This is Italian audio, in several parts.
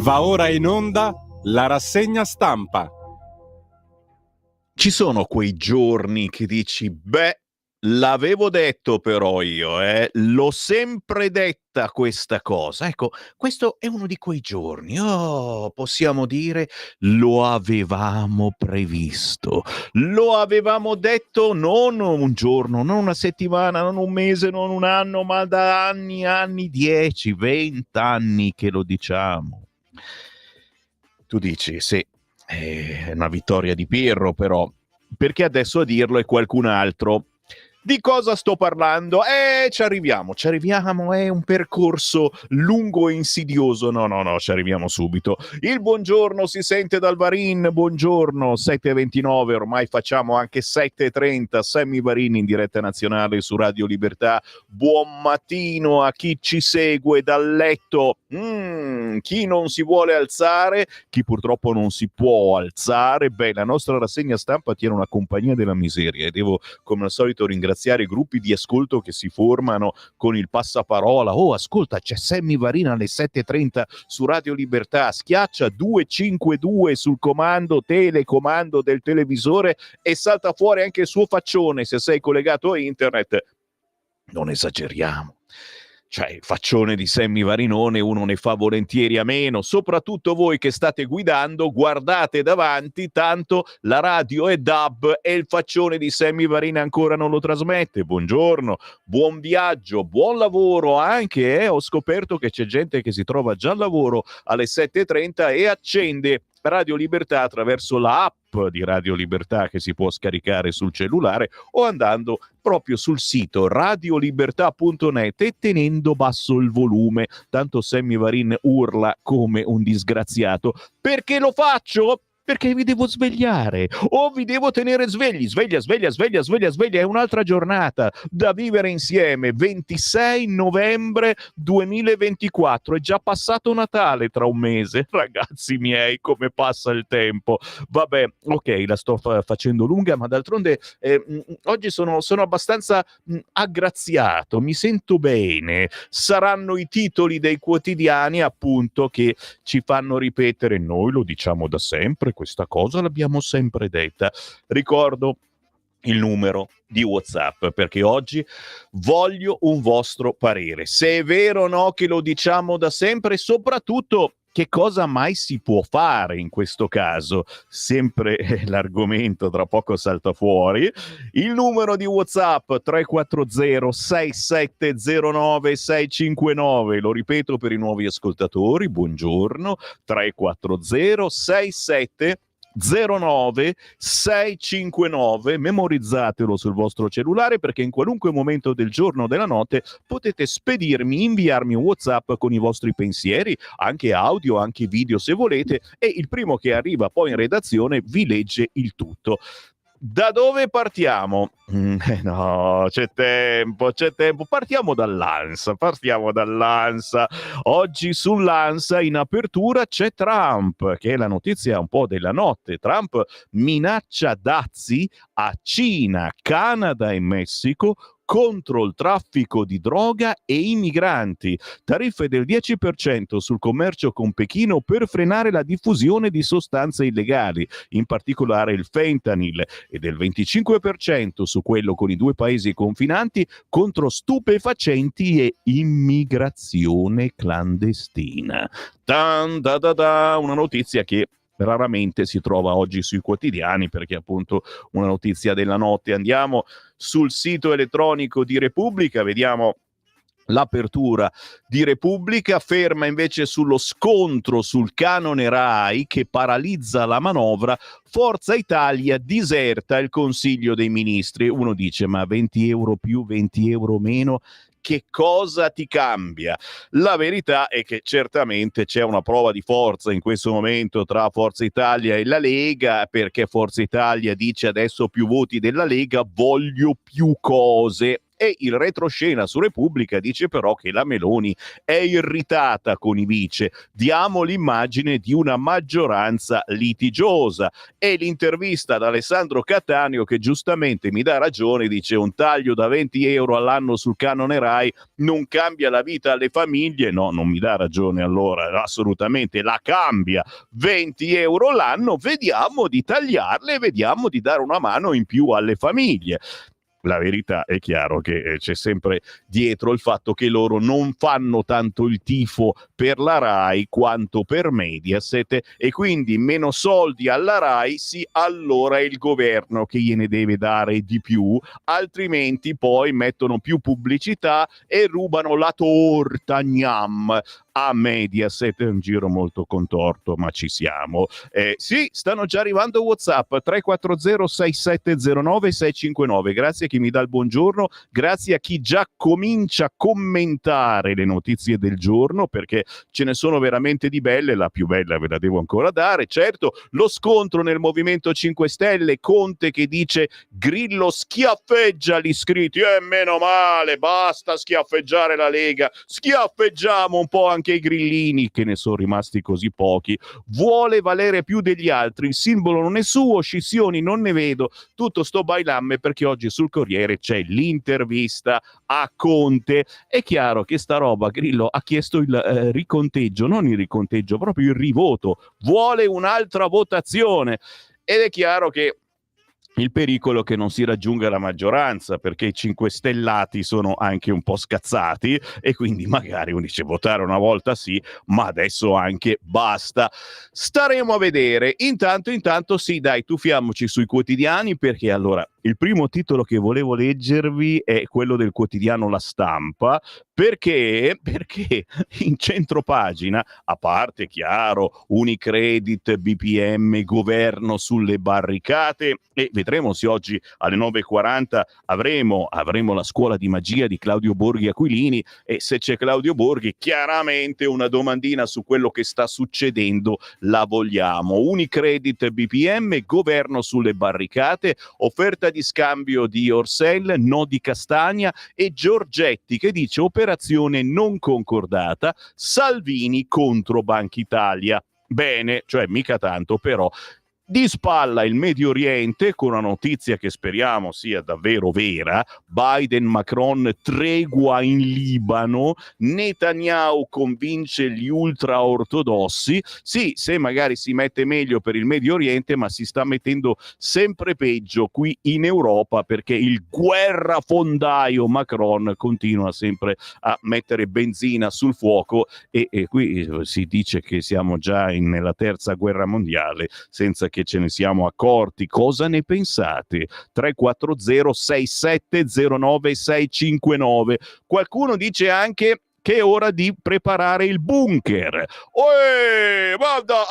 Va ora in onda la rassegna stampa. Ci sono quei giorni che dici, beh, l'avevo detto però io, l'ho sempre detta questa cosa. Ecco, questo è uno di quei giorni. Oh, possiamo dire, lo avevamo previsto. Lo avevamo detto non un giorno, non una settimana, non un mese, non un anno, ma da anni, 10, 20 anni che lo diciamo. Tu dici, sì, è una vittoria di Pirro, però, perché adesso a dirlo è qualcun altro. Di cosa sto parlando? Ci arriviamo, è un percorso lungo e insidioso. No, ci arriviamo subito. Il buongiorno si sente dal Varin, buongiorno, 7:29, ormai facciamo anche 7:30, Sammy Varin in diretta nazionale su Radio Libertà. Buon mattino a chi ci segue dal letto, chi non si vuole alzare, chi purtroppo non si può alzare. Beh, la nostra rassegna stampa tiene una compagnia della miseria e devo, come al solito, ringraziare i gruppi di ascolto che si formano con il passaparola. Oh, ascolta, c'è Sammy Varin alle 7:30 su Radio Libertà, schiaccia 252 sul telecomando del televisore e salta fuori anche il suo faccione se sei collegato a internet. Non esageriamo. Cioè, il faccione di Sammy Varinone uno ne fa volentieri a meno, soprattutto voi che state guidando, guardate davanti, tanto la radio è DAB e il faccione di Sammy Varin ancora non lo trasmette. Buongiorno, buon viaggio, buon lavoro anche, ho scoperto che c'è gente che si trova già al lavoro alle 7:30 e accende Radio Libertà attraverso la app di Radio Libertà che si può scaricare sul cellulare o andando proprio sul sito radiolibertà.net e tenendo basso il volume. Tanto Sammy Varin urla come un disgraziato. Perché lo faccio? Perché vi devo svegliare o vi devo tenere svegli. Sveglia, è un'altra giornata da vivere insieme. 26 novembre 2024, è già passato Natale tra un mese. Ragazzi miei, come passa il tempo. Vabbè, ok, la sto facendo lunga, ma d'altronde oggi sono abbastanza aggraziato, mi sento bene. Saranno i titoli dei quotidiani, appunto, che ci fanno ripetere: noi lo diciamo da sempre, questa cosa l'abbiamo sempre detta. Ricordo il numero di WhatsApp, perché oggi voglio un vostro parere. Se è vero o no che lo diciamo da sempre, e soprattutto che cosa mai si può fare in questo caso? Sempre l'argomento tra poco salta fuori. Il numero di WhatsApp 340 6709 659, lo ripeto per i nuovi ascoltatori, buongiorno, 340 67 09 659, memorizzatelo sul vostro cellulare, perché in qualunque momento del giorno o della notte potete inviarmi un WhatsApp con i vostri pensieri, anche audio, anche video se volete, e il primo che arriva poi in redazione vi legge il tutto. Da dove partiamo? No, c'è tempo. Partiamo dall'ANSA. Oggi sull'ANSA in apertura c'è Trump, che è la notizia un po' della notte. Trump minaccia dazi a Cina, Canada e Messico contro il traffico di droga e i migranti. Tariffe del 10% sul commercio con Pechino per frenare la diffusione di sostanze illegali, in particolare il fentanyl, e del 25% su quello con i due paesi confinanti contro stupefacenti e immigrazione clandestina. Una notizia che raramente si trova oggi sui quotidiani, perché appunto una notizia della notte. Andiamo sul sito elettronico di Repubblica, vediamo l'apertura di Repubblica. Ferma invece sullo scontro sul canone Rai che paralizza la manovra. Forza Italia diserta il Consiglio dei Ministri. Uno dice: ma 20 euro più, 20 euro meno, che cosa ti cambia? La verità è che certamente c'è una prova di forza in questo momento tra Forza Italia e la Lega, perché Forza Italia dice: adesso più voti della Lega, voglio più cose. e il retroscena su Repubblica dice però che la Meloni è irritata con i vice, diamo l'immagine di una maggioranza litigiosa, e l'intervista ad Alessandro Cattaneo che giustamente mi dà ragione, dice un taglio da 20 euro all'anno sul canone Rai non cambia la vita alle famiglie. No, non mi dà ragione allora, assolutamente la cambia. 20 euro l'anno, vediamo di tagliarle, vediamo di dare una mano in più alle famiglie. La verità è chiaro che c'è sempre dietro il fatto che loro non fanno tanto il tifo per la Rai quanto per Mediaset, e quindi meno soldi alla Rai, sì, allora è il governo che gliene deve dare di più, altrimenti poi mettono più pubblicità e rubano la torta gnam a Mediaset. È un giro molto contorto, ma ci siamo. Sì, stanno già arrivando WhatsApp 340 6709 659. Grazie a chi mi dà il buongiorno, grazie a chi già comincia a commentare le notizie del giorno, perché ce ne sono veramente di belle. La più bella ve la devo ancora dare, certo, lo scontro nel Movimento 5 Stelle, Conte che dice Grillo schiaffeggia gli iscritti, meno male, basta schiaffeggiare la Lega, schiaffeggiamo un po' anche i grillini, che ne sono rimasti così pochi, vuole valere più degli altri, il simbolo non è suo, scissioni non ne vedo, tutto sto bailamme perché oggi sul Corriere c'è l'intervista a Conte. È chiaro che sta roba, Grillo ha chiesto il riconteggio, non il riconteggio, proprio il rivoto, vuole un'altra votazione, ed è chiaro che il pericolo è che non si raggiunga la maggioranza, perché i 5 stellati sono anche un po' scazzati e quindi magari uno dice votare una volta sì, ma adesso anche basta. Staremo a vedere. Intanto sì, dai, tuffiamoci sui quotidiani, perché allora il primo titolo che volevo leggervi è quello del quotidiano La Stampa, perché in centropagina, a parte chiaro Unicredit, BPM, governo sulle barricate, e vedremo se oggi alle 9:40 avremo la scuola di magia di Claudio Borghi Aquilini, e se c'è Claudio Borghi chiaramente una domandina su quello che sta succedendo la vogliamo. Unicredit, BPM, governo sulle barricate, offerta di scambio di Orsell, no di Castagna, e Giorgetti che dice operazione non concordata, Salvini contro Banca Italia. Bene, cioè mica tanto, però di spalla il Medio Oriente con una notizia che speriamo sia davvero vera: Biden-Macron tregua in Libano, Netanyahu convince gli ultraortodossi. Sì, se magari si mette meglio per il Medio Oriente, ma si sta mettendo sempre peggio qui in Europa, perché il guerrafondaio Macron continua sempre a mettere benzina sul fuoco, e qui si dice che siamo già nella terza guerra mondiale senza che ce ne siamo accorti. Cosa ne pensate? 340 6709 659. Qualcuno dice anche che è ora di preparare il bunker.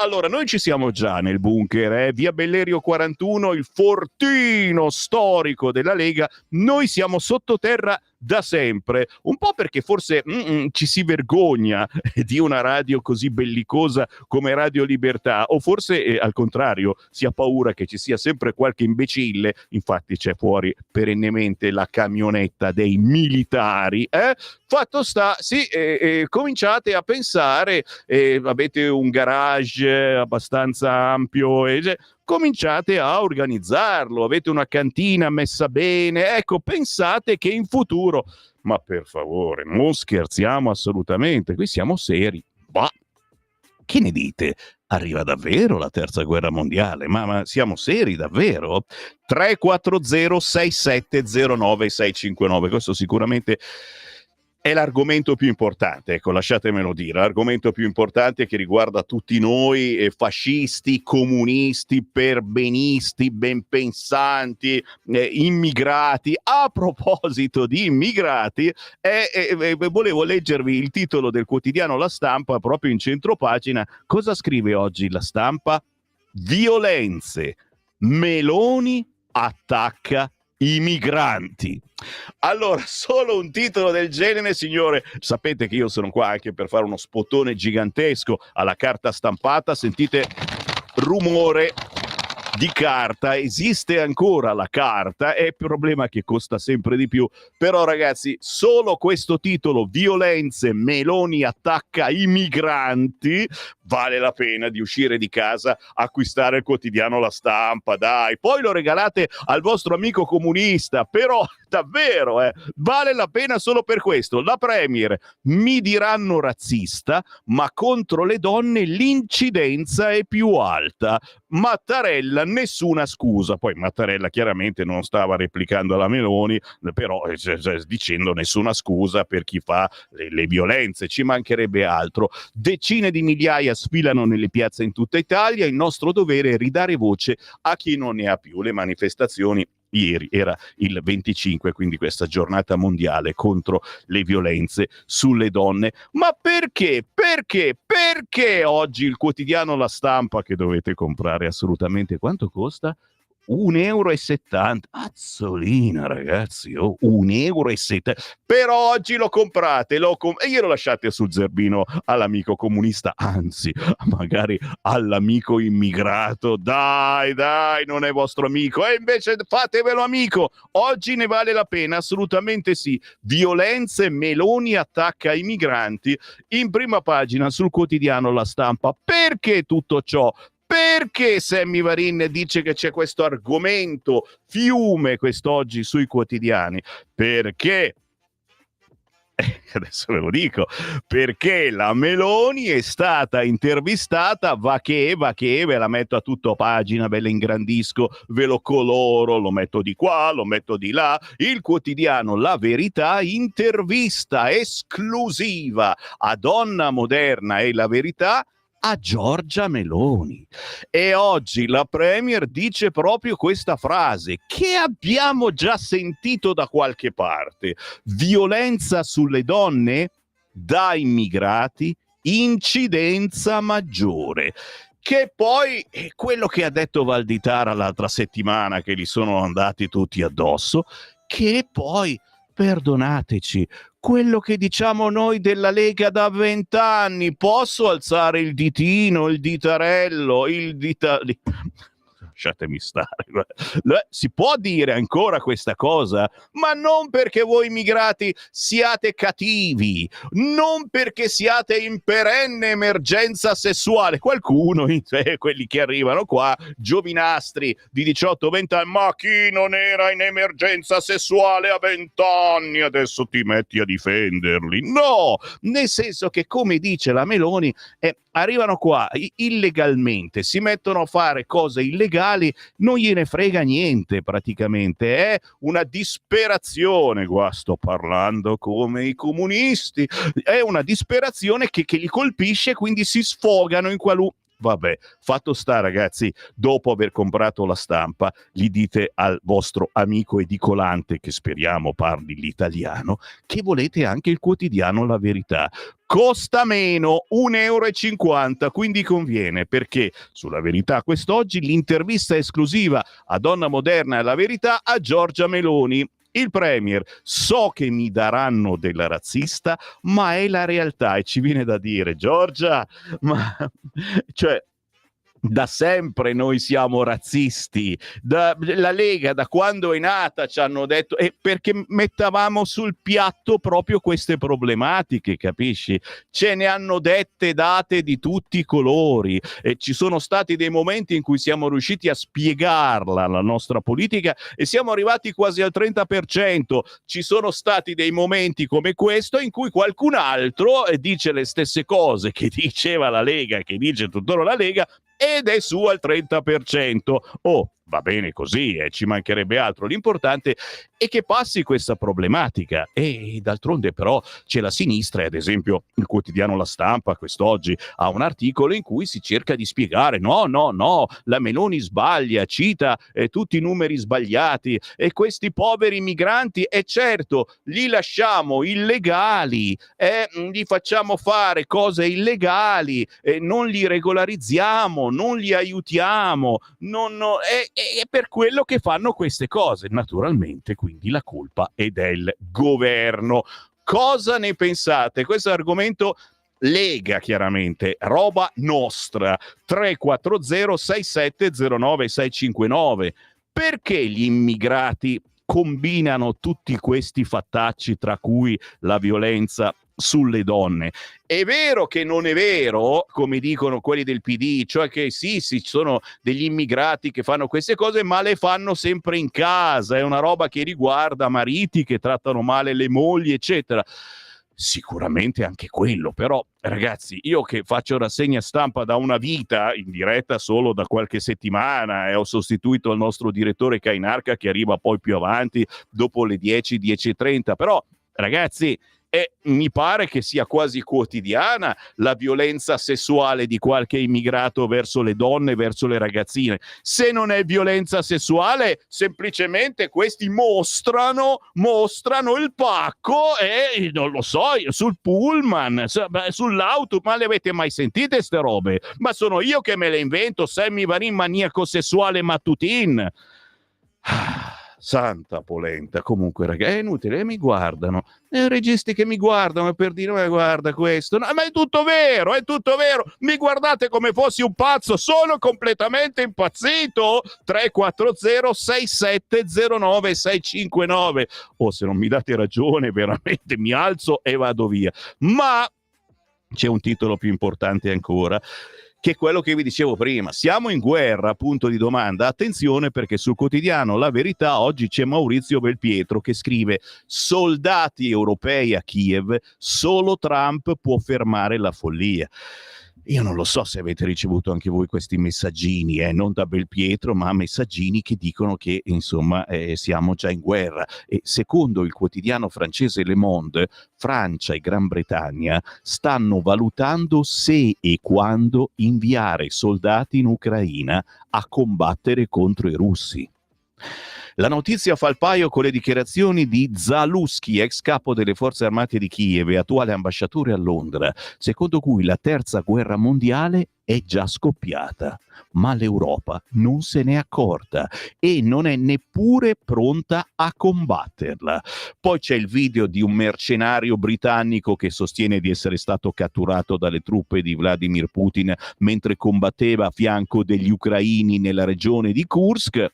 Allora, noi ci siamo già nel bunker, via Bellerio 41, il fortino storico della Lega. Noi siamo sottoterra da sempre, un po' perché forse ci si vergogna di una radio così bellicosa come Radio Libertà, o forse al contrario si ha paura che ci sia sempre qualche imbecille. Infatti c'è fuori perennemente la camionetta dei militari. Fatto sta, sì, cominciate a pensare, avete un garage abbastanza ampio, cominciate a organizzarlo, avete una cantina messa bene, ecco, pensate che in futuro, ma per favore, non scherziamo assolutamente, qui siamo seri. Bah, che ne dite? Arriva davvero la terza guerra mondiale? Ma siamo seri davvero? 340 6709 659, questo sicuramente è l'argomento più importante, ecco, lasciatemelo dire, l'argomento più importante che riguarda tutti noi, fascisti, comunisti, perbenisti, benpensanti, immigrati. A proposito di immigrati, volevo leggervi il titolo del quotidiano La Stampa, proprio in centropagina. Cosa scrive oggi La Stampa? Violenze. Meloni attacca i migranti. Allora, solo un titolo del genere, signore, sapete che io sono qua anche per fare uno spottone gigantesco alla carta stampata. Sentite rumore, di carta, esiste ancora la carta, è il problema che costa sempre di più, però ragazzi solo questo titolo, violenze, Meloni attacca i migranti, vale la pena di uscire di casa, acquistare il quotidiano La Stampa, dai, poi lo regalate al vostro amico comunista, però davvero vale la pena solo per questo. La Premier, mi diranno razzista, ma contro le donne l'incidenza è più alta. Mattarella nessuna scusa, poi Mattarella chiaramente non stava replicando la Meloni, però dicendo nessuna scusa per chi fa le violenze, ci mancherebbe altro. Decine di migliaia sfilano nelle piazze in tutta Italia, il nostro dovere è ridare voce a chi non ne ha più. Le manifestazioni ieri era il 25, quindi questa giornata mondiale contro le violenze sulle donne. Ma perché? Perché oggi il quotidiano La Stampa, che dovete comprare assolutamente, quanto costa? 1,70 €. Azzolina, ragazzi, oh, 1,70 €. Per oggi lo comprate, e glielo lasciate sul zerbino all'amico comunista, anzi, magari all'amico immigrato. Dai, non è vostro amico, e invece fatevelo amico. Oggi ne vale la pena, assolutamente sì. Violenze, Meloni attacca i migranti, in prima pagina sul quotidiano La Stampa. Perché tutto ciò? Perché Sammy Varin dice che c'è questo argomento fiume quest'oggi sui quotidiani? Perché adesso ve lo dico, perché la Meloni è stata intervistata, va che ve la metto a tutto pagina, ve la ingrandisco, ve lo coloro, lo metto di qua, lo metto di là. Il quotidiano La Verità, intervista esclusiva a Donna Moderna e La Verità a Giorgia Meloni. E oggi la Premier dice proprio questa frase che abbiamo già sentito da qualche parte: violenza sulle donne da immigrati, incidenza maggiore. Che poi è quello che ha detto Valditara l'altra settimana, che gli sono andati tutti addosso, che poi, perdonateci, quello che diciamo noi della Lega da 20 anni. Posso alzare il ditino, il ditarello, lasciatemi stare. Si può dire ancora questa cosa, ma non perché voi immigrati siate cattivi, non perché siate in perenne emergenza sessuale. Qualcuno, quelli che arrivano qua, giovinastri di 18-20 anni, ma chi non era in emergenza sessuale a 20 anni adesso ti metti a difenderli? No, nel senso che, come dice la Meloni, arrivano qua illegalmente, si mettono a fare cose illegali, non gliene frega niente praticamente, è una disperazione. Qua sto parlando come i comunisti, è una disperazione che li colpisce, quindi si sfogano in qualunque. Vabbè, fatto sta, ragazzi, dopo aver comprato La Stampa, gli dite al vostro amico edicolante, che speriamo parli l'italiano, che volete anche il quotidiano La Verità. Costa meno, 1,50 €, quindi conviene, perché sulla Verità quest'oggi l'intervista esclusiva a Donna Moderna e La Verità a Giorgia Meloni. Il Premier: so che mi daranno della razzista, ma è la realtà. E ci viene da dire, Giorgia, ma cioè, da sempre noi siamo razzisti. La Lega, da quando è nata, ci hanno detto, perché mettavamo sul piatto proprio queste problematiche, capisci? Ce ne hanno date di tutti i colori, e ci sono stati dei momenti in cui siamo riusciti a spiegarla, la nostra politica, e siamo arrivati quasi al 30%. Ci sono stati dei momenti come questo in cui qualcun altro dice le stesse cose che diceva la Lega, che dice tuttora la Lega, ed è su al 30%. Oh, va bene così, ci mancherebbe altro. L'importante è che passi questa problematica, e d'altronde però c'è la sinistra, e ad esempio il quotidiano La Stampa quest'oggi ha un articolo in cui si cerca di spiegare no, la Meloni sbaglia, cita tutti i numeri sbagliati, e questi poveri migranti, e certo, li lasciamo illegali, gli facciamo fare cose illegali, non li regolarizziamo, non li aiutiamo, è per quello che fanno queste cose. Naturalmente, quindi la colpa è del governo. Cosa ne pensate? Questo argomento Lega, chiaramente, roba nostra. 340 6709 659. Perché gli immigrati combinano tutti questi fattacci, tra cui la violenza sulle donne? È vero che non è vero, come dicono quelli del PD, cioè che sì, ci sono degli immigrati che fanno queste cose, ma le fanno sempre in casa, è una roba che riguarda mariti che trattano male le mogli, eccetera. Sicuramente anche quello, però ragazzi, io che faccio rassegna stampa da una vita, in diretta solo da qualche settimana, e ho sostituito il nostro direttore Cainarca che arriva poi più avanti dopo le 10, 10:30, però ragazzi, mi pare che sia quasi quotidiana la violenza sessuale di qualche immigrato verso le donne, verso le ragazzine. Se non è violenza sessuale, semplicemente questi mostrano il pacco e non lo so, sul pullman, sull'auto, ma le avete mai sentite ste robe? Ma sono io che me le invento, Sammy Varin maniaco sessuale mattutin. Santa polenta. Comunque ragazzi, è inutile, mi guardano, registi che mi guardano per dire ma guarda questo, no, ma è tutto vero, mi guardate come fossi un pazzo, sono completamente impazzito. 340 6709 659. Se non mi date ragione veramente mi alzo e vado via. Ma c'è un titolo più importante ancora, che è quello che vi dicevo prima. Siamo in guerra, punto di domanda. Attenzione, perché sul quotidiano La Verità oggi c'è Maurizio Belpietro che scrive: soldati europei a Kiev, solo Trump può fermare la follia. Io non lo so se avete ricevuto anche voi questi messaggini, non da Belpietro, ma messaggini che dicono che insomma siamo già in guerra. E secondo il quotidiano francese Le Monde, Francia e Gran Bretagna stanno valutando se e quando inviare soldati in Ucraina a combattere contro i russi. La notizia fa il paio con le dichiarazioni di Zalewski, ex capo delle forze armate di Kiev e attuale ambasciatore a Londra, secondo cui la terza guerra mondiale è già scoppiata, ma l'Europa non se n'è accorta e non è neppure pronta a combatterla. Poi c'è il video di un mercenario britannico che sostiene di essere stato catturato dalle truppe di Vladimir Putin mentre combatteva a fianco degli ucraini nella regione di Kursk.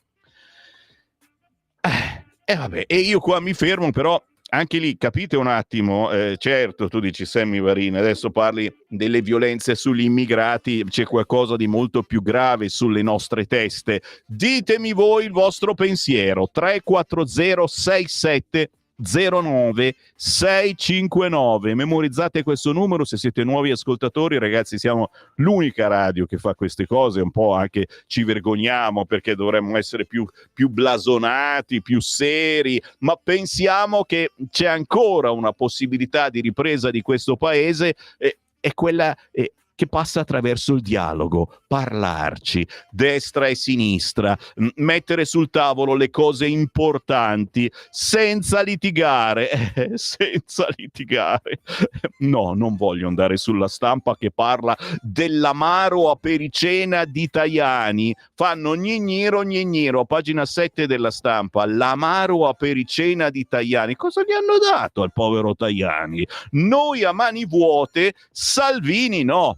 Vabbè, e io qua mi fermo, però anche lì capite un attimo, certo tu dici Sammy Varin, adesso parli delle violenze sugli immigrati, c'è qualcosa di molto più grave sulle nostre teste. Ditemi voi il vostro pensiero. 340 67 09 659. Memorizzate questo numero se siete nuovi ascoltatori, ragazzi. Siamo l'unica radio che fa queste cose, un po' anche ci vergogniamo perché dovremmo essere più blasonati, più seri, ma pensiamo che c'è ancora una possibilità di ripresa di questo paese, è quella che passa attraverso il dialogo, parlarci, destra e sinistra, mettere sul tavolo le cose importanti, senza litigare, No, non voglio andare sulla Stampa che parla dell'amaro a pericena di Tajani. Fanno gnigniro, pagina 7 della Stampa, l'amaro a pericena di Tajani. Cosa gli hanno dato al povero Tajani? Noi a mani vuote, Salvini no.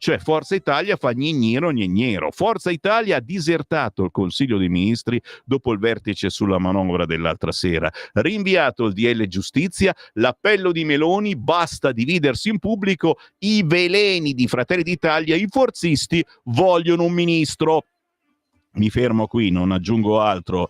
Cioè Forza Italia fa gnignero. Forza Italia ha disertato il Consiglio dei Ministri dopo il vertice sulla manovra dell'altra sera, rinviato il DL Giustizia, l'appello di Meloni, basta dividersi in pubblico, i veleni di Fratelli d'Italia, i forzisti vogliono un ministro. Mi fermo qui, non aggiungo altro.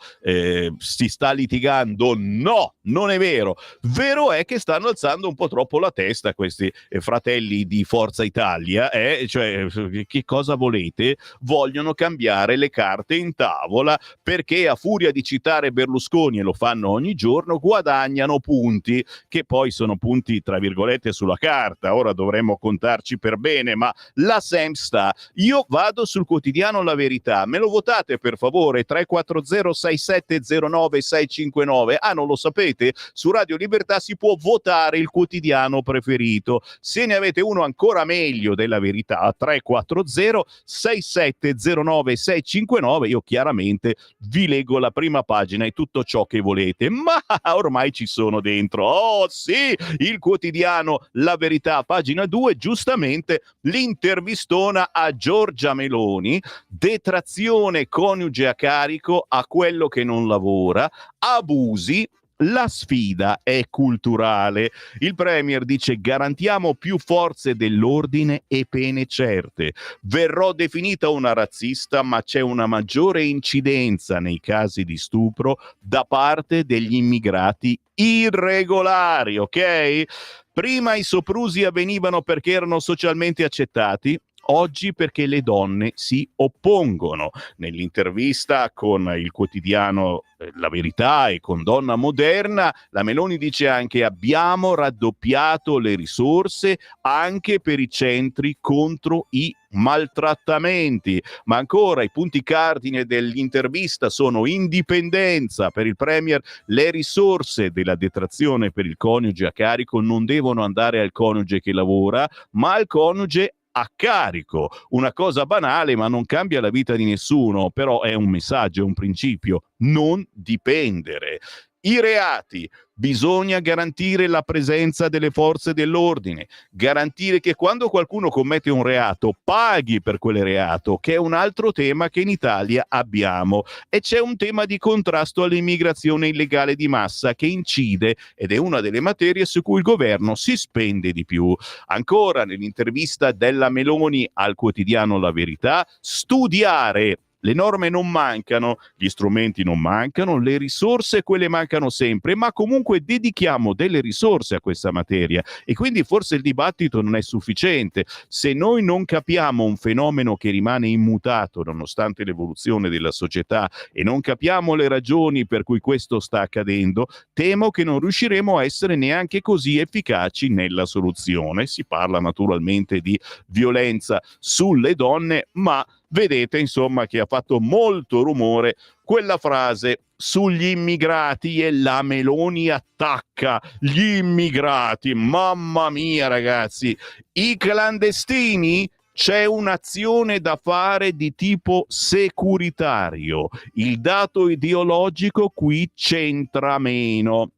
Si sta litigando? No, non è vero. Vero è che stanno alzando un po' troppo la testa questi fratelli di Forza Italia. Cioè, che cosa volete? Vogliono cambiare le carte in tavola perché a furia di citare Berlusconi, e lo fanno ogni giorno, guadagnano punti, che poi sono punti tra virgolette sulla carta. Ora dovremmo contarci per bene, ma la SEM sta. Io vado sul quotidiano La Verità, me lo votate votate per favore, 340 6709 659. Ah, non lo sapete? Su Radio Libertà si può votare il quotidiano preferito. Se ne avete uno ancora meglio della Verità, 340 6709 659, io chiaramente vi leggo la prima pagina e tutto ciò che volete, ma ormai ci sono dentro. Oh sì, il quotidiano La Verità, pagina 2, giustamente l'intervistona a Giorgia Meloni, detrazione coniuge a carico a quello che non lavora, abusi. La sfida è culturale. Il premier dice: garantiamo più forze dell'ordine e pene certe. Verrò definita una razzista, ma c'è una maggiore incidenza nei casi di stupro da parte degli immigrati irregolari, ok? Prima i soprusi avvenivano perché erano socialmente accettati, oggi perché le donne si oppongono. Nell'intervista con il quotidiano La Verità e con Donna Moderna, la Meloni dice anche: abbiamo raddoppiato le risorse anche per i centri contro i maltrattamenti. Ma ancora i punti cardine dell'intervista sono: indipendenza. Per il premier le risorse della detrazione per il coniuge a carico non devono andare al coniuge che lavora, ma al coniuge a carico. Una cosa banale, ma non cambia la vita di nessuno, però è un messaggio, è un principio: non dipendere. I reati: bisogna garantire la presenza delle forze dell'ordine, garantire che quando qualcuno commette un reato paghi per quel reato, che è un altro tema che in Italia abbiamo. E c'è un tema di contrasto all'immigrazione illegale di massa che incide ed è una delle materie su cui il governo si spende di più. Ancora nell'intervista della Meloni al quotidiano La Verità: studiare. Le norme non mancano, gli strumenti non mancano, le risorse quelle mancano sempre, ma comunque dedichiamo delle risorse a questa materia e quindi forse il dibattito non è sufficiente. Se noi non capiamo un fenomeno che rimane immutato nonostante l'evoluzione della società e non capiamo le ragioni per cui questo sta accadendo, temo che non riusciremo a essere neanche così efficaci nella soluzione. Si parla naturalmente di violenza sulle donne, ma vedete insomma che ha fatto molto rumore quella frase sugli immigrati e la Meloni attacca gli immigrati. Mamma mia ragazzi, i clandestini, c'è un'azione da fare di tipo securitario. Il dato ideologico qui c'entra meno.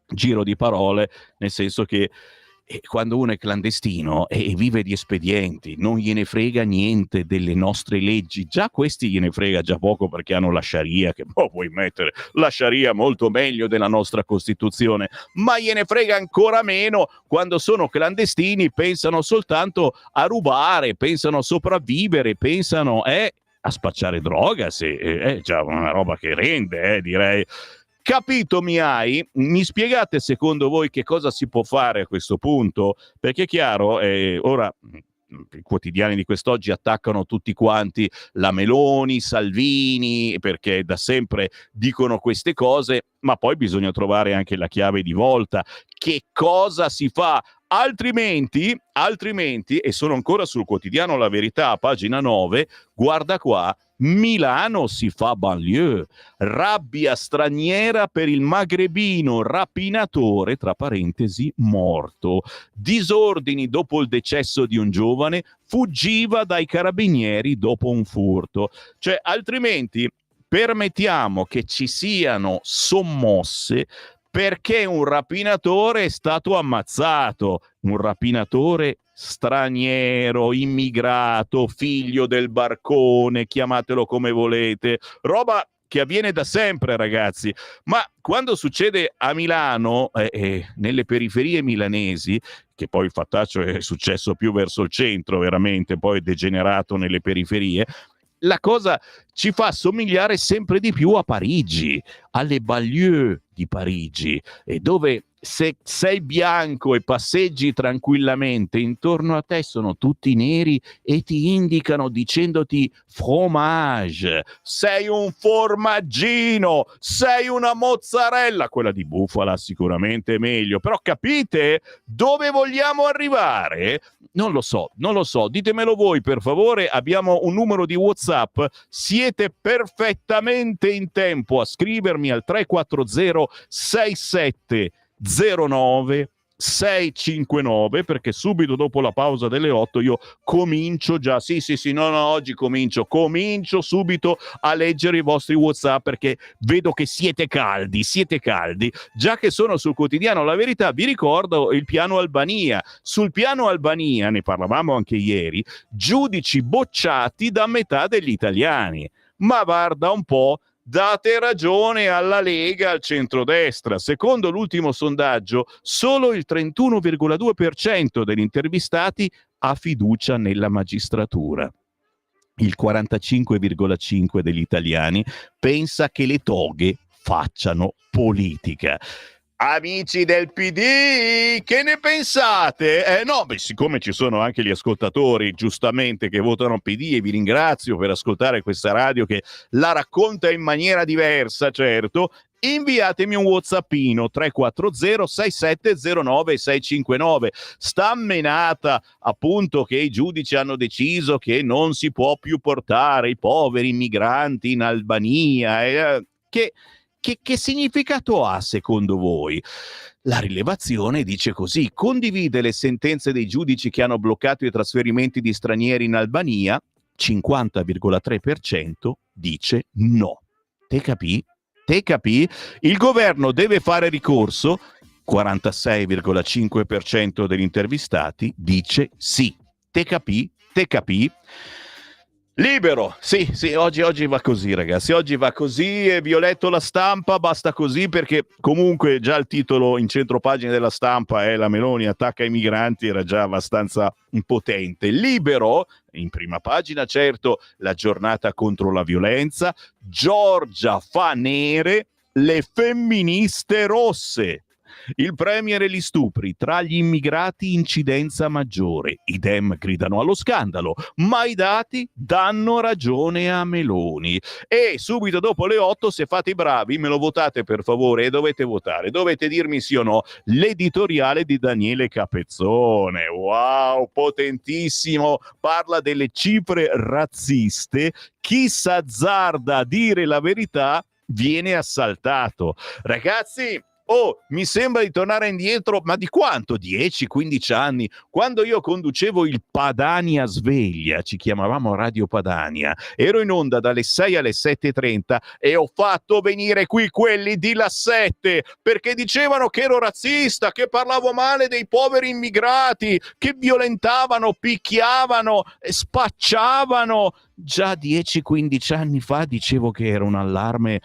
Giro di parole, nel senso che quando uno è clandestino e vive di espedienti, non gliene frega niente delle nostre leggi. Già questi gliene frega già poco perché hanno la Sharia, che puoi mettere la Sharia molto meglio della nostra Costituzione, ma gliene frega ancora meno quando sono clandestini, pensano soltanto a rubare, pensano a sopravvivere, pensano a spacciare droga, se è già una roba che rende, direi. Capito mi hai? Mi spiegate secondo voi che cosa si può fare a questo punto? Perché è chiaro, ora i quotidiani di quest'oggi attaccano tutti quanti la Meloni, Salvini, perché da sempre dicono queste cose, ma poi bisogna trovare anche la chiave di volta. Che cosa si fa? Altrimenti, e sono ancora sul quotidiano La Verità, pagina 9, guarda qua, Milano si fa banlieue, rabbia straniera per il magrebino rapinatore, tra parentesi, morto. Disordini dopo il decesso di un giovane, fuggiva dai carabinieri dopo un furto. Cioè, altrimenti permettiamo che ci siano sommosse perché un rapinatore è stato ammazzato, un rapinatore straniero, immigrato, figlio del barcone, chiamatelo come volete, roba che avviene da sempre ragazzi, ma quando succede a Milano, nelle periferie milanesi, che poi il fattaccio è successo più verso il centro veramente, poi è degenerato nelle periferie, la cosa ci fa somigliare sempre di più a Parigi, alle banlieue di Parigi, dove se sei bianco e passeggi tranquillamente, intorno a te sono tutti neri e ti indicano dicendoti fromage, sei un formaggino, sei una mozzarella, quella di bufala sicuramente è meglio, però capite dove vogliamo arrivare? Non lo so, ditemelo voi per favore, abbiamo un numero di WhatsApp, siete perfettamente in tempo a scrivermi al 340 67 09 659, perché subito dopo la pausa delle 8 io comincio già, oggi comincio subito a leggere i vostri WhatsApp, perché vedo che siete caldi, già che sono sul quotidiano La Verità. Vi ricordo il piano Albania. Sul piano Albania, ne parlavamo anche ieri, giudici bocciati da metà degli italiani. Ma guarda un po', date ragione alla Lega, al centrodestra. Secondo l'ultimo sondaggio, solo il 31,2% degli intervistati ha fiducia nella magistratura. Il 45,5% degli italiani pensa che le toghe facciano politica. Amici del PD, che ne pensate? No, siccome ci sono anche gli ascoltatori, giustamente, che votano PD, e vi ringrazio per ascoltare questa radio che la racconta in maniera diversa, certo, inviatemi un WhatsAppino 340 6709 659. Sta menata appunto che i giudici hanno deciso che non si può più portare i poveri migranti in Albania, che significato ha secondo voi? La rilevazione dice così: condivide le sentenze dei giudici che hanno bloccato i trasferimenti di stranieri in Albania, 50,3% dice no. Te capì? Il governo deve fare ricorso, 46,5% degli intervistati dice sì. Te capì? Libero, sì, oggi va così, ragazzi, oggi va così, e vi ho letto La Stampa, basta così, perché comunque già il titolo in centropagina della Stampa è "La Meloni attacca i migranti", era già abbastanza impotente. Libero, in prima pagina, certo, la giornata contro la violenza, Giorgia fa nere le femministe rosse. Il premier e gli stupri, tra gli immigrati incidenza maggiore. I Dem gridano allo scandalo, ma i dati danno ragione a Meloni. E subito dopo le 8, se fate i bravi, me lo votate per favore, e dovete votare, dovete dirmi sì o no, l'editoriale di Daniele Capezzone. Wow, potentissimo, parla delle cifre razziste. Chi s'azzarda a dire la verità viene assaltato. Ragazzi, mi sembra di tornare indietro, ma di quanto? 10-15 anni, quando io conducevo il Padania Sveglia, ci chiamavamo Radio Padania, ero in onda dalle 6 alle 7:30 e ho fatto venire qui quelli di La 7, perché dicevano che ero razzista, che parlavo male dei poveri immigrati, che violentavano, picchiavano, spacciavano. Già 10-15 anni fa dicevo che era un allarme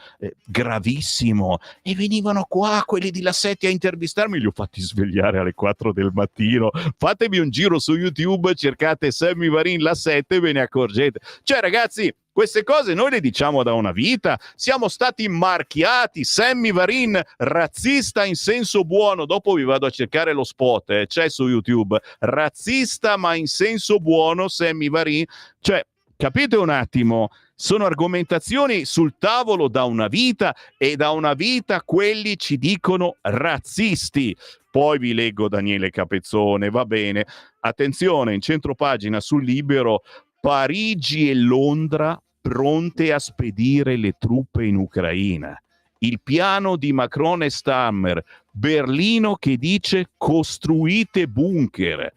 gravissimo, e venivano qua quelli di La 7 a intervistarmi. Li ho fatti svegliare alle 4 del mattino. Fatevi un giro su YouTube, cercate Sammy Varin La 7 e ve ne accorgete. Cioè, ragazzi, queste cose noi le diciamo da una vita, siamo stati marchiati. Sammy Varin, razzista in senso buono. Dopo vi vado a cercare lo spot, c'è su YouTube. Razzista ma in senso buono, Sammy Varin. Cioè, capite un attimo? Sono argomentazioni sul tavolo da una vita, e da una vita quelli ci dicono razzisti. Poi vi leggo Daniele Capezzone, va bene. Attenzione, in centropagina sul Libero, Parigi e Londra pronte a spedire le truppe in Ucraina. Il piano di Macron e Stammer. Berlino che dice costruite bunker.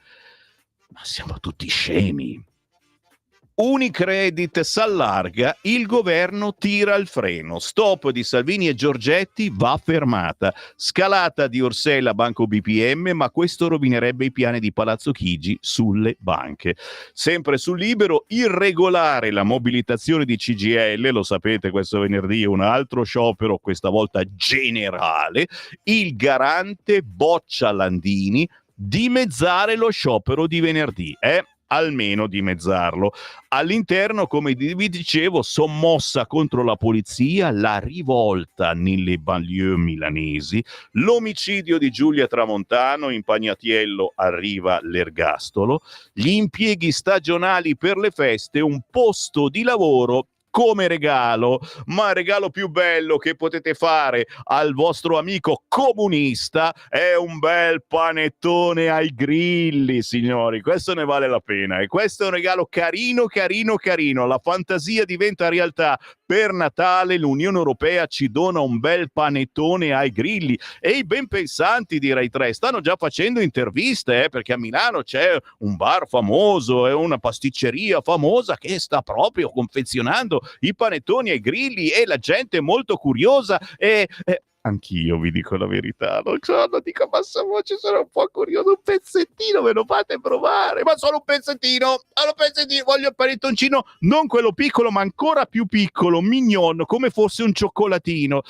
Ma siamo tutti scemi. Unicredit s'allarga, il governo tira il freno. Stop di Salvini e Giorgetti va fermata. Scalata di Orselli a Banco BPM, ma questo rovinerebbe i piani di Palazzo Chigi sulle banche. Sempre sul Libero, irregolare la mobilitazione di CGIL, lo sapete, questo venerdì un altro sciopero, questa volta generale. Il garante boccia Landini, dimezzare lo sciopero di venerdì. almeno dimezzarlo. All'interno, come vi dicevo, sommossa contro la polizia, la rivolta nelle banlieue milanesi, l'omicidio di Giulia Tramontano, in Pagnatiello arriva l'ergastolo, gli impieghi stagionali per le feste, un posto di lavoro come regalo, ma il regalo più bello che potete fare al vostro amico comunista è un bel panettone ai grilli, signori. Questo ne vale la pena e questo è un regalo carino, carino, carino. La fantasia diventa realtà. Per Natale l'Unione Europea ci dona un bel panettone ai grilli e i ben pensanti di Rai 3 stanno già facendo interviste, perché a Milano c'è un bar famoso e una pasticceria famosa che sta proprio confezionando i panettoni ai grilli e la gente è molto curiosa e anch'io vi dico la verità, non dico a bassa voce, sono un po' curioso, un pezzettino me lo fate provare, ma solo un pezzettino, voglio il panettoncino, non quello piccolo ma ancora più piccolo, mignon, come fosse un cioccolatino.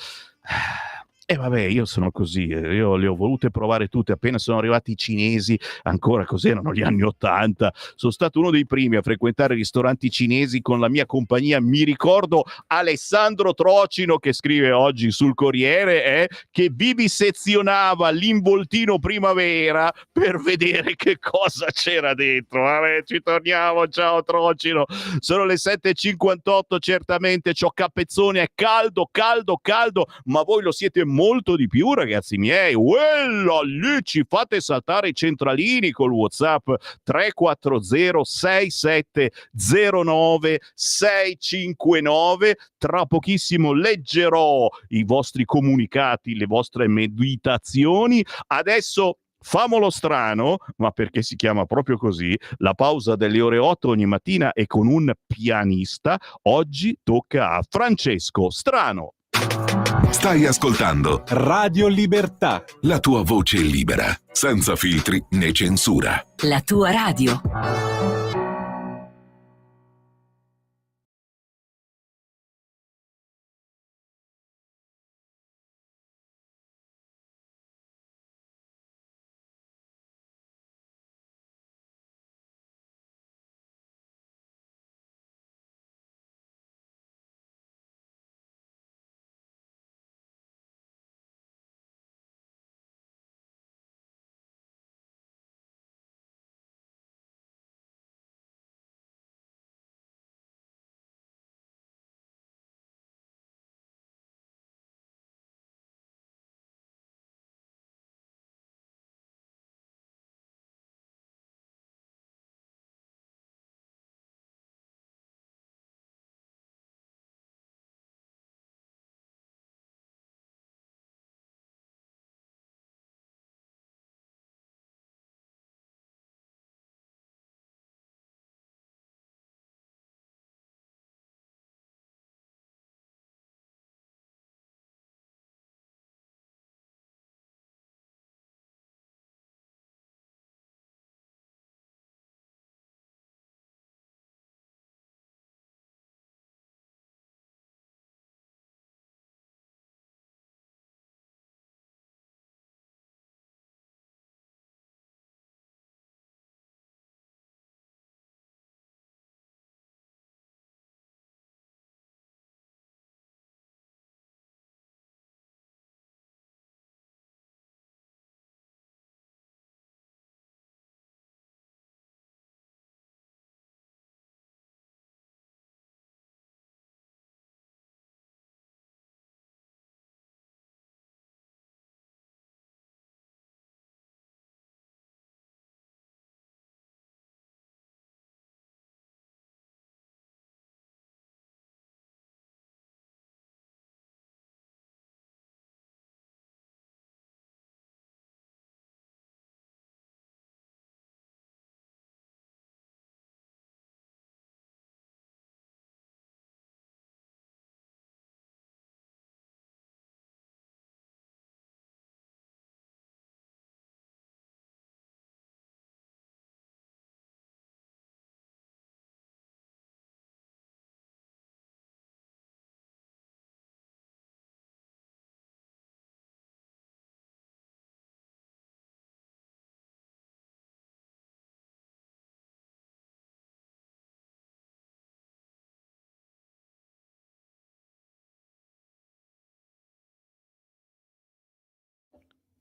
E vabbè, io sono così, io le ho volute provare tutte, appena sono arrivati i cinesi, ancora cos'erano gli anni '80, sono stato uno dei primi a frequentare ristoranti cinesi con la mia compagnia, mi ricordo Alessandro Trocino che scrive oggi sul Corriere che vivisezionava l'involtino primavera per vedere che cosa c'era dentro. Vabbè, ci torniamo, ciao Trocino, sono le 7:58, certamente c'ho Capezzone, è caldo, caldo, caldo, ma voi lo siete molto di più, ragazzi miei. Uella, lì ci fate saltare i centralini col WhatsApp 340 6709 659. Tra pochissimo leggerò i vostri comunicati, le vostre meditazioni. Adesso famolo strano, ma perché si chiama proprio così, la pausa delle ore 8 ogni mattina è con un pianista. Oggi tocca a Francesco Strano. Stai ascoltando Radio Libertà. la tua voce libera, senza filtri né censura. La tua radio.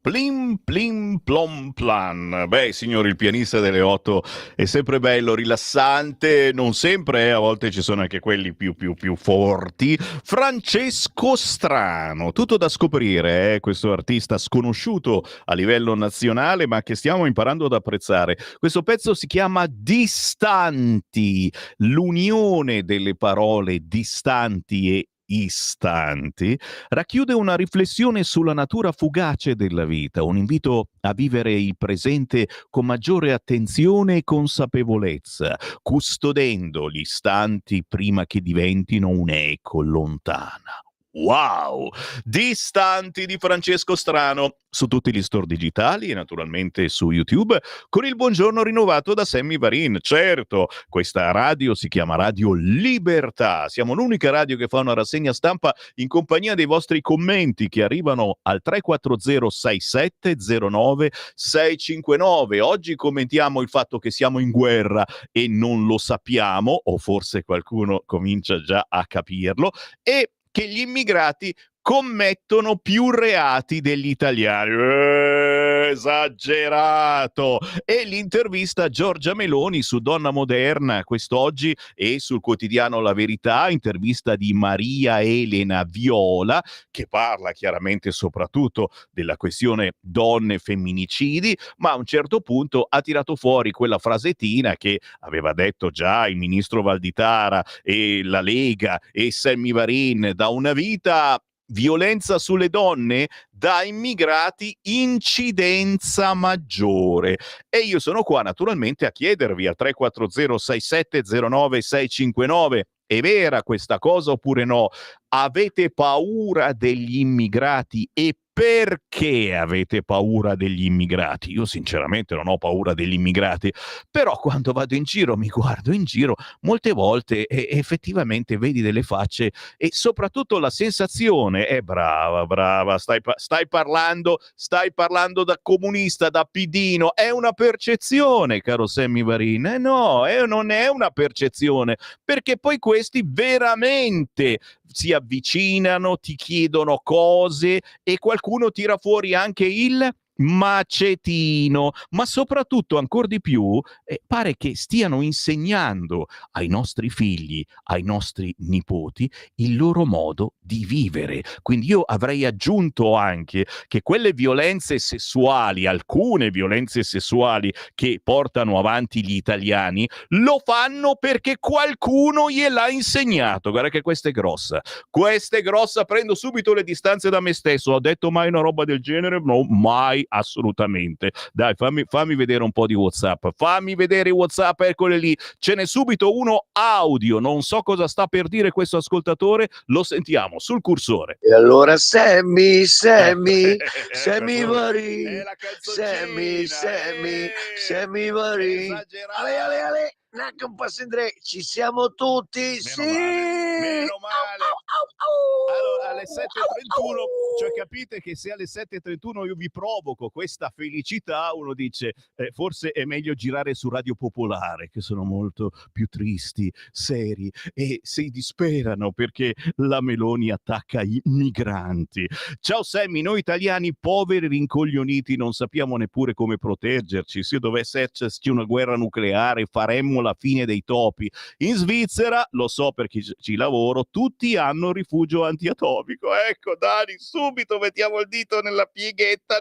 Plim plim plom plan. Beh, signori, il pianista delle 8 è sempre bello, rilassante, non sempre, a volte ci sono anche quelli più forti. Francesco Strano, tutto da scoprire, questo artista sconosciuto a livello nazionale, ma che stiamo imparando ad apprezzare. Questo pezzo si chiama Distanti, l'unione delle parole distanti e istanti racchiude una riflessione sulla natura fugace della vita, un invito a vivere il presente con maggiore attenzione e consapevolezza, custodendo gli istanti prima che diventino un'eco lontana. Wow! Distanti di Francesco Strano su tutti gli store digitali e naturalmente su YouTube, con il buongiorno rinnovato da Sammy Varin. Certo, questa radio si chiama Radio Libertà. Siamo l'unica radio che fa una rassegna stampa in compagnia dei vostri commenti che arrivano al 340 6709 659. Oggi commentiamo il fatto che siamo in guerra e non lo sappiamo, o forse qualcuno comincia già a capirlo, e che gli immigrati commettono più reati degli italiani. Esagerato! E l'intervista a Giorgia Meloni su Donna Moderna quest'oggi e sul quotidiano La Verità, intervista di Maria Elena Viola, che parla chiaramente soprattutto della questione donne e femminicidi, ma a un certo punto ha tirato fuori quella frasettina che aveva detto già il ministro Valditara e la Lega e Sammy Varin da una vita: violenza sulle donne da immigrati, incidenza maggiore. E io sono qua naturalmente a chiedervi al 340 6709 659: è vera questa cosa oppure no? Avete paura degli immigrati e perché avete paura degli immigrati? Io sinceramente non ho paura degli immigrati, però quando vado in giro, mi guardo in giro, molte volte effettivamente vedi delle facce e soprattutto la sensazione è brava, stai parlando da comunista, da pidino, è una percezione, caro Sammy Varin. No, non è una percezione, perché poi questi veramente si avvicinano, ti chiedono cose e qualcuno tira fuori anche il macetino, ma soprattutto ancora di più pare che stiano insegnando ai nostri figli, ai nostri nipoti, il loro modo di vivere. Quindi io avrei aggiunto anche che quelle violenze sessuali, alcune violenze sessuali che portano avanti gli italiani, lo fanno perché qualcuno gliel'ha insegnato. Guarda che questa è grossa, prendo subito le distanze da me stesso. Ho detto mai una roba del genere? No, mai, assolutamente. Dai, fammi vedere un po' di WhatsApp, fammi vedere i WhatsApp, eccole lì, ce n'è subito uno audio, non so cosa sta per dire questo ascoltatore, lo sentiamo sul cursore. E allora Sammy Varin, Sammy Varin, ale, neanche un passo in tre, ci siamo tutti, Meno male. Allora, alle 7:31, cioè capite che se alle 7:31 io vi provoco questa felicità, uno dice forse è meglio girare su Radio Popolare, che sono molto più tristi, seri e si disperano perché la Meloni attacca i migranti. Ciao Sammy, noi italiani poveri rincoglioniti non sappiamo neppure come proteggerci. Se dovesse esserci una guerra nucleare faremmo la fine dei topi. In Svizzera, lo so perché ci lavoro, tutti hanno rifugio antiatomico. Ecco Dani, subito mettiamo il dito nella pieghetta.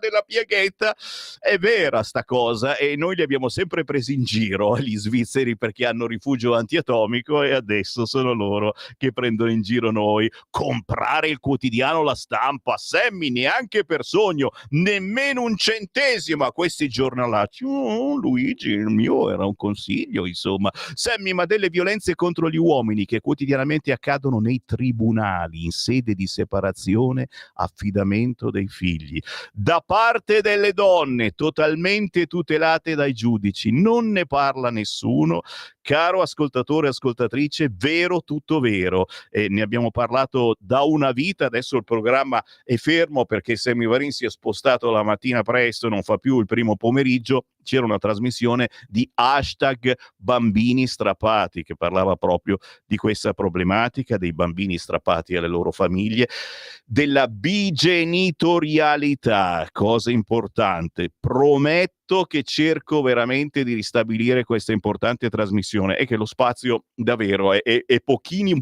È vera sta cosa e noi li abbiamo sempre presi in giro gli svizzeri perché hanno rifugio antiatomico e adesso sono loro che prendono in giro noi. Comprare il quotidiano La Stampa, Sammy, neanche per sogno, nemmeno un centesimo a questi giornalacci. Luigi, il mio era un consiglio, insomma. Sammy, ma delle violenze contro gli uomini che quotidianamente accadono nei tribunali in sede di separazione, affidamento dei figli, da parte delle donne totalmente tutelate dai giudici, non ne parla nessuno. Caro ascoltatore e ascoltatrice, vero, tutto vero. Ne abbiamo parlato da una vita, adesso il programma è fermo perché Sammy Varin si è spostato la mattina presto, non fa più il primo pomeriggio. C'era una trasmissione di #bambini strappati che parlava proprio di questa problematica dei bambini strappati alle loro famiglie, della bigenitorialità, cosa importante. Prometto che cerco veramente di ristabilire questa importante trasmissione e che lo spazio davvero è pochino,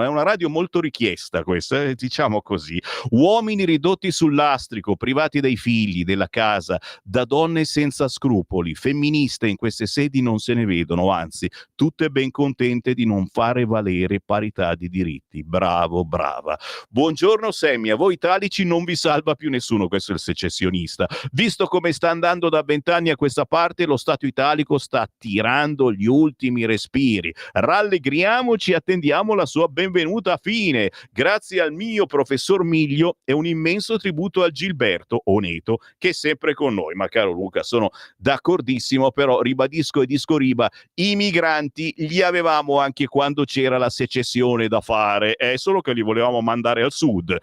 è una radio molto richiesta questa, diciamo così. Uomini ridotti sul lastrico, privati dai figli, della casa, da donne senza scrupoli, femministe in queste sedi non se ne vedono, anzi, tutte ben contente di non fare valere parità di diritti. Bravo, brava. Buongiorno Sammy, a voi italici non vi salva più nessuno, questo è il secessionista. Visto come sta andando da 20 anni a questa parte, lo Stato italico sta tirando gli ultimi respiri. Rallegriamoci, attendiamo la sua benvenuta fine. Grazie al mio professor Miglio e un immenso tributo a Gilberto Oneto, che è sempre con noi. Ma caro Luca, sono d'accordissimo, però ribadisco e discoriba, i migranti li avevamo anche quando c'era la secessione da fare, è solo che li volevamo mandare al sud.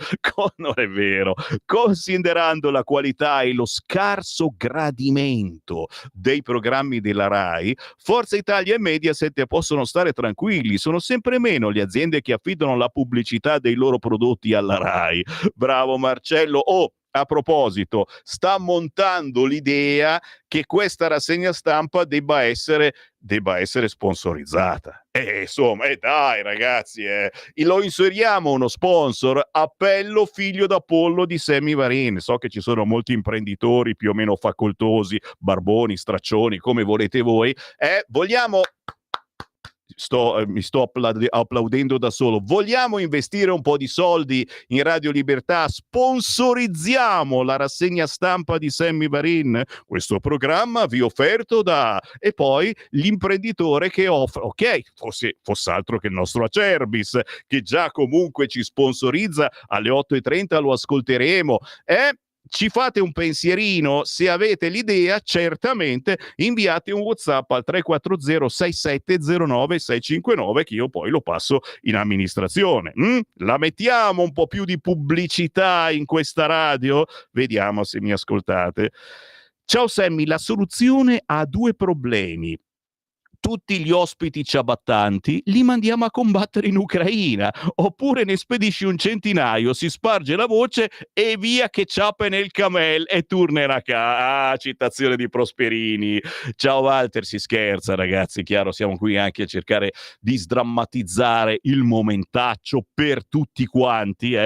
Non è vero. Considerando la qualità e lo scarso gradimento dei programmi della RAI, Forza Italia e Mediaset possono stare tranquilli, sono sempre meno le aziende che affidano la pubblicità dei loro prodotti alla RAI. Bravo Marcello. A proposito, sta montando l'idea che questa rassegna stampa debba essere sponsorizzata. Insomma, dai ragazzi, lo inseriamo uno sponsor, appello figlio d'Apollo di Sammy Varin. So che ci sono molti imprenditori più o meno facoltosi, barboni, straccioni, come volete voi. Vogliamo... mi sto applaudendo da solo. Vogliamo investire un po' di soldi in Radio Libertà? Sponsorizziamo la rassegna stampa di Sammy Varin. Questo programma vi offerto da... E poi l'imprenditore che offre... Ok, fosse altro che il nostro Acerbis, che già comunque ci sponsorizza. Alle 8:30 lo ascolteremo. Ci fate un pensierino, se avete l'idea certamente inviate un WhatsApp al 340 6709 659 che io poi lo passo in amministrazione. La mettiamo un po' più di pubblicità in questa radio? Vediamo se mi ascoltate. Ciao Sammy, la soluzione ha 2 problemi. Tutti gli ospiti ciabattanti li mandiamo a combattere in Ucraina, oppure ne spedisci un centinaio, si sparge la voce e via che ciape nel camel e tornerà a casa. Citazione di Prosperini. Ciao Walter, si scherza ragazzi, chiaro, siamo qui anche a cercare di sdrammatizzare il momentaccio per tutti quanti,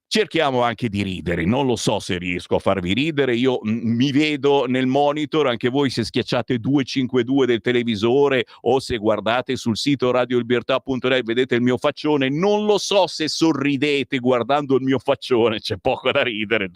Cerchiamo anche di ridere, non lo so se riesco a farvi ridere, io mi vedo nel monitor, anche voi se schiacciate 252 del televisore o se guardate sul sito radiolibertà.net vedete il mio faccione, non lo so se sorridete guardando il mio faccione, c'è poco da ridere.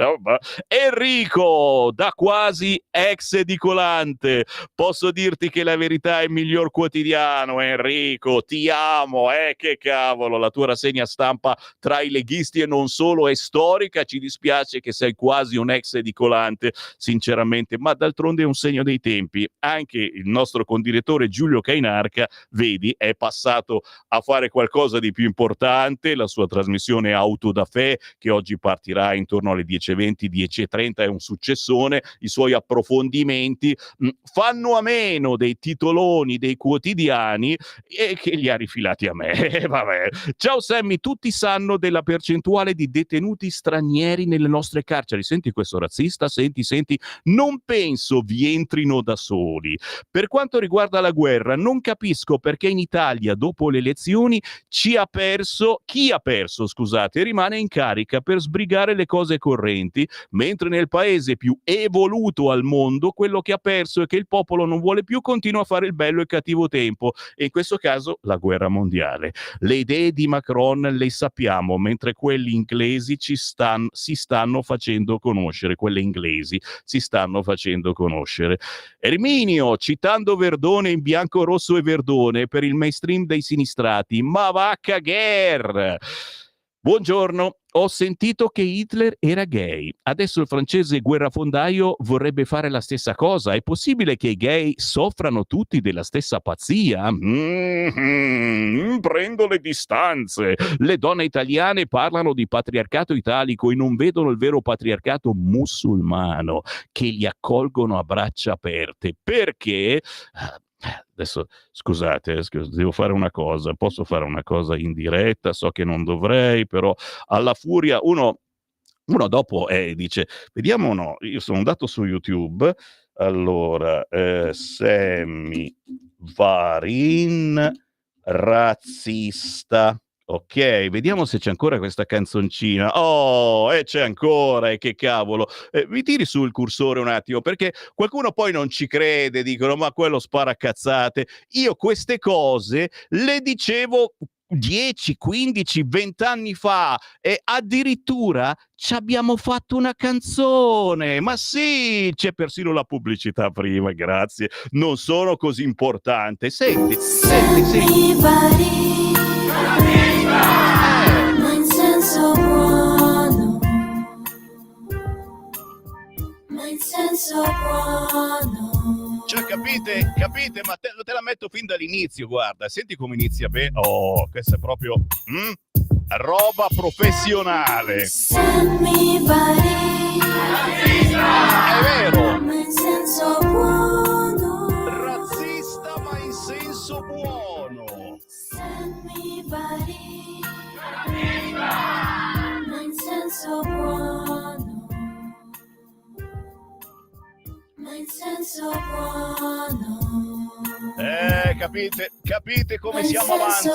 Enrico, da quasi ex edicolante, posso dirti che La Verità è il miglior quotidiano, Enrico, ti amo, che cavolo, la tua rassegna stampa tra i leghisti e non solo è storica, ci dispiace che sei quasi un ex edicolante, sinceramente, ma d'altronde è un segno dei tempi. Anche il nostro condirettore Giulio Cainarca, vedi, è passato a fare qualcosa di più importante, la sua trasmissione Auto da Fè, che oggi partirà intorno alle 10:20, 10:30, è un successone, i suoi approfondimenti fanno a meno dei titoloni dei quotidiani e che li ha rifilati a me. Vabbè. Ciao Sammy, tutti sanno della percentuale di detenuti stranieri nelle nostre carceri. Senti questo razzista, senti, non penso vi entrino da soli. Per quanto riguarda la guerra, non capisco perché in Italia dopo le elezioni chi ha perso, rimane in carica per sbrigare le cose correnti, mentre nel paese più evoluto al mondo quello che ha perso e che il popolo non vuole più continua a fare il bello e cattivo tempo, e in questo caso la guerra mondiale. Le idee di Macron le sappiamo, mentre quelli inglesi si stanno facendo conoscere, Erminio, citando Verdone in bianco, rosso e verdone per il mainstream dei sinistrati, ma va a cagare! Buongiorno, ho sentito che Hitler era gay. Adesso il francese guerrafondaio vorrebbe fare la stessa cosa. È possibile che i gay soffrano tutti della stessa pazzia? Prendo le distanze. Le donne italiane parlano di patriarcato italico e non vedono il vero patriarcato musulmano che li accolgono a braccia aperte. Perché? Adesso scusate, devo fare una cosa, posso fare una cosa in diretta, so che non dovrei, però alla furia uno dopo dice, vediamo, no, io sono andato su YouTube, allora, Sammy Varin razzista. Ok, vediamo se c'è ancora questa canzoncina. Oh, c'è ancora, e che cavolo. Mi tiri su il cursore un attimo, perché qualcuno poi non ci crede, dicono, ma quello spara cazzate. Io queste cose le dicevo 10, 15, 20 anni fa e addirittura ci abbiamo fatto una canzone. Ma sì, c'è persino la pubblicità prima, grazie. Non sono così importante. Senti. Ma in senso buono, Cioè, capite, ma te la metto fin dall'inizio, guarda, senti come inizia bene. Oh, questo è proprio roba professionale. Sammy Varin, È vero, ma in senso buono, razzista ma in senso buono. Sammy Varin, ma in senso buono, ma in senso buono. Capite come siamo avanti?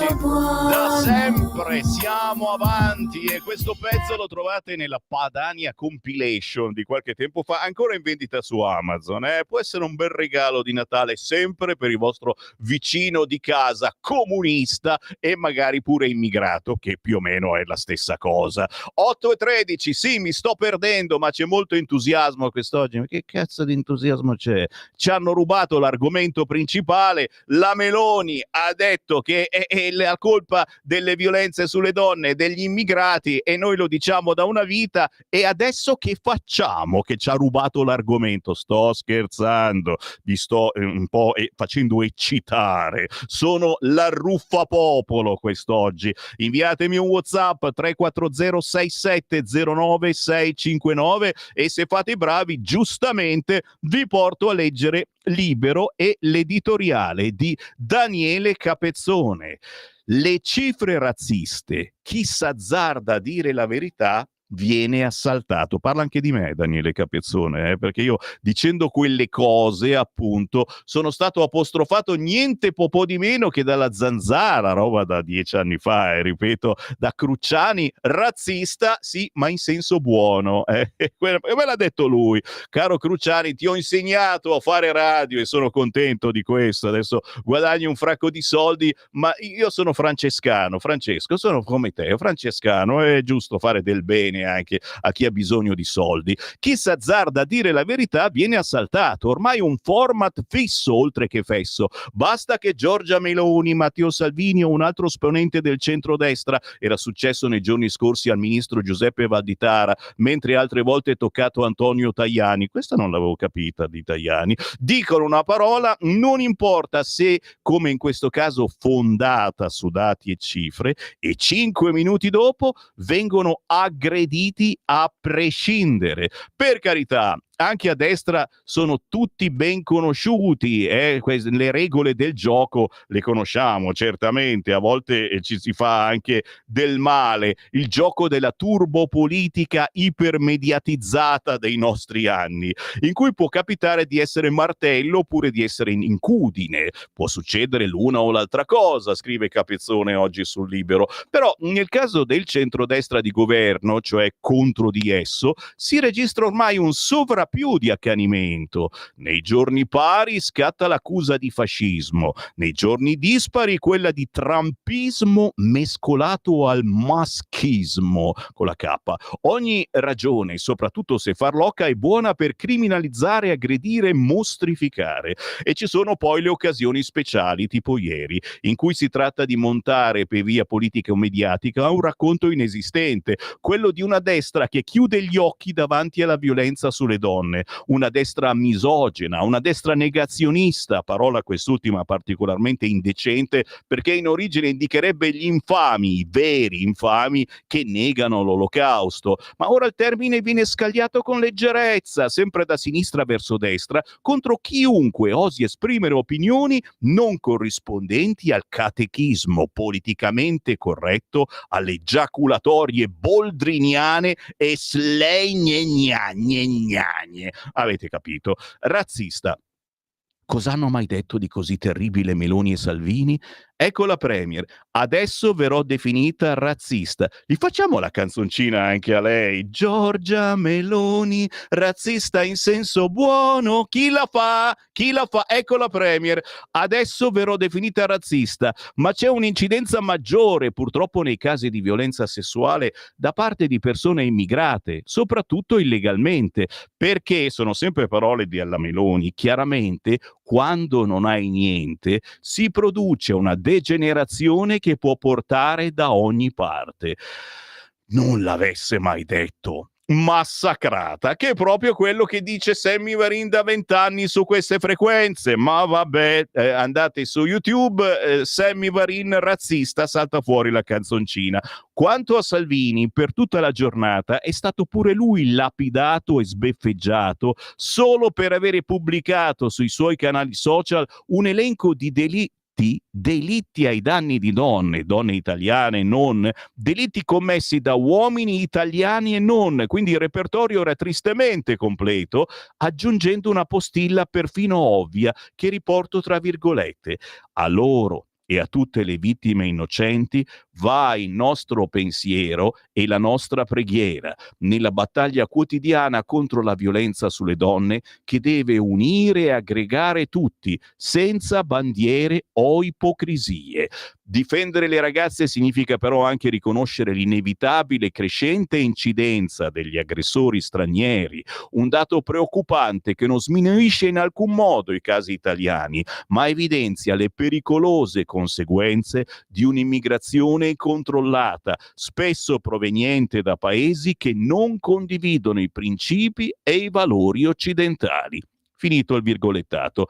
Da sempre siamo avanti, e questo pezzo lo trovate nella Padania Compilation di qualche tempo fa, ancora in vendita su Amazon. Può essere un bel regalo di Natale sempre per il vostro vicino di casa comunista e magari pure immigrato, che più o meno è la stessa cosa. 8:13, sì, mi sto perdendo, ma c'è molto entusiasmo quest'oggi. Ma che cazzo di entusiasmo c'è? Ci hanno rubato l'argomento principale. La Meloni ha detto che è la colpa delle violenze sulle donne, degli immigrati, e noi lo diciamo da una vita. E adesso che facciamo che ci ha rubato l'argomento? Sto scherzando, vi sto un po' facendo eccitare. Sono la ruffapopolo quest'oggi. Inviatemi un WhatsApp 340 6709 659 e se fate i bravi, giustamente vi porto a leggere Libero e l'editoriale di Daniele Capezzone. Le cifre razziste, chi s'azzarda a dire la verità viene assaltato. Parla anche di me Daniele Capezzone, perché io, dicendo quelle cose, appunto, sono stato apostrofato niente po' di meno che dalla Zanzara, roba da 10 anni fa, e ripeto, da Cruciani, razzista, sì, ma in senso buono. Me l'ha detto lui. Caro Cruciani, ti ho insegnato a fare radio e sono contento di questo. Adesso guadagni un fracco di soldi, ma io sono francescano, Francesco, sono come te, francescano, è giusto fare del bene anche a chi ha bisogno di soldi. Chi s'azzarda a dire la verità viene assaltato. Ormai un format fisso oltre che fesso. Basta che Giorgia Meloni, Matteo Salvini o un altro esponente del centrodestra, era successo nei giorni scorsi al ministro Giuseppe Valditara, mentre altre volte è toccato Antonio Tajani, questa non l'avevo capita di Tajani, dicono una parola, non importa se, come in questo caso, fondata su dati e cifre, e 5 minuti dopo vengono aggrediti a prescindere. Per carità, anche a destra sono tutti ben conosciuti, le regole del gioco le conosciamo certamente, a volte ci si fa anche del male, il gioco della turbopolitica ipermediatizzata dei nostri anni, in cui può capitare di essere martello oppure di essere incudine, può succedere l'una o l'altra cosa, scrive Capezzone oggi sul Libero, però nel caso del centrodestra di governo, cioè contro di esso, si registra ormai un sovrappeso ancora più di accanimento. Nei giorni pari scatta l'accusa di fascismo, nei giorni dispari quella di trumpismo mescolato al maschismo con la K. Ogni ragione, soprattutto se farlocca, è buona per criminalizzare, aggredire, mostrificare. E ci sono poi le occasioni speciali, tipo ieri, in cui si tratta di montare per via politica o mediatica un racconto inesistente, quello di una destra che chiude gli occhi davanti alla violenza sulle donne, una destra misogena, una destra negazionista, parola quest'ultima particolarmente indecente perché in origine indicherebbe gli infami, i veri infami che negano l'olocausto, ma ora il termine viene scagliato con leggerezza, sempre da sinistra verso destra, contro chiunque osi esprimere opinioni non corrispondenti al catechismo politicamente corretto, alle giaculatorie boldriniane e slegnegnagnegnagне. Avete capito? Razzista. Cosa hanno mai detto di così terribile Meloni e Salvini? Ecco la Premier. Adesso verrò definita razzista. Gli facciamo la canzoncina anche a lei. Giorgia Meloni, razzista in senso buono. Chi la fa? Chi la fa? Ecco la Premier. Adesso verrò definita razzista. Ma c'è un'incidenza maggiore, purtroppo, nei casi di violenza sessuale da parte di persone immigrate, soprattutto illegalmente. Perché, sono sempre parole di alla Meloni, chiaramente, quando non hai niente, si produce una degenerazione che può portare da ogni parte. Non l'avesse mai detto. Massacrata, che è proprio quello che dice Sammy Varin da 20 anni su queste frequenze. Ma vabbè, andate su YouTube, Sammy Varin razzista, salta fuori la canzoncina. Quanto a Salvini, per tutta la giornata è stato pure lui lapidato e sbeffeggiato solo per avere pubblicato sui suoi canali social un elenco di delitti ai danni di donne italiane e non, delitti commessi da uomini italiani e non, quindi il repertorio era tristemente completo, aggiungendo una postilla perfino ovvia che riporto tra virgolette: a loro e a tutte le vittime innocenti va il nostro pensiero e la nostra preghiera nella battaglia quotidiana contro la violenza sulle donne, che deve unire e aggregare tutti, senza bandiere o ipocrisie. Difendere le ragazze significa però anche riconoscere l'inevitabile crescente incidenza degli aggressori stranieri, un dato preoccupante che non sminuisce in alcun modo i casi italiani, ma evidenzia le pericolose conseguenze di un'immigrazione incontrollata, spesso proveniente da paesi che non condividono i principi e i valori occidentali. Finito il virgolettato.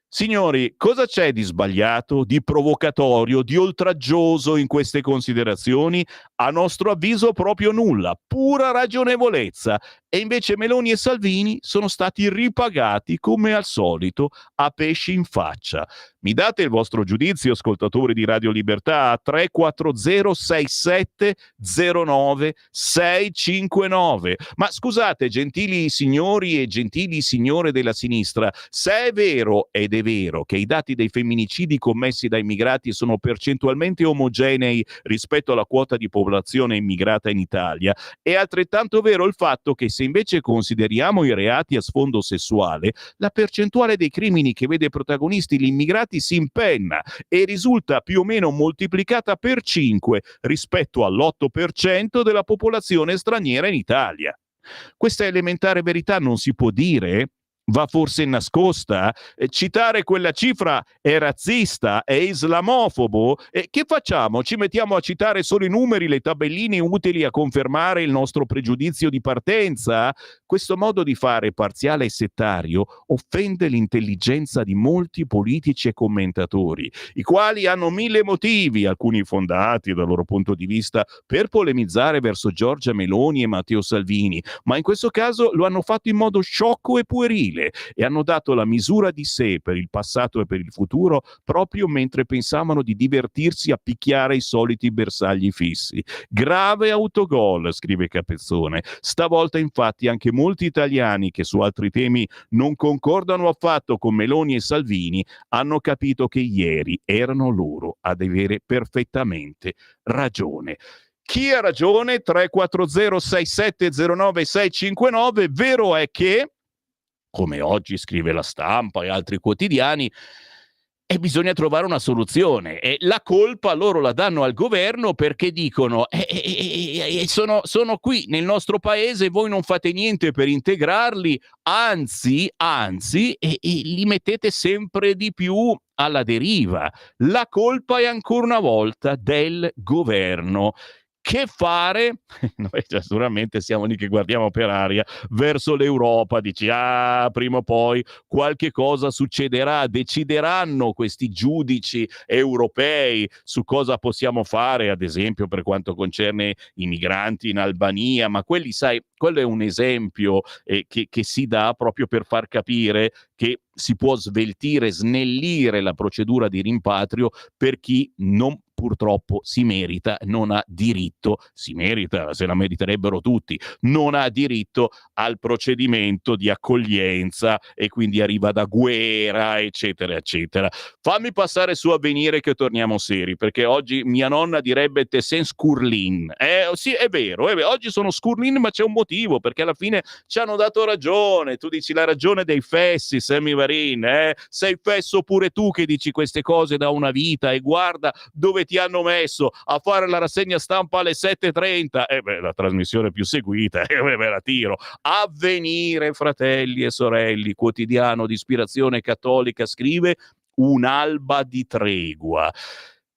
Signori, cosa c'è di sbagliato, di provocatorio, di oltraggioso in queste considerazioni? A nostro avviso proprio nulla, pura ragionevolezza. E invece Meloni e Salvini sono stati ripagati come al solito a pesci in faccia. Mi date il vostro giudizio, ascoltatori di Radio Libertà, a 340 67 09 659. Ma scusate, gentili signori e gentili signore della sinistra, se è vero, ed è vero, che i dati dei femminicidi commessi da immigrati sono percentualmente omogenei rispetto alla quota di popolazione immigrata in Italia, è altrettanto vero il fatto che se invece consideriamo i reati a sfondo sessuale, la percentuale dei crimini che vede protagonisti gli immigrati si impenna e risulta più o meno moltiplicata per 5 rispetto all'8% della popolazione straniera in Italia. Questa elementare verità non si può dire? Va forse nascosta? Citare quella cifra è razzista, è islamofobo? Che facciamo? Ci mettiamo a citare solo i numeri, le tabelline utili a confermare il nostro pregiudizio di partenza? Questo modo di fare parziale e settario offende l'intelligenza di molti politici e commentatori, i quali hanno 1000 motivi, alcuni fondati dal loro punto di vista, per polemizzare verso Giorgia Meloni e Matteo Salvini, ma in questo caso lo hanno fatto in modo sciocco e puerile e hanno dato la misura di sé per il passato e per il futuro proprio mentre pensavano di divertirsi a picchiare i soliti bersagli fissi. Grave autogol, scrive Capezzone. Stavolta infatti anche molti italiani che su altri temi non concordano affatto con Meloni e Salvini hanno capito che ieri erano loro ad avere perfettamente ragione. Chi ha ragione? 340 6709 659. Vero è che come oggi scrive La Stampa e altri quotidiani, e bisogna trovare una soluzione. E la colpa loro la danno al governo perché dicono sono qui nel nostro paese, voi non fate niente per integrarli, anzi li mettete sempre di più alla deriva. La colpa è ancora una volta del governo. Che fare? Noi sicuramente siamo lì che guardiamo per aria verso l'Europa, dici prima o poi qualche cosa succederà, decideranno questi giudici europei su cosa possiamo fare, ad esempio per quanto concerne i migranti in Albania, ma quelli, sai, quello è un esempio che si dà proprio per far capire che si può sveltire, snellire la procedura di rimpatrio per chi non purtroppo si merita, non ha diritto, si merita, se la meriterebbero tutti, non ha diritto al procedimento di accoglienza e quindi arriva da guerra, eccetera, eccetera. Fammi passare su Avvenire che torniamo seri, perché oggi mia nonna direbbe te sen scurlin. Sì, è vero, oggi sono scurlin, ma c'è un motivo, perché alla fine ci hanno dato ragione. Tu dici la ragione dei fessi, Sammy Varin, sei fesso pure tu che dici queste cose da una vita e guarda dove ti hanno messo a fare la rassegna stampa alle 7:30, la trasmissione più seguita, me la tiro. Avvenire, fratelli e sorelle, quotidiano di ispirazione cattolica, scrive: un'alba di tregua.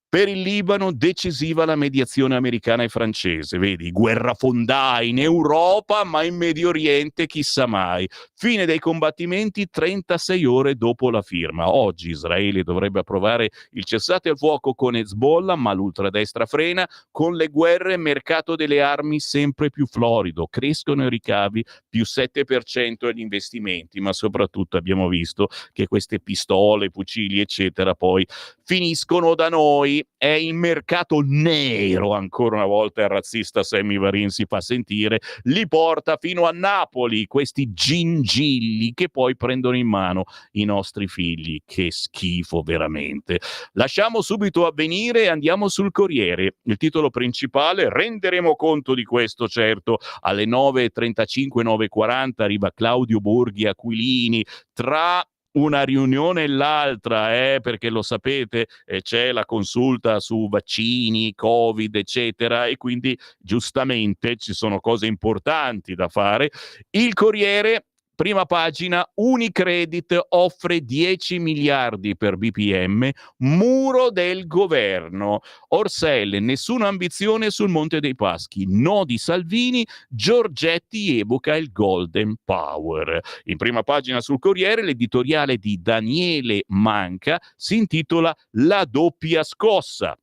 Per il Libano decisiva la mediazione americana e francese, vedi, guerrafondai in Europa, ma in Medio Oriente chissà mai. Fine dei combattimenti 36 ore dopo la firma. Oggi Israele dovrebbe approvare il cessate il fuoco con Hezbollah, ma l'ultradestra frena. Con le guerre, mercato delle armi sempre più florido, crescono i ricavi, più 7% agli investimenti, ma soprattutto abbiamo visto che queste pistole, fucili, eccetera, poi finiscono da noi. È il mercato nero, ancora una volta il razzista Sammy Varin si fa sentire, li porta fino a Napoli, questi gingilli che poi prendono in mano i nostri figli. Che schifo veramente. Lasciamo subito Avvenire e andiamo sul Corriere. Il titolo principale, renderemo conto di questo, certo, alle 9:35, 9:40 arriva Claudio Borghi Aquilini, tra una riunione e l'altra, perché lo sapete, c'è la consulta su vaccini, Covid, eccetera, e quindi giustamente ci sono cose importanti da fare. Il Corriere, prima pagina, Unicredit offre 10 miliardi per BPM, muro del governo. Orselli, nessuna ambizione sul Monte dei Paschi, no di Salvini, Giorgetti evoca il Golden Power. In prima pagina sul Corriere l'editoriale di Daniele Manca si intitola La doppia scossa.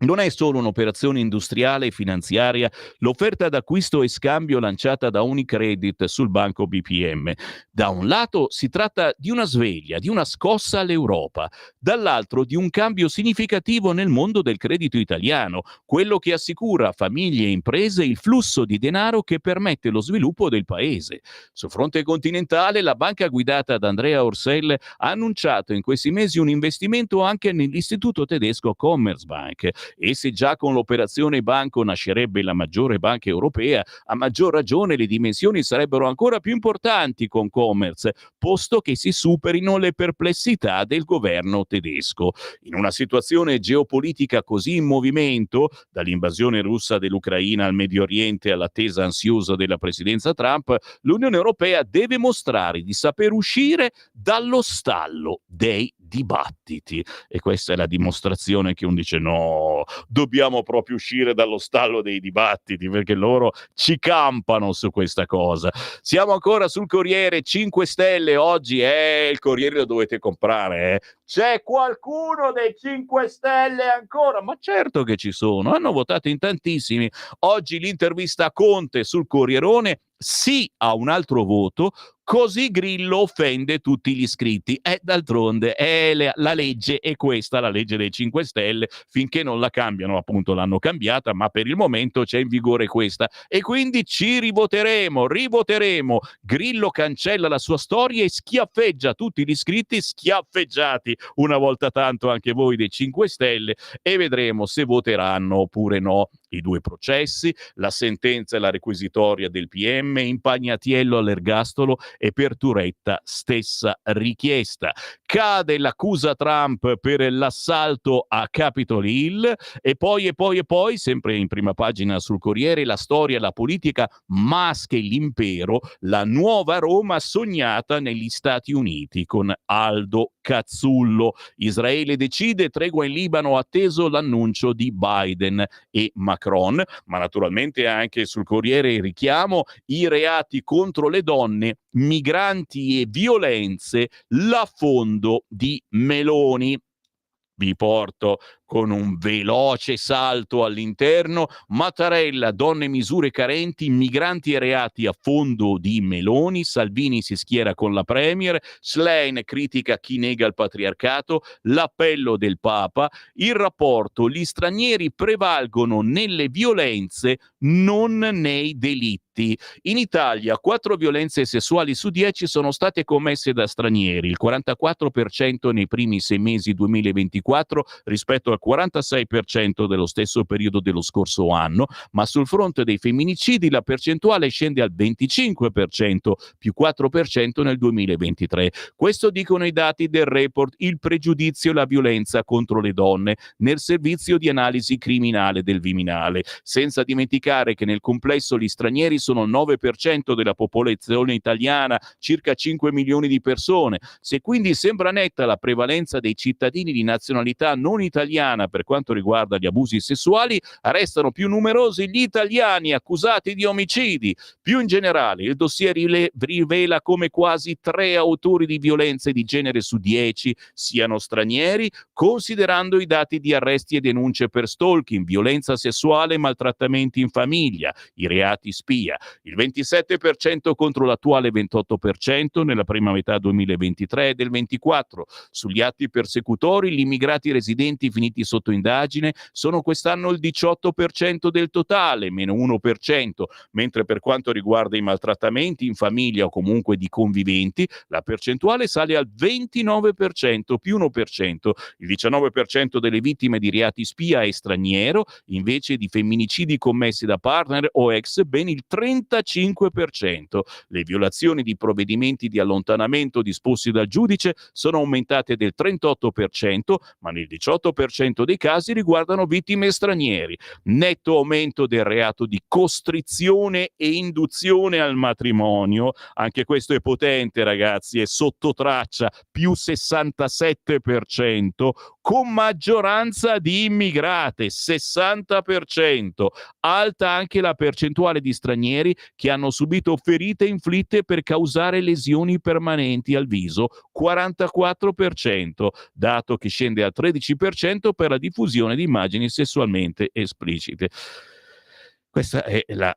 Non è solo un'operazione industriale e finanziaria l'offerta d'acquisto e scambio lanciata da Unicredit sul banco BPM. Da un lato si tratta di una sveglia, di una scossa all'Europa, dall'altro di un cambio significativo nel mondo del credito italiano, quello che assicura a famiglie e imprese il flusso di denaro che permette lo sviluppo del paese. Sul fronte continentale la banca guidata da Andrea Orcel ha annunciato in questi mesi un investimento anche nell'istituto tedesco Commerzbank. E se già con l'operazione banco nascerebbe la maggiore banca europea, a maggior ragione le dimensioni sarebbero ancora più importanti con Commerz, posto che si superino le perplessità del governo tedesco. In una situazione geopolitica così in movimento, dall'invasione russa dell'Ucraina al Medio Oriente all'attesa ansiosa della presidenza Trump, l'Unione Europea deve mostrare di saper uscire dallo stallo dei dibattiti. E questa è la dimostrazione che uno dice no, dobbiamo proprio uscire dallo stallo dei dibattiti, perché loro ci campano su questa cosa. Siamo ancora sul Corriere, 5 Stelle oggi, il Corriere lo dovete comprare, C'è qualcuno dei 5 Stelle ancora? Ma certo che ci sono, hanno votato in tantissimi. Oggi l'intervista a Conte sul Corrierone, sì a un altro voto, così Grillo offende tutti gli iscritti. D'altronde la legge è questa, la legge dei 5 Stelle, finché non la cambiano, appunto l'hanno cambiata, ma per il momento c'è in vigore questa. E quindi ci rivoteremo. Grillo cancella la sua storia e schiaffeggia tutti gli iscritti schiaffeggiati una volta tanto anche voi dei 5 Stelle, e vedremo se voteranno oppure no. I 2 processi, la sentenza e la requisitoria del PM, Impagnatiello all'ergastolo e per Turetta stessa richiesta. Cade l'accusa Trump per l'assalto a Capitol Hill e poi, sempre in prima pagina sul Corriere, la storia, la politica, masca l'impero, la nuova Roma sognata negli Stati Uniti con Aldo Cazzullo. Israele decide, tregua in Libano, atteso l'annuncio di Biden e Macron, ma naturalmente anche sul Corriere il richiamo, i reati contro le donne, migranti e violenze, l'affondo di Meloni. Vi porto con un veloce salto all'interno. Mattarella, donne e misure carenti, migranti e reati a fondo di Meloni. Salvini si schiera con la Premier. Schlein critica chi nega il patriarcato. L'appello del Papa. Il rapporto: gli stranieri prevalgono nelle violenze, non nei delitti. In Italia 4 violenze sessuali su 10 sono state commesse da stranieri, il 44% nei primi 6 mesi 2024 rispetto al 46% dello stesso periodo dello scorso anno, ma sul fronte dei femminicidi la percentuale scende al 25%, più 4% nel 2023. Questo dicono i dati del report Il pregiudizio e la violenza contro le donne nel servizio di analisi criminale del Viminale, senza dimenticare che nel complesso gli stranieri sono il 9% della popolazione italiana, circa 5 milioni di persone. Se quindi sembra netta la prevalenza dei cittadini di nazionalità non italiana per quanto riguarda gli abusi sessuali, restano più numerosi gli italiani accusati di omicidi. Più in generale, il dossier rivela come quasi 3 autori di violenze di genere su 10 siano stranieri, considerando i dati di arresti e denunce per stalking, violenza sessuale e maltrattamenti in famiglia, i reati spia. Il 27% contro l'attuale 28% nella prima metà 2023 e del 24%. Sugli atti persecutori, gli immigrati residenti finiti sotto indagine sono quest'anno il 18% del totale, meno 1%, mentre per quanto riguarda i maltrattamenti in famiglia o comunque di conviventi, la percentuale sale al 29%, più 1%. Il 19% delle vittime di reati spia è straniero, invece di femminicidi commessi da partner o ex ben il 35%. Le violazioni di provvedimenti di allontanamento disposti dal giudice sono aumentate del 38%, ma nel 18% dei casi riguardano vittime stranieri. Netto aumento del reato di costrizione e induzione al matrimonio, anche questo è potente ragazzi, è sotto traccia, più 67%, con maggioranza di immigrate, 60%. Alta anche la percentuale di stranieri che hanno subito ferite inflitte per causare lesioni permanenti al viso, 44%, dato che scende al 13% per la diffusione di immagini sessualmente esplicite. Questa è la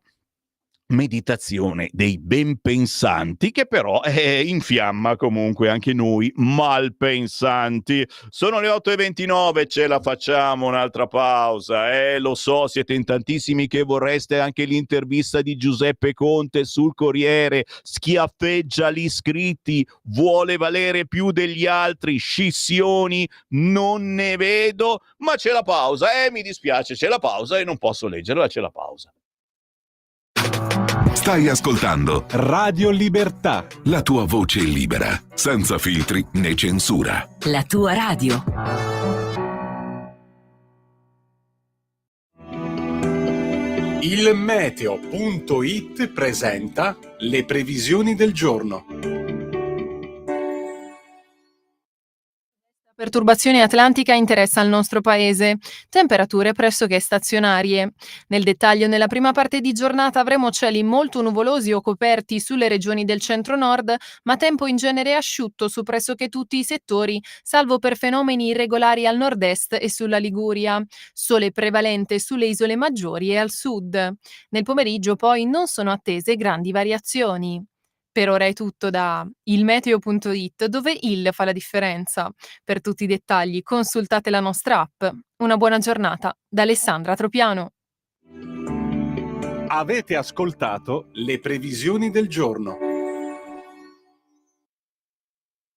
meditazione dei benpensanti, che però infiamma comunque anche noi malpensanti. Sono le 8:29, ce la facciamo un'altra pausa, lo so, siete in tantissimi che vorreste anche l'intervista di Giuseppe Conte sul Corriere, schiaffeggia gli iscritti, vuole valere più degli altri, scissioni, non ne vedo, ma c'è la pausa, mi dispiace, c'è la pausa e non posso leggerla, c'è la pausa. Stai ascoltando Radio Libertà. la tua voce libera, senza filtri né censura. La tua radio. Il meteo.it presenta le previsioni del giorno. Perturbazione atlantica interessa il nostro paese. Temperature pressoché stazionarie. Nel dettaglio, nella prima parte di giornata avremo cieli molto nuvolosi o coperti sulle regioni del centro-nord, ma tempo in genere asciutto su pressoché tutti i settori, salvo per fenomeni irregolari al nord-est e sulla Liguria. Sole prevalente sulle isole maggiori e al sud. Nel pomeriggio poi non sono attese grandi variazioni. Per ora è tutto da ilmeteo.it, dove il fa la differenza. Per tutti i dettagli consultate la nostra app. Una buona giornata da Alessandra Tropiano. Avete ascoltato le previsioni del giorno.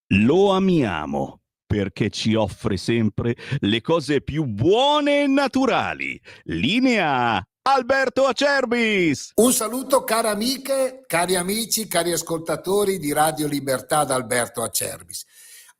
Lo amiamo. perché ci offre sempre le cose più buone e naturali. Linea Alberto Acerbis! Un saluto care amiche, cari amici, cari ascoltatori di Radio Libertà da Alberto Acerbis.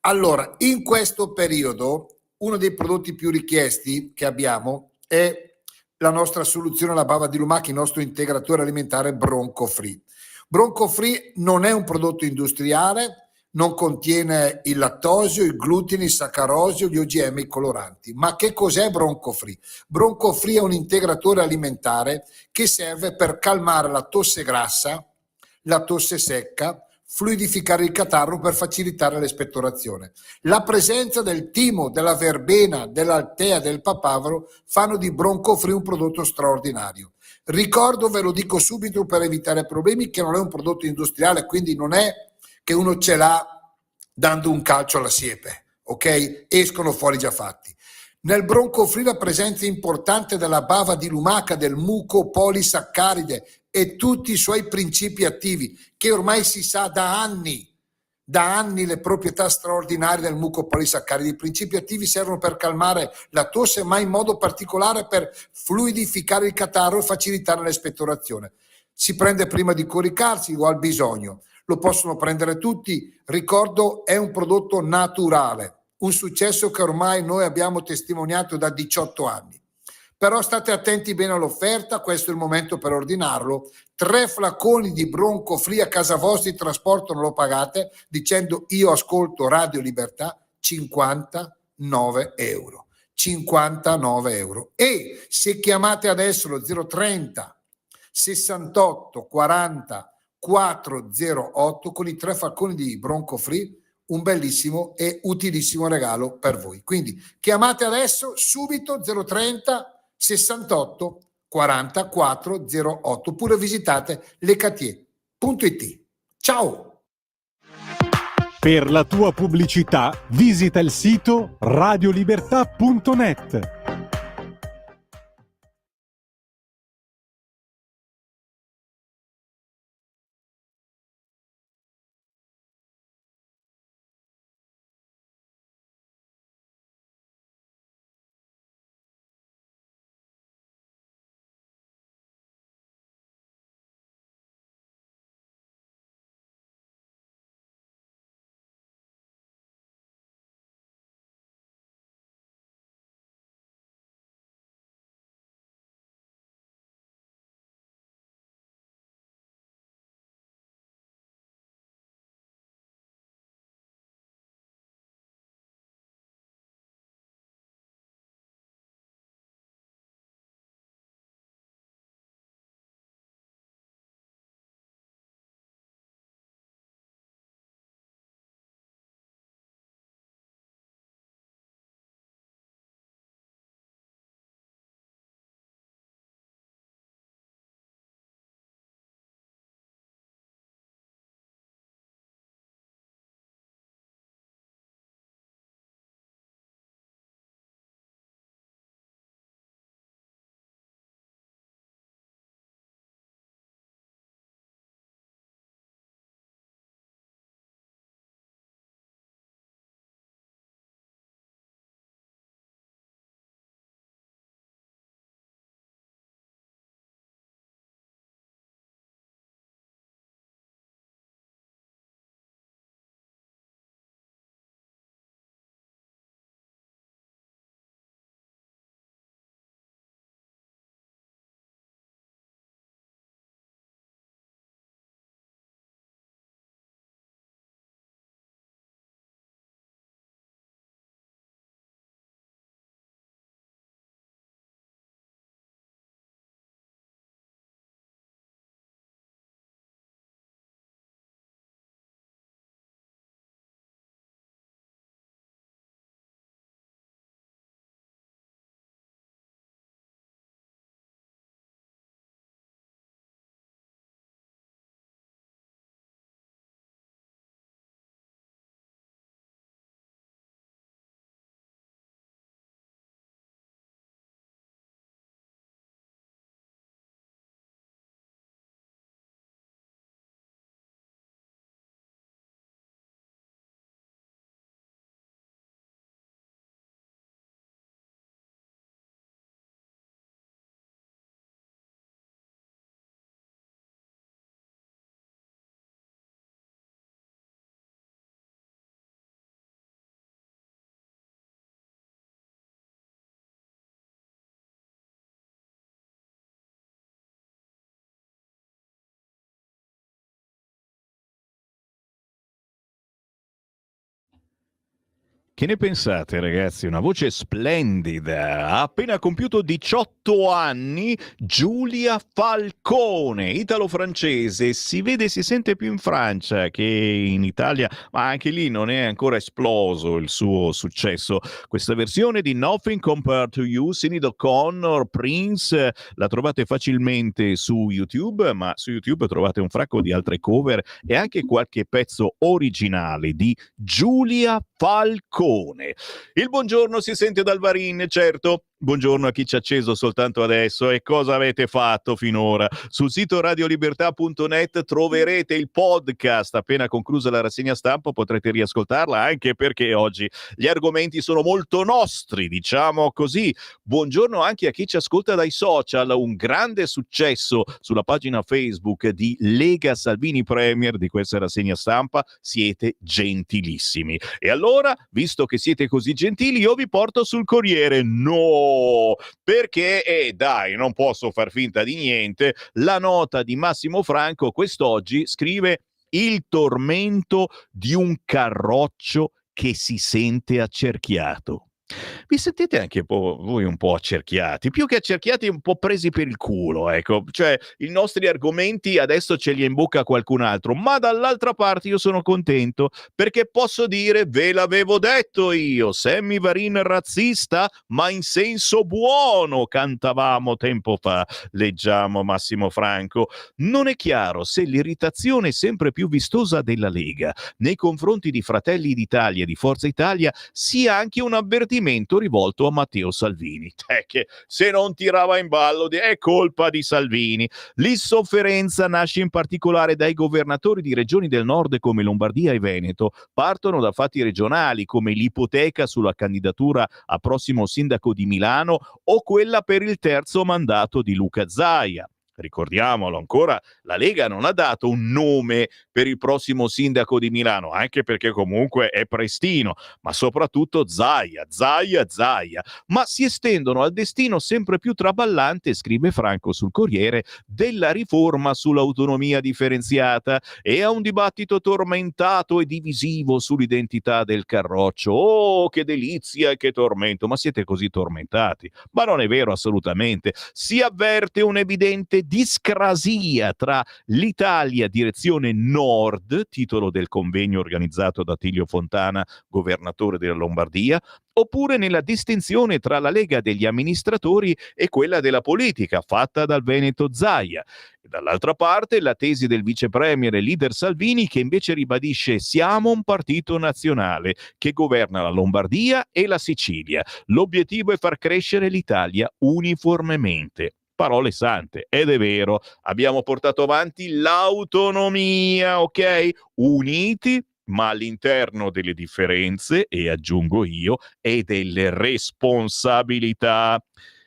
Allora, in questo periodo uno dei prodotti più richiesti che abbiamo è la nostra soluzione alla bava di lumaca, il nostro integratore alimentare Bronco Free. Bronco Free non è un prodotto industriale, non contiene il lattosio, il glutine, il saccarosio, gli OGM e i coloranti. Ma che cos'è Bronco Free? Bronco Free è un integratore alimentare che serve per calmare la tosse grassa, la tosse secca, fluidificare il catarro per facilitare l'espettorazione. La presenza del timo, della verbena, dell'altea, del papavero fanno di Bronco Free un prodotto straordinario. Ricordo, ve lo dico subito per evitare problemi, che non è un prodotto industriale, quindi non è che uno ce l'ha dando un calcio alla siepe, ok? Escono fuori già fatti. Nel Bronco Free la presenza importante della bava di lumaca, del mucopolisaccaride e tutti i suoi principi attivi, che ormai si sa da anni le proprietà straordinarie del mucopolisaccaride. I principi attivi servono per calmare la tosse, ma in modo particolare per fluidificare il catarro e facilitare l'espettorazione. Si prende prima di coricarsi o al bisogno. Lo possono prendere tutti. Ricordo, è un prodotto naturale, un successo che ormai noi abbiamo testimoniato da 18 anni. Però state attenti bene all'offerta, questo è il momento per ordinarlo. 3 flaconi di Bronco Free a casa vostra, il trasporto non lo pagate, dicendo io ascolto Radio Libertà, 59 euro. 59 euro. E se chiamate adesso lo 030 68 40 408 con i 3 flaconi di Bronco Free, un bellissimo e utilissimo regalo per voi. Quindi chiamate adesso subito 030 68 40 408 oppure visitate lecatie.it. Ciao! Per la tua pubblicità visita il sito radiolibertà.net. Che ne pensate, ragazzi? Una voce splendida. Ha appena compiuto 18 anni Giulia Falcone, italo-francese. Si vede e si sente più in Francia che in Italia, ma anche lì non è ancora esploso il suo successo. Questa versione di Nothing Compared to You, Sinead O'Connor, Prince, la trovate facilmente su YouTube, ma su YouTube trovate un fracco di altre cover e anche qualche pezzo originale di Giulia Falcone. Il buongiorno si sente dal Varin, certo. Buongiorno a chi ci ha acceso soltanto adesso. E cosa avete fatto finora? Sul sito radiolibertà.net troverete il podcast. Appena conclusa la rassegna stampa potrete riascoltarla, anche perché oggi gli argomenti sono molto nostri, diciamo così. Buongiorno anche a chi ci ascolta dai social. Un grande successo sulla pagina Facebook di Lega Salvini Premier di questa rassegna stampa. Siete gentilissimi. E allora, visto che siete così gentili, io vi porto sul Corriere. No! Perché, dai, non posso far finta di niente. La nota di Massimo Franco quest'oggi scrive: il tormento di un carroccio che si sente accerchiato. Vi sentite anche voi un po' accerchiati, più che accerchiati un po' presi per il culo, ecco, cioè i nostri argomenti adesso ce li ha in bocca qualcun altro, ma dall'altra parte io sono contento perché posso dire: ve l'avevo detto io, Sammy Varin razzista, ma in senso buono, cantavamo tempo fa, leggiamo Massimo Franco. Non è chiaro se l'irritazione sempre più vistosa della Lega nei confronti di Fratelli d'Italia e di Forza Italia sia anche un avvertimento rivolto a Matteo Salvini, che se non tirava in ballo è colpa di Salvini. L'insofferenza nasce in particolare dai governatori di regioni del nord come Lombardia e Veneto. Partono da fatti regionali come l'ipoteca sulla candidatura a prossimo sindaco di Milano o quella per il terzo mandato di Luca Zaia. Ricordiamolo ancora, la Lega non ha dato un nome per il prossimo sindaco di Milano, anche perché comunque è prestino, ma soprattutto Zaia, ma si estendono al destino sempre più traballante, scrive Franco sul Corriere, della riforma sull'autonomia differenziata e a un dibattito tormentato e divisivo sull'identità del carroccio. Oh, che delizia e che tormento, ma siete così tormentati? Ma non è vero assolutamente. Si avverte un'evidente discrasia tra l'Italia direzione nord, titolo del convegno organizzato da Attilio Fontana, governatore della Lombardia, oppure nella distinzione tra la Lega degli amministratori e quella della politica, fatta dal Veneto Zaia. E dall'altra parte la tesi del vice premier e leader Salvini, che invece ribadisce: siamo un partito nazionale che governa la Lombardia e la Sicilia. L'obiettivo è far crescere l'Italia uniformemente. Parole sante, ed è vero, abbiamo portato avanti l'autonomia, ok? Uniti, ma all'interno delle differenze, e aggiungo io, e delle responsabilità.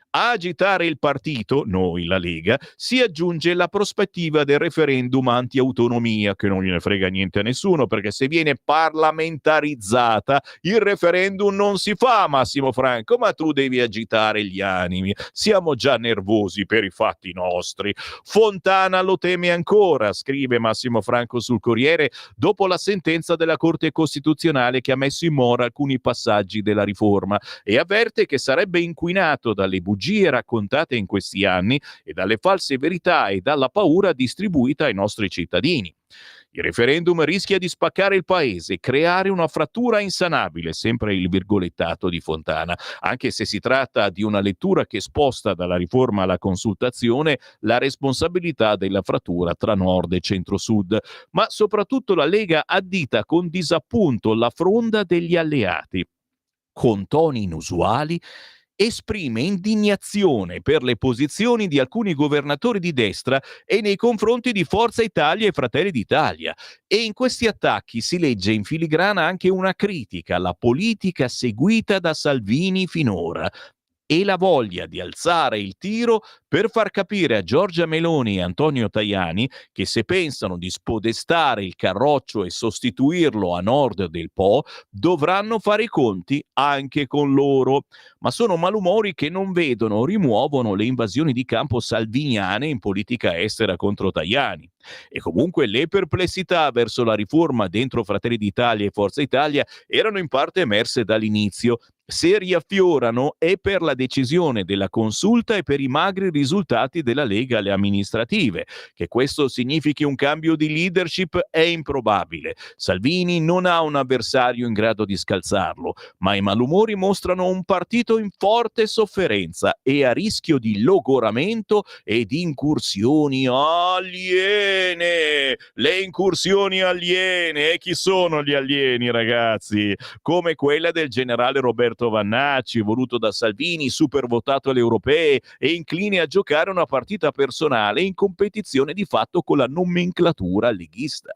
A agitare il partito, noi la Lega, si aggiunge la prospettiva del referendum anti-autonomia, che non gliene frega niente a nessuno, perché se viene parlamentarizzata il referendum non si fa, Massimo Franco, ma tu devi agitare gli animi. Siamo già nervosi per i fatti nostri. Fontana lo teme ancora, scrive Massimo Franco sul Corriere, dopo la sentenza della Corte Costituzionale che ha messo in mora alcuni passaggi della riforma e avverte che sarebbe inquinato dalle bugie raccontate in questi anni e dalle false verità e dalla paura distribuita ai nostri cittadini. Il referendum rischia di spaccare il paese, creare una frattura insanabile, sempre il virgolettato di Fontana, anche se si tratta di una lettura che sposta dalla riforma alla consultazione la responsabilità della frattura tra nord e centro-sud. Ma soprattutto la Lega addita con disappunto la fronda degli alleati. Con toni inusuali esprime indignazione per le posizioni di alcuni governatori di destra e nei confronti di Forza Italia e Fratelli d'Italia. E in questi attacchi si legge in filigrana anche una critica alla politica seguita da Salvini finora. e la voglia di alzare il tiro per far capire a Giorgia Meloni e Antonio Tajani che se pensano di spodestare il Carroccio e sostituirlo a nord del Po, dovranno fare i conti anche con loro. Ma sono malumori che non vedono o rimuovono le invasioni di campo salviniane in politica estera contro Tajani. E comunque le perplessità verso la riforma dentro Fratelli d'Italia e Forza Italia erano in parte emerse dall'inizio. Se riaffiorano è per la decisione della Consulta e per i magri risultati della Lega alle amministrative. Che questo significhi un cambio di leadership è improbabile. Salvini non ha un avversario in grado di scalzarlo, ma i malumori mostrano un partito in forte sofferenza e a rischio di logoramento e di incursioni aliene. Le incursioni aliene, e chi sono gli alieni, ragazzi? Come quella del generale Roberto Vannacci, voluto da Salvini, super votato alle europee e incline a giocare una partita personale in competizione di fatto con la nomenclatura leghista.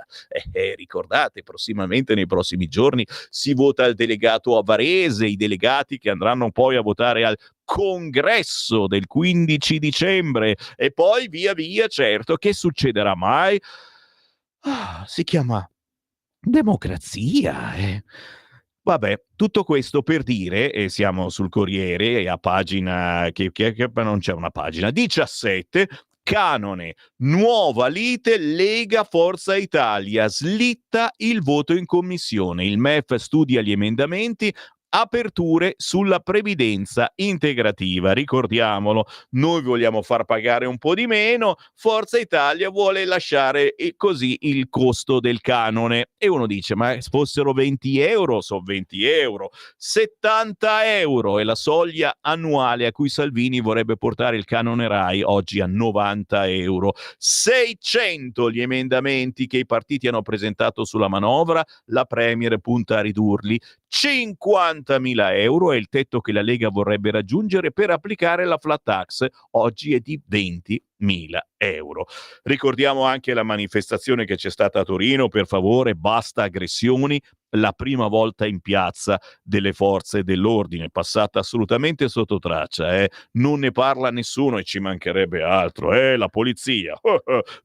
Ricordate, prossimamente, nei prossimi giorni, si vota il delegato a Varese, i delegati che andranno poi a votare al congresso del 15 dicembre e poi via via, certo, che succederà mai? Si chiama democrazia, Vabbè, tutto questo per dire, e siamo sul Corriere, e a pagina, che non c'è una pagina, 17, canone, nuova lite, Lega Forza Italia, slitta il voto in commissione, il MEF studia gli emendamenti, aperture sulla previdenza integrativa, ricordiamolo, noi vogliamo far pagare un po' di meno, Forza Italia vuole lasciare così il costo del canone e uno dice ma fossero 20 euro, sono 20 euro, 70 euro è la soglia annuale a cui Salvini vorrebbe portare il canone Rai, oggi a 90 euro, 600 gli emendamenti che i partiti hanno presentato sulla manovra, la Premier punta a ridurli, 50.000 euro è il tetto che la Lega vorrebbe raggiungere per applicare la flat tax, oggi è di 20.000 euro. Ricordiamo anche la manifestazione che c'è stata a Torino, per favore, basta aggressioni, la prima volta in piazza delle forze dell'ordine, passata assolutamente sotto traccia, non ne parla nessuno e ci mancherebbe altro, la polizia,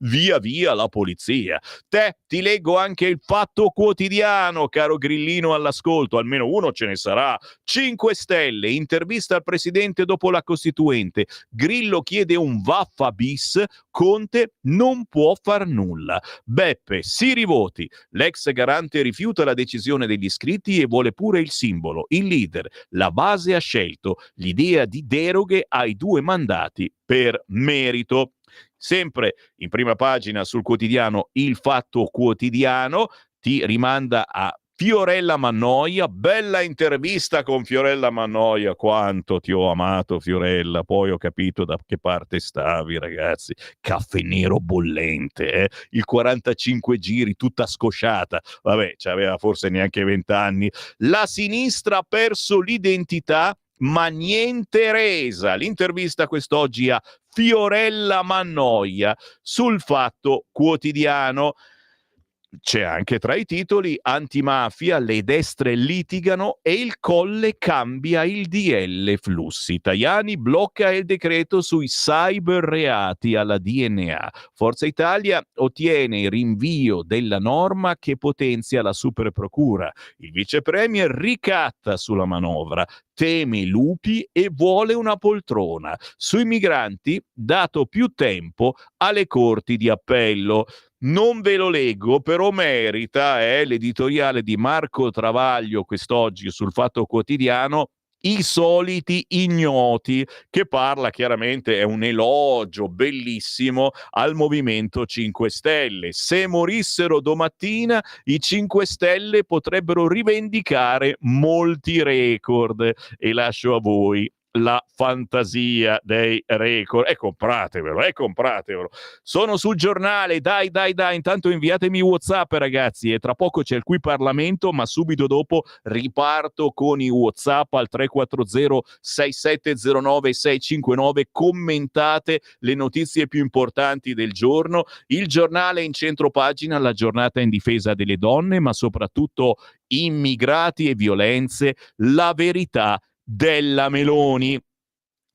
via via la polizia. Ti leggo anche il Fatto Quotidiano, caro grillino all'ascolto, almeno uno ce ne sarà. 5 Stelle, intervista al presidente dopo la Costituente, Grillo chiede un vaffa bis, Conte non può far nulla. Beppe, si rivoti, l'ex garante rifiuta la decisione degli iscritti e vuole pure il simbolo, il leader, la base ha scelto l'idea di deroghe ai 2 mandati per merito. Sempre in prima pagina sul quotidiano Il Fatto Quotidiano ti rimanda a Fiorella Mannoia, bella intervista con Fiorella Mannoia, quanto ti ho amato Fiorella, poi ho capito da che parte stavi, ragazzi, caffè nero bollente, il 45 giri tutta scosciata, vabbè, c'aveva forse neanche 20 anni, la sinistra ha perso l'identità ma niente resa, l'intervista quest'oggi a Fiorella Mannoia sul Fatto Quotidiano. C'è anche tra i titoli antimafia, le destre litigano e il Colle cambia il DL flussi. Tajani blocca il decreto sui cyberreati alla DNA. Forza Italia ottiene il rinvio della norma che potenzia la superprocura. Il vice premier ricatta sulla manovra, teme i lupi e vuole una poltrona. Sui migranti dato più tempo alle corti di appello. Non ve lo leggo, però merita, l'editoriale di Marco Travaglio quest'oggi sul Fatto Quotidiano, I soliti ignoti, che parla chiaramente, è un elogio bellissimo al Movimento 5 Stelle. Se morissero domattina, i 5 Stelle potrebbero rivendicare molti record e lascio a voi la fantasia dei record e compratevelo. Sono sul giornale, dai, intanto inviatemi WhatsApp, ragazzi, e tra poco c'è il Qui Parlamento, ma subito dopo riparto con i WhatsApp al 340 6709 659, commentate le notizie più importanti del giorno. Il giornale in centro pagina, la giornata in difesa delle donne, ma soprattutto immigrati e violenze, la verità della Meloni.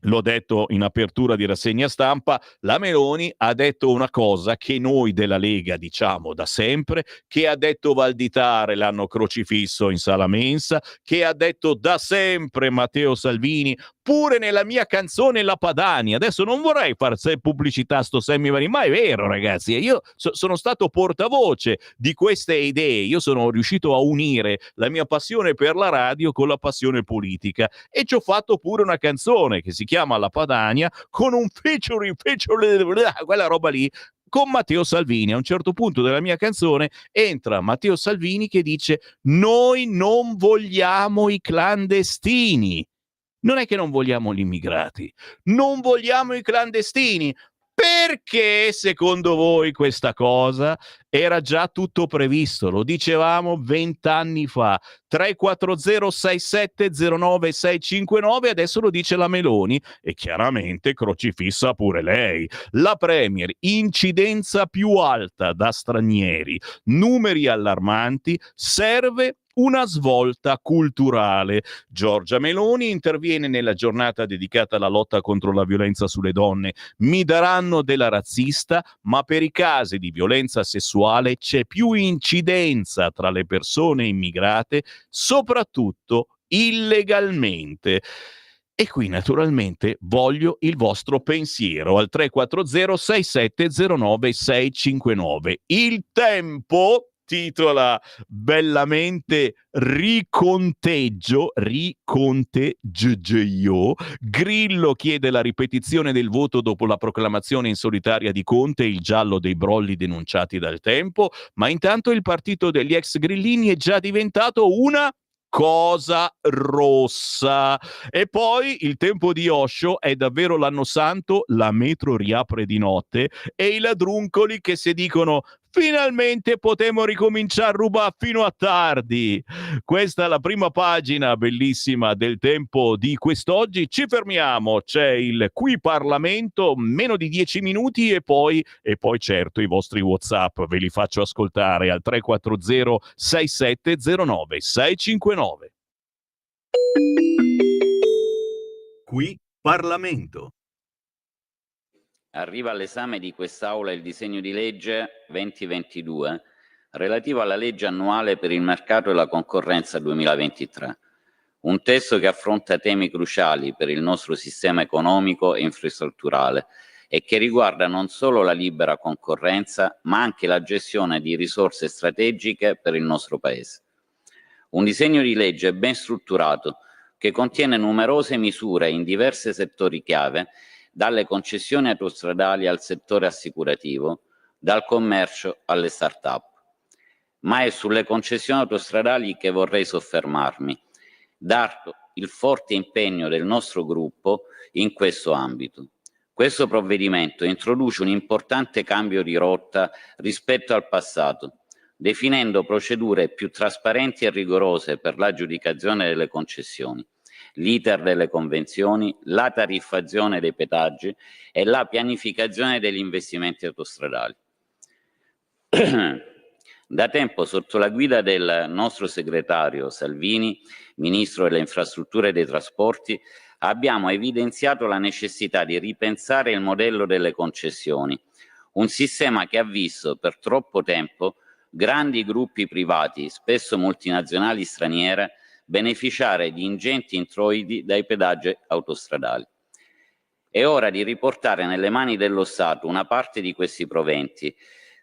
l'ho detto in apertura di rassegna stampa, la Meloni ha detto una cosa che noi della Lega diciamo da sempre, che ha detto Valditare, l'hanno crocifisso in sala mensa, che ha detto da sempre Matteo Salvini, pure nella mia canzone La Padania. Adesso non vorrei fare pubblicità sto semi, ma è vero, ragazzi, io sono stato portavoce di queste idee, io sono riuscito a unire la mia passione per la radio con la passione politica e ci ho fatto pure una canzone che si chiama La Padania con un featuring, quella roba lì, con Matteo Salvini. A un certo punto della mia canzone entra Matteo Salvini che dice: noi non vogliamo i clandestini. Non è che non vogliamo gli immigrati, non vogliamo i clandestini. Perché secondo voi questa cosa era già tutto previsto? Lo dicevamo 20 anni fa. 3406709 adesso lo dice la Meloni e chiaramente crocifissa pure lei. La Premier, incidenza più alta da stranieri, numeri allarmanti, serve una svolta culturale. Giorgia Meloni interviene nella giornata dedicata alla lotta contro la violenza sulle donne. Mi daranno della razzista, ma per i casi di violenza sessuale c'è più incidenza tra le persone immigrate, soprattutto illegalmente. E qui naturalmente voglio il vostro pensiero al 3406709 Il Tempo titola bellamente riconteggio, Grillo chiede la ripetizione del voto dopo la proclamazione in solitaria di Conte, il giallo dei brogli denunciati dal Tempo, ma intanto il partito degli ex grillini è già diventato una cosa rossa. E poi il Tempo di Osho è davvero l'anno santo, la metro riapre di notte e i ladruncoli che si dicono finalmente potremo ricominciare a rubare fino a tardi. Questa è la prima pagina bellissima del Tempo di quest'oggi. Ci fermiamo, c'è il Qui Parlamento, meno di 10 minuti e poi certo i vostri WhatsApp ve li faccio ascoltare al 340 6709 659. Qui Parlamento. Arriva all'esame di quest'Aula il disegno di legge 2022 relativo alla legge annuale per il mercato e la concorrenza 2023, un testo che affronta temi cruciali per il nostro sistema economico e infrastrutturale e che riguarda non solo la libera concorrenza, ma anche la gestione di risorse strategiche per il nostro Paese. Un disegno di legge ben strutturato che contiene numerose misure in diversi settori chiave, dalle concessioni autostradali al settore assicurativo, dal commercio alle start-up. Ma è sulle concessioni autostradali che vorrei soffermarmi, dato il forte impegno del nostro gruppo in questo ambito. Questo provvedimento introduce un importante cambio di rotta rispetto al passato, definendo procedure più trasparenti e rigorose per l'aggiudicazione delle concessioni, l'iter delle convenzioni, la tariffazione dei pedaggi e la pianificazione degli investimenti autostradali. Da tempo, sotto la guida del nostro segretario Salvini, Ministro delle Infrastrutture e dei Trasporti, abbiamo evidenziato la necessità di ripensare il modello delle concessioni, un sistema che ha visto per troppo tempo grandi gruppi privati, spesso multinazionali straniere, beneficiare di ingenti introiti dai pedaggi autostradali. È ora di riportare nelle mani dello Stato una parte di questi proventi,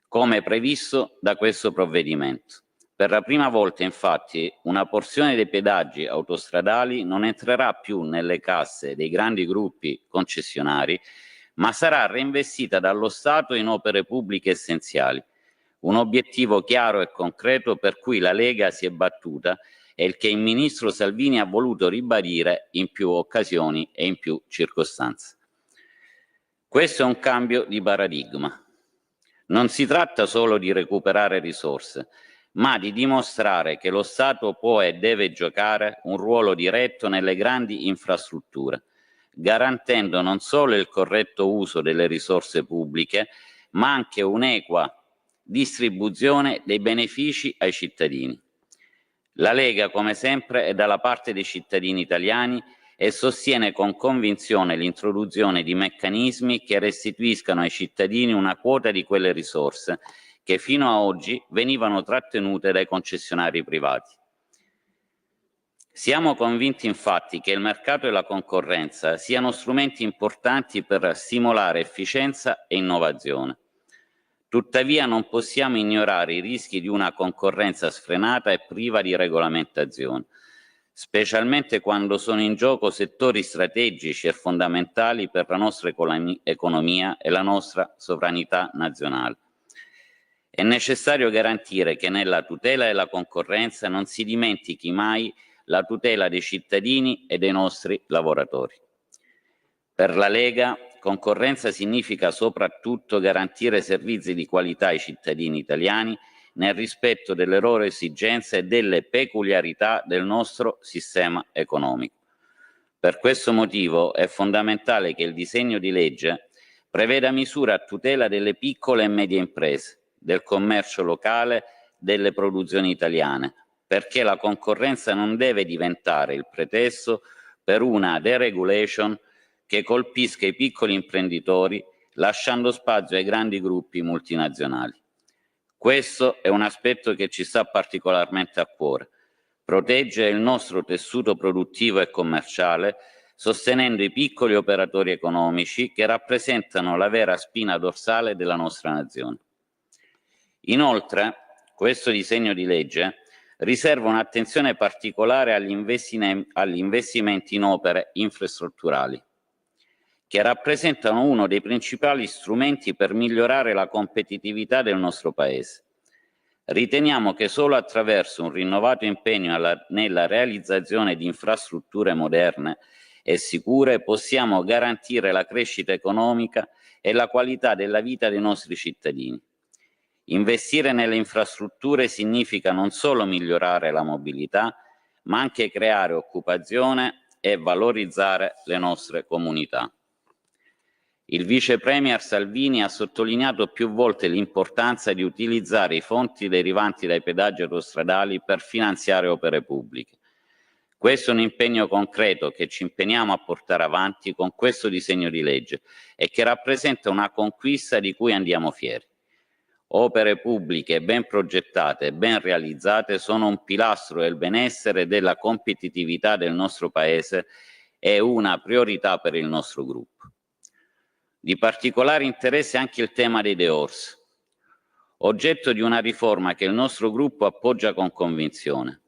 come previsto da questo provvedimento. Per la prima volta, infatti, una porzione dei pedaggi autostradali non entrerà più nelle casse dei grandi gruppi concessionari, ma sarà reinvestita dallo Stato in opere pubbliche essenziali. Un obiettivo chiaro e concreto per cui la Lega si è battuta e che il ministro Salvini ha voluto ribadire in più occasioni e in più circostanze. Questo è un cambio di paradigma. Non si tratta solo di recuperare risorse, ma di dimostrare che lo Stato può e deve giocare un ruolo diretto nelle grandi infrastrutture, garantendo non solo il corretto uso delle risorse pubbliche, ma anche un'equa distribuzione dei benefici ai cittadini. La Lega, come sempre, è dalla parte dei cittadini italiani e sostiene con convinzione l'introduzione di meccanismi che restituiscano ai cittadini una quota di quelle risorse che fino a oggi venivano trattenute dai concessionari privati. Siamo convinti infatti che il mercato e la concorrenza siano strumenti importanti per stimolare efficienza e innovazione. Tuttavia non possiamo ignorare i rischi di una concorrenza sfrenata e priva di regolamentazione, specialmente quando sono in gioco settori strategici e fondamentali per la nostra economia e la nostra sovranità nazionale. È necessario garantire che nella tutela della concorrenza non si dimentichi mai la tutela dei cittadini e dei nostri lavoratori. Per la Lega, concorrenza significa soprattutto garantire servizi di qualità ai cittadini italiani nel rispetto delle loro esigenze e delle peculiarità del nostro sistema economico. Per questo motivo è fondamentale che il disegno di legge preveda misure a tutela delle piccole e medie imprese, del commercio locale, delle produzioni italiane, perché la concorrenza non deve diventare il pretesto per una deregulation che colpisca i piccoli imprenditori, lasciando spazio ai grandi gruppi multinazionali. Questo è un aspetto che ci sta particolarmente a cuore: proteggere il nostro tessuto produttivo e commerciale, sostenendo i piccoli operatori economici che rappresentano la vera spina dorsale della nostra nazione. Inoltre, questo disegno di legge riserva un'attenzione particolare agli investimenti in opere infrastrutturali, che rappresentano uno dei principali strumenti per migliorare la competitività del nostro Paese. Riteniamo che solo attraverso un rinnovato impegno nella realizzazione di infrastrutture moderne e sicure possiamo garantire la crescita economica e la qualità della vita dei nostri cittadini. Investire nelle infrastrutture significa non solo migliorare la mobilità, ma anche creare occupazione e valorizzare le nostre comunità. Il vice premier Salvini ha sottolineato più volte l'importanza di utilizzare i fondi derivanti dai pedaggi autostradali per finanziare opere pubbliche. Questo è un impegno concreto che ci impegniamo a portare avanti con questo disegno di legge e che rappresenta una conquista di cui andiamo fieri. Opere pubbliche ben progettate e ben realizzate sono un pilastro del benessere e della competitività del nostro Paese e una priorità per il nostro gruppo. Di particolare interesse anche il tema dei DEORS, oggetto di una riforma che il nostro gruppo appoggia con convinzione.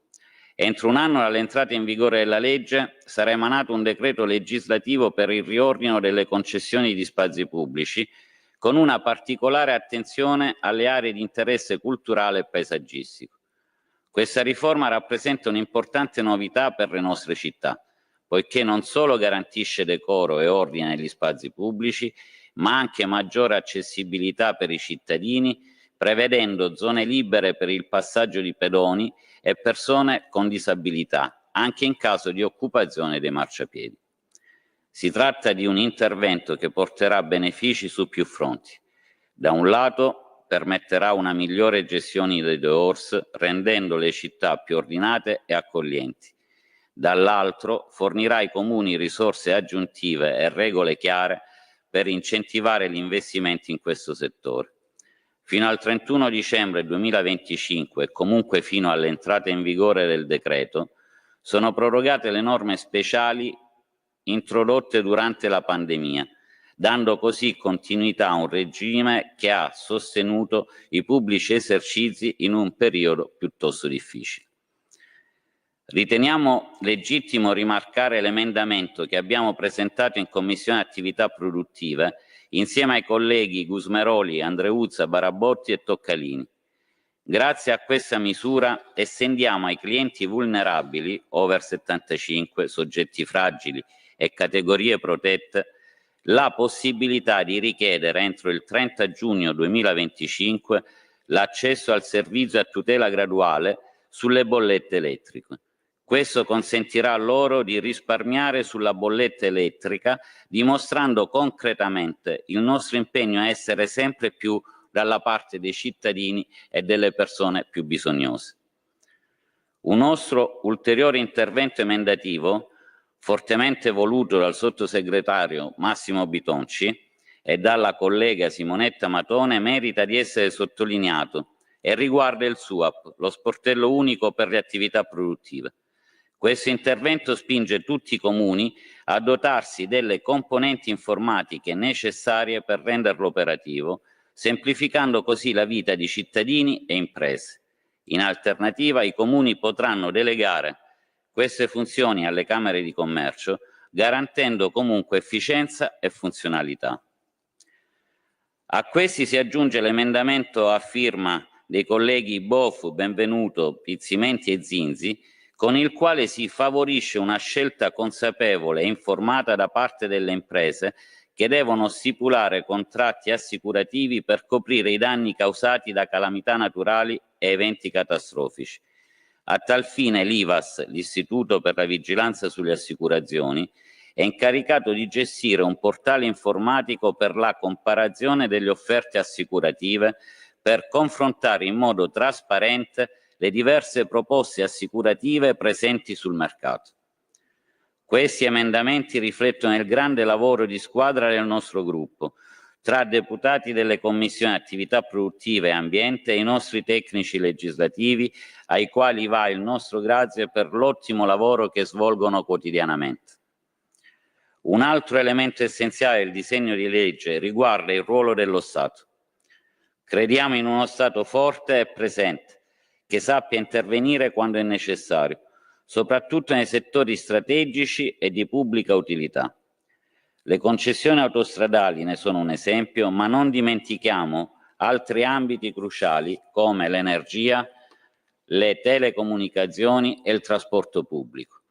Entro un anno dall'entrata in vigore della legge sarà emanato un decreto legislativo per il riordino delle concessioni di spazi pubblici, con una particolare attenzione alle aree di interesse culturale e paesaggistico. Questa riforma rappresenta un'importante novità per le nostre città, poiché non solo garantisce decoro e ordine negli spazi pubblici, ma anche maggiore accessibilità per i cittadini, prevedendo zone libere per il passaggio di pedoni e persone con disabilità, anche in caso di occupazione dei marciapiedi. Si tratta di un intervento che porterà benefici su più fronti. Da un lato permetterà una migliore gestione dei DEORS, rendendo le città più ordinate e accoglienti. Dall'altro fornirà ai comuni risorse aggiuntive e regole chiare per incentivare gli investimenti in questo settore. Fino al 31 dicembre 2025 e comunque fino all'entrata in vigore del decreto sono prorogate le norme speciali introdotte durante la pandemia, dando così continuità a un regime che ha sostenuto i pubblici esercizi in un periodo piuttosto difficile. Riteniamo legittimo rimarcare l'emendamento che abbiamo presentato in Commissione Attività Produttive insieme ai colleghi Gusmeroli, Andreuzza, Barabotti e Toccalini. Grazie a questa misura estendiamo ai clienti vulnerabili, over 75, soggetti fragili e categorie protette, la possibilità di richiedere entro il 30 giugno 2025 l'accesso al servizio a tutela graduale sulle bollette elettriche. Questo consentirà loro di risparmiare sulla bolletta elettrica, dimostrando concretamente il nostro impegno a essere sempre più dalla parte dei cittadini e delle persone più bisognose. Un nostro ulteriore intervento emendativo fortemente voluto dal sottosegretario Massimo Bitonci e dalla collega Simonetta Matone, merita di essere sottolineato e riguarda il SUAP, lo sportello unico per le attività produttive. Questo intervento spinge tutti i comuni a dotarsi delle componenti informatiche necessarie per renderlo operativo, semplificando così la vita di cittadini e imprese. In alternativa, i comuni potranno delegare queste funzioni alle Camere di Commercio, garantendo comunque efficienza e funzionalità. A questi si aggiunge l'emendamento a firma dei colleghi Bofu, Benvenuto, Pizzimenti e Zinzi, con il quale si favorisce una scelta consapevole e informata da parte delle imprese che devono stipulare contratti assicurativi per coprire i danni causati da calamità naturali e eventi catastrofici. A tal fine l'IVAS, l'Istituto per la Vigilanza sulle Assicurazioni, è incaricato di gestire un portale informatico per la comparazione delle offerte assicurative per confrontare in modo trasparente le diverse proposte assicurative presenti sul mercato. Questi emendamenti riflettono il grande lavoro di squadra del nostro gruppo, tra deputati delle commissioni attività produttive e ambiente e i nostri tecnici legislativi, ai quali va il nostro grazie per l'ottimo lavoro che svolgono quotidianamente. Un altro elemento essenziale del disegno di legge riguarda il ruolo dello Stato. Crediamo in uno Stato forte e presente, che sappia intervenire quando è necessario, soprattutto nei settori strategici e di pubblica utilità. Le concessioni autostradali ne sono un esempio, ma non dimentichiamo altri ambiti cruciali come l'energia, le telecomunicazioni e il trasporto pubblico.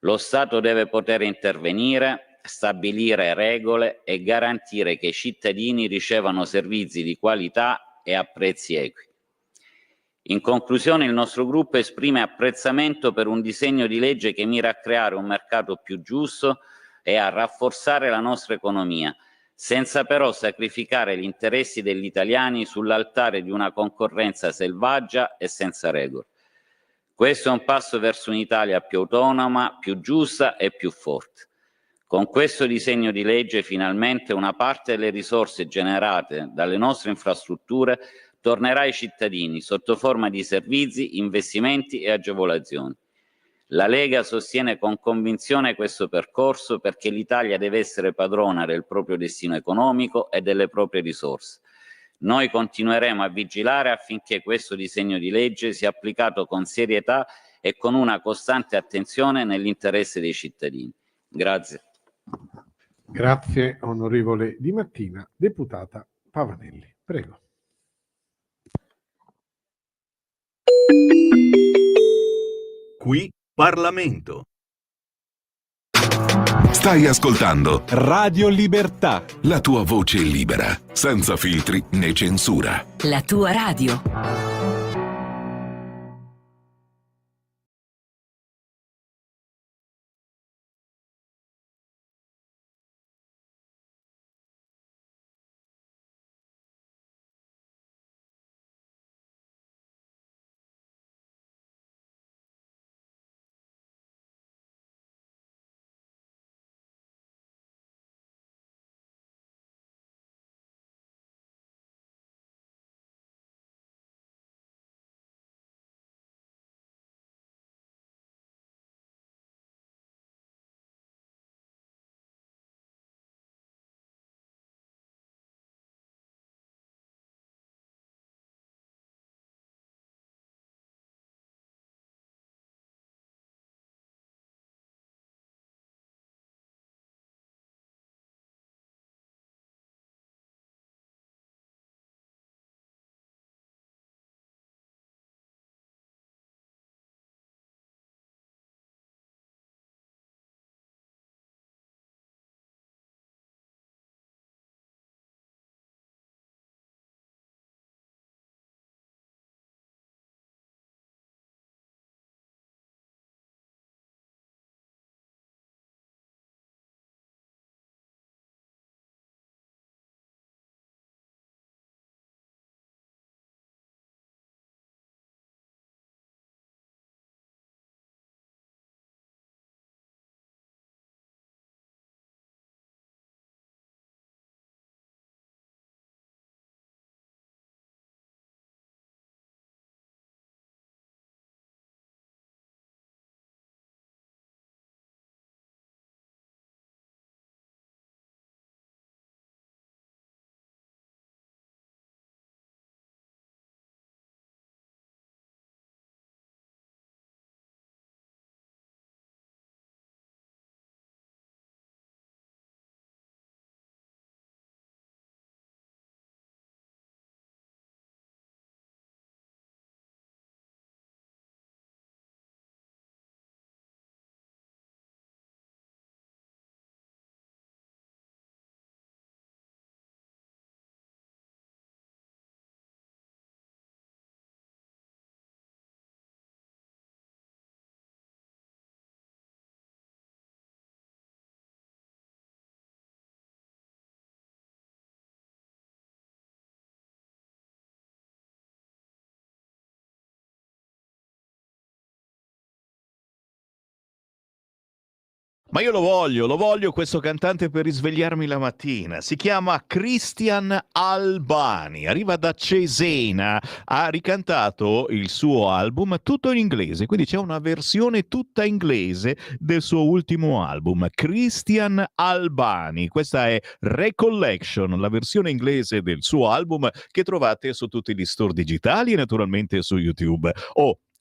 Lo Stato deve poter intervenire, stabilire regole e garantire che i cittadini ricevano servizi di qualità e a prezzi equi. In conclusione, il nostro gruppo esprime apprezzamento per un disegno di legge che mira a creare un mercato più giusto e a rafforzare la nostra economia, senza però sacrificare gli interessi degli italiani sull'altare di una concorrenza selvaggia e senza regole. Questo è un passo verso un'Italia più autonoma, più giusta e più forte. Con questo disegno di legge finalmente una parte delle risorse generate dalle nostre infrastrutture tornerà ai cittadini sotto forma di servizi, investimenti e agevolazioni. La Lega sostiene con convinzione questo percorso perché l'Italia deve essere padrona del proprio destino economico e delle proprie risorse. Noi continueremo a vigilare affinché questo disegno di legge sia applicato con serietà e con una costante attenzione nell'interesse dei cittadini. Grazie. Grazie onorevole Di Mattina. Deputata Pavanelli, prego. Qui Parlamento. Stai ascoltando Radio Libertà. la tua voce libera, senza filtri né censura. La tua radio. Ma io lo voglio questo cantante per risvegliarmi la mattina. Si chiama Christian Albani, arriva da Cesena, ha ricantato il suo album tutto in inglese, quindi c'è una versione tutta inglese del suo ultimo album, Christian Albani. Questa è Recollection, la versione inglese del suo album che trovate su tutti gli store digitali e naturalmente su YouTube.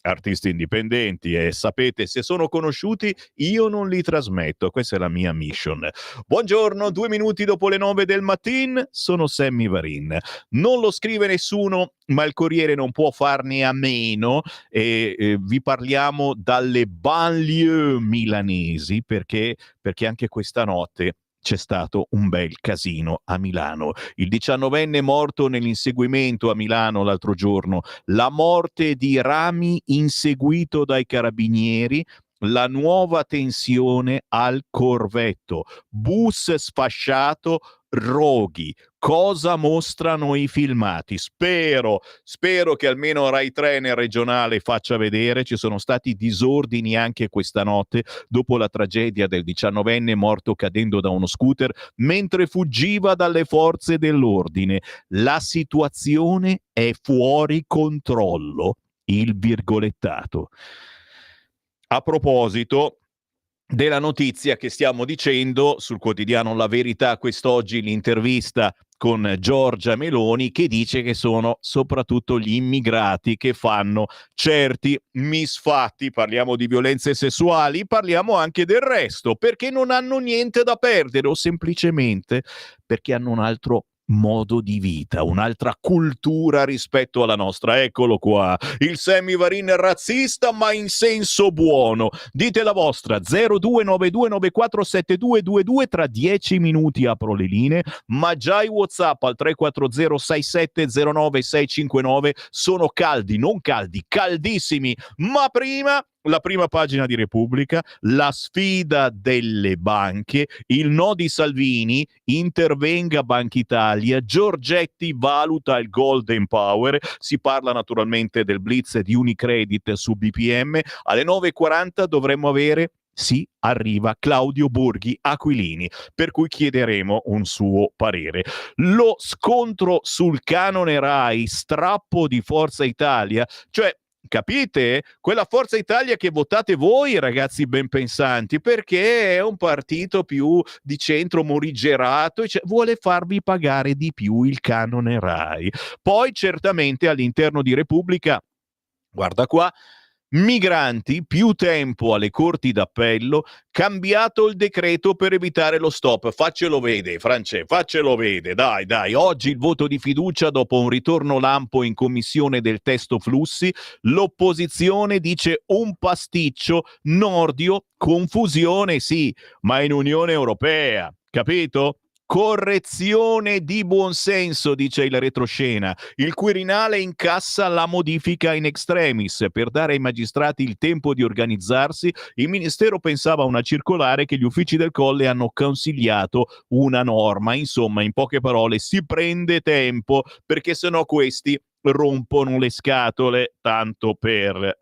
Artisti indipendenti e sapete, se sono conosciuti io non li trasmetto, questa è la mia mission. Buongiorno, 2 minuti dopo le 9 del mattino, sono Sammy Varin. Non lo scrive nessuno, ma il Corriere non può farne a meno e vi parliamo dalle banlieue milanesi perché anche questa notte c'è stato un bel casino a Milano. Il 19enne morto nell'inseguimento a Milano l'altro giorno, la morte di Rami inseguito dai carabinieri, la nuova tensione al Corvetto, bus sfasciato, roghi. Cosa mostrano i filmati? Spero che almeno Rai 3 nel regionale faccia vedere. Ci sono stati disordini anche questa notte dopo la tragedia del 19enne morto cadendo da uno scooter mentre fuggiva dalle forze dell'ordine. La situazione è fuori controllo. Il virgolettato. A proposito della notizia che stiamo dicendo sul quotidiano La Verità quest'oggi, l'intervista con Giorgia Meloni che dice che sono soprattutto gli immigrati che fanno certi misfatti, parliamo di violenze sessuali, parliamo anche del resto, perché non hanno niente da perdere o semplicemente perché hanno un altro modo di vita, un'altra cultura rispetto alla nostra. Eccolo qua, il Sammy Varin razzista ma in senso buono. Dite la vostra, 0292947222, tra 10 minuti apro le linee, ma già i WhatsApp al 3406709659 sono caldi, non caldi, caldissimi. Ma prima la prima pagina di Repubblica, la sfida delle banche, il no di Salvini, intervenga Banca Italia, Giorgetti valuta il Golden Power, si parla naturalmente del blitz di Unicredit su BPM, alle 9.40 dovremmo avere, sì, arriva Claudio Borghi Aquilini, per cui chiederemo un suo parere. Lo scontro sul canone Rai, strappo di Forza Italia, cioè capite? Quella Forza Italia che votate voi, ragazzi ben pensanti, perché è un partito più di centro morigerato e vuole farvi pagare di più il canone Rai. Poi certamente all'interno di Repubblica, guarda qua, migranti, più tempo alle corti d'appello, cambiato il decreto per evitare lo stop. Faccelo vedere, faccelo vedere, dai. Oggi il voto di fiducia dopo un ritorno lampo in commissione del testo flussi. L'opposizione dice un pasticcio, Nordio, confusione sì, ma in Unione Europea, capito? Correzione di buonsenso, dice il retroscena. Il Quirinale incassa la modifica in extremis. Per dare ai magistrati il tempo di organizzarsi, il Ministero pensava a una circolare che gli uffici del Colle hanno consigliato una norma. Insomma, in poche parole, si prende tempo perché sennò questi rompono le scatole, tanto per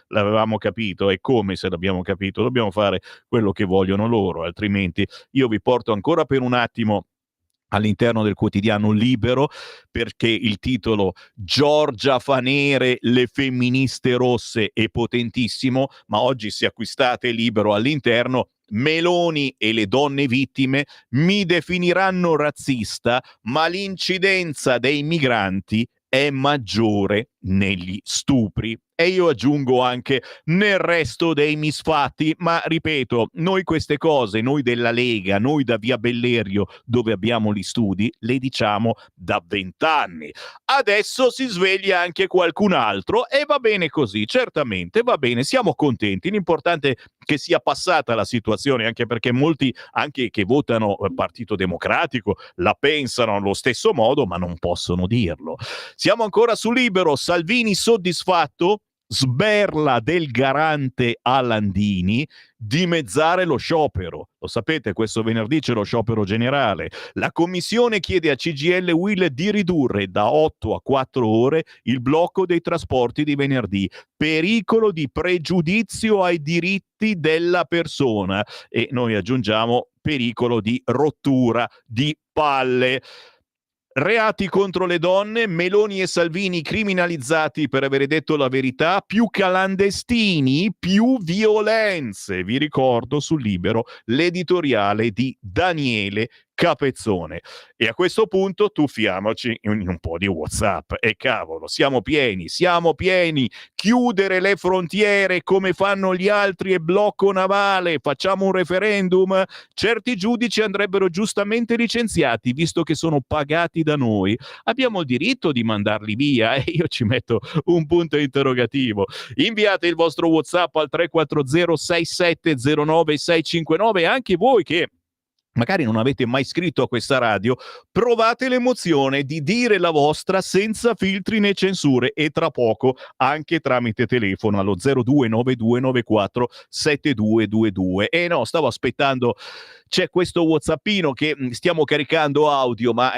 l'avevamo capito, e come se l'abbiamo capito, dobbiamo fare quello che vogliono loro, altrimenti io vi porto ancora per un attimo all'interno del quotidiano Libero, perché il titolo Giorgia fa nere le femministe rosse è potentissimo, ma oggi se acquistate Libero all'interno, Meloni e le donne vittime mi definiranno razzista, ma l'incidenza dei migranti è maggiore negli stupri. E io aggiungo anche nel resto dei misfatti, ma ripeto, noi queste cose, noi della Lega, noi da Via Bellerio, dove abbiamo gli studi, le diciamo da 20 anni. Adesso si sveglia anche qualcun altro e va bene così, certamente va bene, siamo contenti. L'importante è che sia passata la situazione, anche perché molti, anche che votano Partito Democratico, la pensano allo stesso modo, ma non possono dirlo. Siamo ancora su Libero, Salvini soddisfatto? sberla del garante a Landini, dimezzare lo sciopero. Lo sapete, questo venerdì c'è lo sciopero generale. La commissione chiede a CGIL e UIL di ridurre da 8 a 4 ore il blocco dei trasporti di venerdì. Pericolo di pregiudizio ai diritti della persona. E noi aggiungiamo pericolo di rottura di palle. Reati contro le donne, Meloni e Salvini criminalizzati per avere detto la verità, più clandestini, più violenze. Vi ricordo sul Libero l'editoriale di Daniele Capezzone. E a questo punto tuffiamoci in un po' di WhatsApp. E cavolo, siamo pieni. Chiudere le frontiere come fanno gli altri e blocco navale. Facciamo un referendum. Certi giudici andrebbero giustamente licenziati, visto che sono pagati da noi. Abbiamo il diritto di mandarli via e io ci metto un punto interrogativo. Inviate il vostro WhatsApp al 340 6709 659, anche voi che magari non avete mai scritto a questa radio, provate l'emozione di dire la vostra senza filtri né censure, e tra poco anche tramite telefono allo 0292947222. E no, stavo aspettando, c'è questo WhatsAppino che stiamo caricando audio ma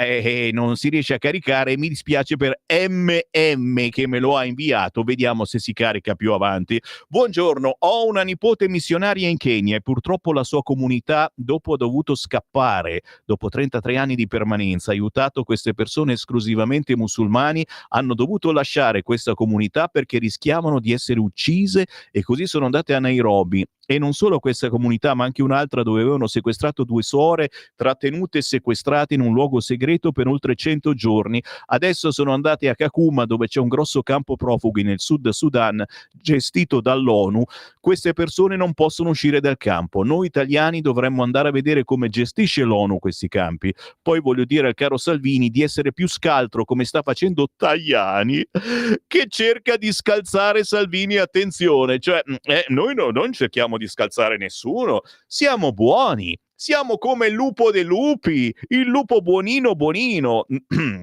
non si riesce a caricare, mi dispiace per MM che me lo ha inviato, vediamo se si carica più avanti. Buongiorno, ho una nipote missionaria in Kenya e purtroppo la sua comunità dopo ha dovuto scappare. Dopo 33 anni di permanenza, aiutato queste persone esclusivamente musulmani, hanno dovuto lasciare questa comunità perché rischiavano di essere uccise e così sono andate a Nairobi. E non solo questa comunità, ma anche un'altra dove avevano sequestrato 2 suore, trattenute e sequestrate in un luogo segreto per oltre 100 giorni. Adesso sono andate a Kakuma, dove c'è un grosso campo profughi nel Sud Sudan, gestito dall'ONU. Queste persone non possono uscire dal campo. Noi italiani dovremmo andare a vedere come gestisce l'ONU questi campi. Poi voglio dire al caro Salvini di essere più scaltro, come sta facendo Tajani, che cerca di scalzare Salvini. Attenzione, cioè noi non cerchiamo di scalzare nessuno, siamo buoni, siamo come il lupo dei lupi, il lupo buonino.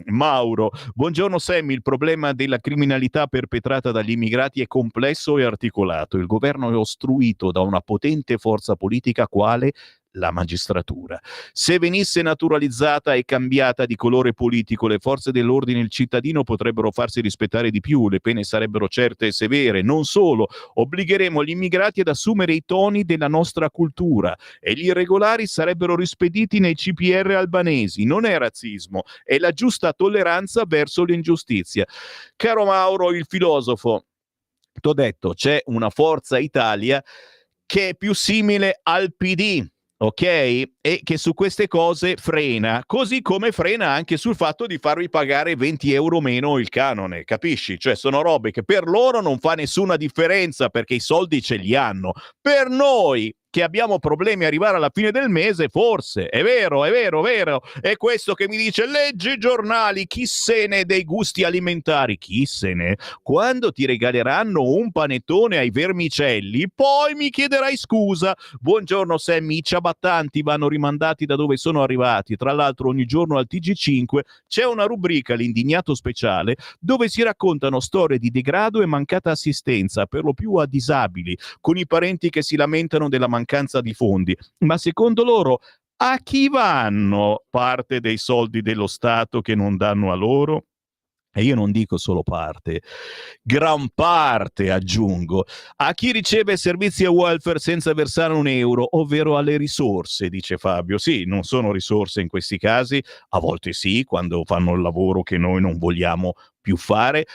Mauro, buongiorno Sammy, il problema della criminalità perpetrata dagli immigrati è complesso e articolato. Il governo è ostruito da una potente forza politica quale la magistratura. Se venisse naturalizzata e cambiata di colore politico, le forze dell'ordine e il cittadino potrebbero farsi rispettare di più, le pene sarebbero certe e severe. Non solo, obbligheremo gli immigrati ad assumere i toni della nostra cultura e gli irregolari sarebbero rispediti nei CPR albanesi. Non è razzismo, è la giusta tolleranza verso l'ingiustizia. Caro Mauro, il filosofo, t'ho detto, c'è una Forza Italia che è più simile al PD, ok? E che su queste cose frena, così come frena anche sul fatto di farvi pagare 20 euro meno il canone, capisci? Cioè sono robe che per loro non fa nessuna differenza perché i soldi ce li hanno. Per noi che abbiamo problemi a arrivare alla fine del mese, forse, è vero. È questo che mi dice, leggi i giornali, chi se ne dei gusti alimentari, chi se ne? Quando ti regaleranno un panettone ai vermicelli, poi mi chiederai scusa. Buongiorno Sammy, i ciabattanti vanno rimandati da dove sono arrivati. Tra l'altro ogni giorno al TG5 c'è una rubrica, l'Indignato Speciale, dove si raccontano storie di degrado e mancata assistenza, per lo più a disabili, con i parenti che si lamentano della mancanza di fondi. Ma secondo loro a chi vanno parte dei soldi dello Stato che non danno a loro? E io non dico solo parte, gran parte aggiungo, a chi riceve servizi a welfare senza versare un euro, ovvero alle risorse, dice Fabio. Sì, non sono risorse in questi casi, a volte sì, quando fanno il lavoro che noi non vogliamo più fare.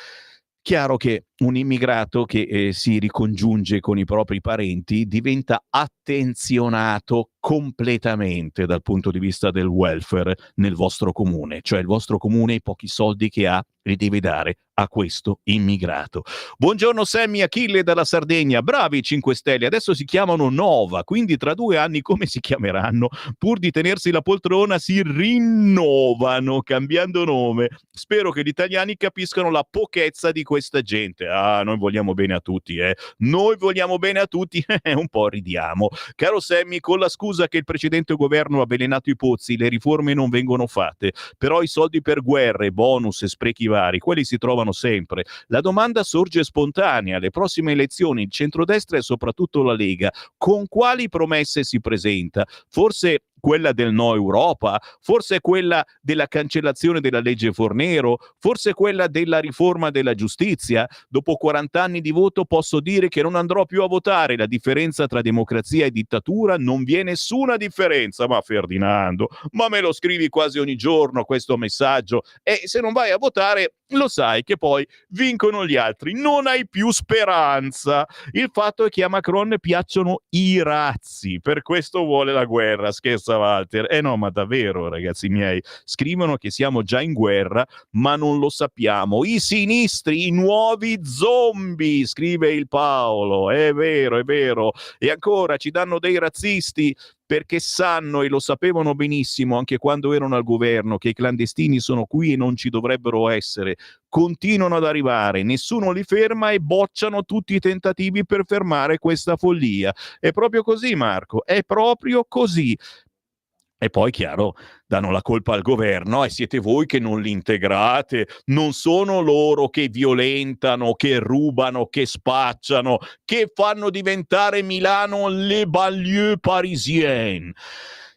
Chiaro che un immigrato che si ricongiunge con i propri parenti diventa attenzionato completamente dal punto di vista del welfare nel vostro comune, cioè il vostro comune i pochi soldi che ha li deve dare a questo immigrato. Buongiorno Sammy, Achille dalla Sardegna, bravi i 5 Stelle, adesso si chiamano Nova, quindi tra 2 anni come si chiameranno? Pur di tenersi la poltrona si rinnovano cambiando nome. Spero che gli italiani capiscano la pochezza di questa gente. Ah, noi vogliamo bene a tutti, noi vogliamo bene a tutti, un po' ridiamo. Caro Sammy, con la scusa che il precedente governo ha avvelenato i pozzi, le riforme non vengono fatte, però i soldi per guerre, bonus e sprechi vari, quelli si trovano funzionano sempre. La domanda sorge spontanea: alle prossime elezioni il centrodestra e soprattutto la Lega con quali promesse si presenta? Forse quella del no Europa, forse quella della cancellazione della legge Fornero, forse quella della riforma della giustizia. Dopo 40 anni di voto posso dire che non andrò più a votare. La differenza tra democrazia e dittatura non vi è nessuna differenza. Ma Ferdinando, ma me lo scrivi quasi ogni giorno questo messaggio, e se non vai a votare lo sai che poi vincono gli altri, non hai più speranza. Il fatto è che a Macron piacciono i razzi, per questo vuole la guerra. Scherza Walter? No, ma davvero, ragazzi miei, scrivono che siamo già in guerra ma non lo sappiamo. I sinistri, i nuovi zombie, scrive il Paolo. È vero. E ancora ci danno dei razzisti perché sanno, e lo sapevano benissimo anche quando erano al governo, che i clandestini sono qui e non ci dovrebbero essere. Continuano ad arrivare, nessuno li ferma e bocciano tutti i tentativi per fermare questa follia. È proprio così, Marco, è proprio così. E poi, chiaro, danno la colpa al governo, e siete voi che non li integrate, non sono loro che violentano, che rubano, che spacciano, che fanno diventare Milano le banlieue parisienne.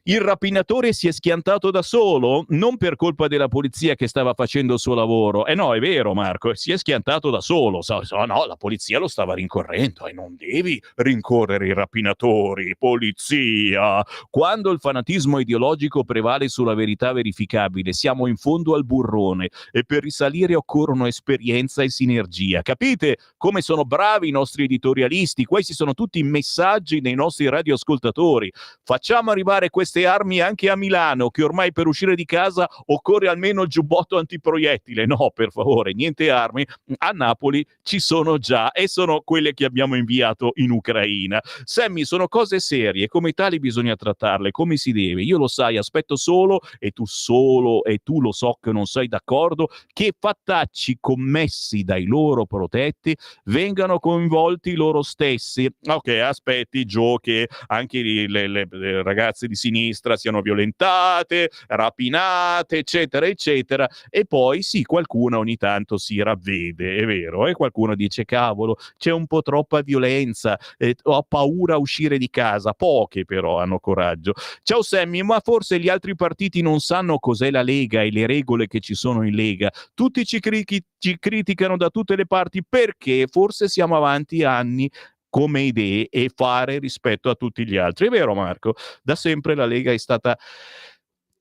Il rapinatore si è schiantato da solo, non per colpa della polizia che stava facendo il suo lavoro. No, è vero, Marco, si è schiantato da solo. No, la polizia lo stava rincorrendo, e non devi rincorrere i rapinatori, polizia. Quando il fanatismo ideologico prevale sulla verità verificabile, siamo in fondo al burrone, e per risalire occorrono esperienza e sinergia. Capite come sono bravi i nostri editorialisti? Questi sono tutti messaggi dei nostri radioascoltatori. Facciamo arrivare queste armi anche a Milano, che ormai per uscire di casa occorre almeno il giubbotto antiproiettile. No, per favore, niente armi. A Napoli ci sono già, e sono quelle che abbiamo inviato in Ucraina. Sammy, sono cose serie, come tali bisogna trattarle come si deve. Io lo sai, aspetto solo, e tu lo so che non sei d'accordo, che fattacci commessi dai loro protetti vengano coinvolti loro stessi. Ok, aspetti, Gio, che anche le ragazze di sinistra siano violentate, rapinate, eccetera, eccetera. E poi sì, qualcuno ogni tanto si ravvede, è vero, e qualcuno dice: cavolo, c'è un po' troppa violenza, ho paura a uscire di casa. Poche però hanno coraggio. Ciao Sammy, ma forse gli altri partiti non sanno cos'è la Lega e le regole che ci sono in Lega. Tutti ci criticano da tutte le parti perché forse siamo avanti anni come idee e fare rispetto a tutti gli altri. È vero, Marco, da sempre la Lega è stata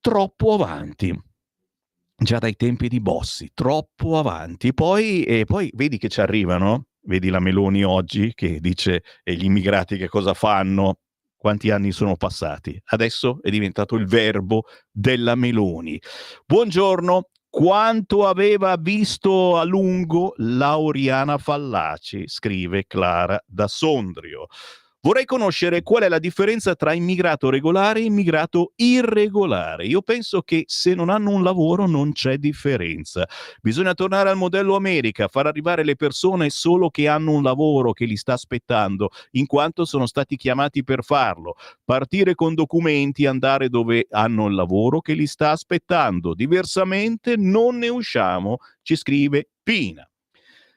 troppo avanti, già dai tempi di Bossi, troppo avanti. Poi vedi che ci arrivano, vedi la Meloni oggi che dice: e gli immigrati che cosa fanno? Quanti anni sono passati? Adesso è diventato il verbo della Meloni. Buongiorno. Quanto aveva visto a lungo Lauriana Fallaci, scrive Clara da Sondrio. Vorrei conoscere qual è la differenza tra immigrato regolare e immigrato irregolare. Io penso che se non hanno un lavoro non c'è differenza. Bisogna tornare al modello America, far arrivare le persone solo che hanno un lavoro che li sta aspettando, in quanto sono stati chiamati per farlo. Partire con documenti, andare dove hanno il lavoro che li sta aspettando. Diversamente non ne usciamo, ci scrive Pina.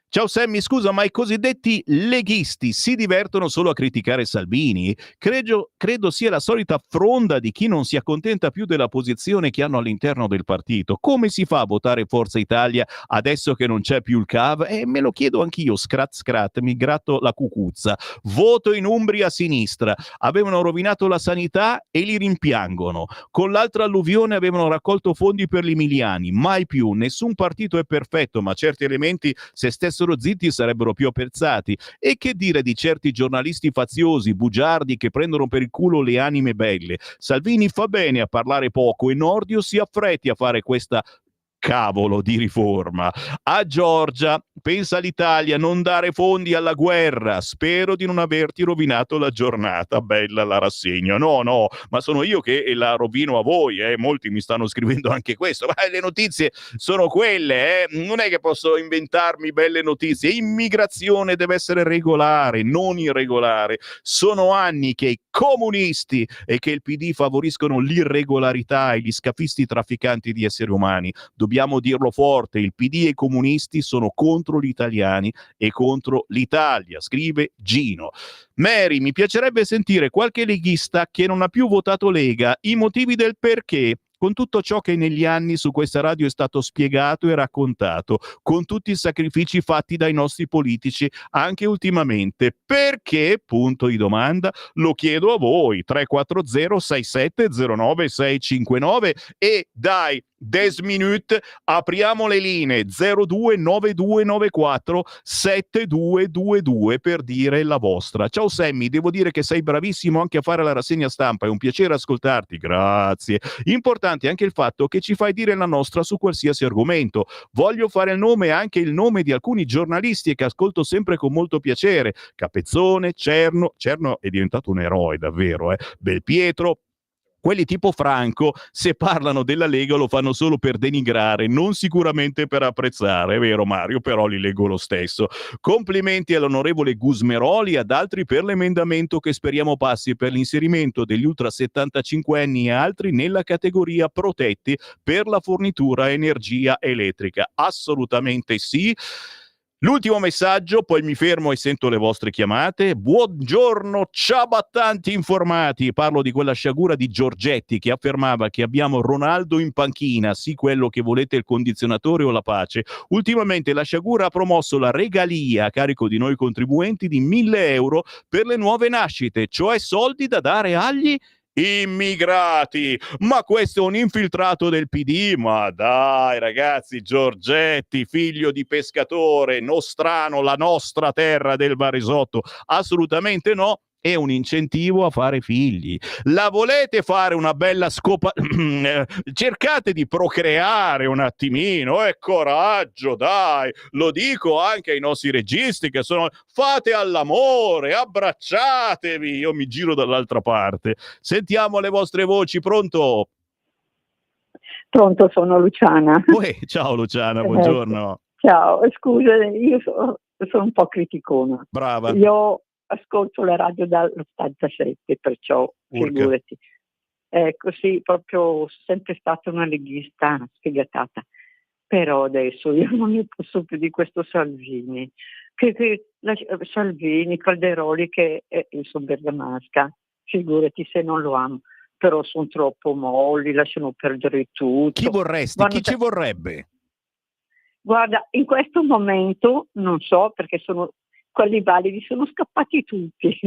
Ciao Sammy, scusa, ma i cosiddetti leghisti si divertono solo a criticare Salvini? Credo sia la solita fronda di chi non si accontenta più della posizione che hanno all'interno del partito. Come si fa a votare Forza Italia adesso che non c'è più il CAV? Me lo chiedo anch'io, scrat, mi gratto la cucuzza. Voto in Umbria a sinistra. Avevano rovinato la sanità e li rimpiangono. Con l'altra alluvione avevano raccolto fondi per gli emiliani. Mai più, nessun partito è perfetto, ma certi elementi, se stessero zitti, sarebbero più apprezzati. E che dire di certi giornalisti faziosi, bugiardi, che prendono per il culo le anime belle? Salvini fa bene a parlare poco e Nordio si affretti a fare questa cavolo di riforma. A Giorgia, pensa all'Italia, non dare fondi alla guerra. Spero di non averti rovinato la giornata. Bella la rassegna. No, ma sono io che la rovino a voi. Molti mi stanno scrivendo anche questo. Ma le notizie sono quelle. Non è che posso inventarmi belle notizie. Immigrazione deve essere regolare, non irregolare. Sono anni che i comunisti e che il PD favoriscono l'irregolarità e gli scafisti trafficanti di esseri umani. Dobbiamo dobbiamo dirlo forte, il PD e i comunisti sono contro gli italiani e contro l'Italia, scrive Gino. Mary, mi piacerebbe sentire qualche leghista che non ha più votato Lega, i motivi del perché, con tutto ciò che negli anni su questa radio è stato spiegato e raccontato, con tutti i sacrifici fatti dai nostri politici anche ultimamente. Perché? Punto di domanda. Lo chiedo a voi. 340 6709 659 e dai 10 minuti apriamo le linee 029294 7222 per dire la vostra. Ciao Sammy, devo dire che sei bravissimo anche a fare la rassegna stampa, è un piacere ascoltarti, grazie. Importante anche il fatto che ci fai dire la nostra su qualsiasi argomento. Voglio fare il nome, anche il nome di alcuni giornalisti che ascolto sempre con molto piacere: Capezzone, Cerno è diventato un eroe davvero, Belpietro. Quelli tipo Franco, se parlano della Lega lo fanno solo per denigrare, non sicuramente per apprezzare, è vero Mario, però li leggo lo stesso. Complimenti all'onorevole Gusmeroli e ad altri per l'emendamento che speriamo passi per l'inserimento degli ultra 75 anni e altri nella categoria protetti per la fornitura energia elettrica. Assolutamente sì. L'ultimo messaggio, poi mi fermo e sento le vostre chiamate. Buongiorno, ciabattanti informati. Parlo di quella sciagura di Giorgetti che affermava che abbiamo Ronaldo in panchina, sì quello che volete, il condizionatore o la pace. Ultimamente la sciagura ha promosso la regalia a carico di noi contribuenti di 1.000 euro per le nuove nascite, cioè soldi da dare agli immigrati. Ma questo è un infiltrato del PD? Ma dai ragazzi, Giorgetti, figlio di pescatore, nostrano, la nostra terra del Varesotto, assolutamente no. È un incentivo a fare figli. La volete fare una bella scopa? Cercate di procreare un attimino, coraggio, dai. Lo dico anche ai nostri registi che sono... Fate all'amore, abbracciatevi. Io mi giro dall'altra parte. Sentiamo le vostre voci, pronto? Pronto, sono Luciana. Ciao Luciana, buongiorno. Ciao, scusa, io sono un po' criticona. Brava. Io ascolto la radio dall'87, perciò figurati. Ecco, sì, proprio sempre stata una leghista sfegatata. Però adesso io non ne posso più di questo Salvini. Salvini, Calderoli, che sono bergamasca, figurati se non lo amo. Però sono troppo molli, lasciano perdere tutto. Chi vorresti? Chi ci vorrebbe? Guarda, in questo momento non so, perché quelli validi sono scappati tutti.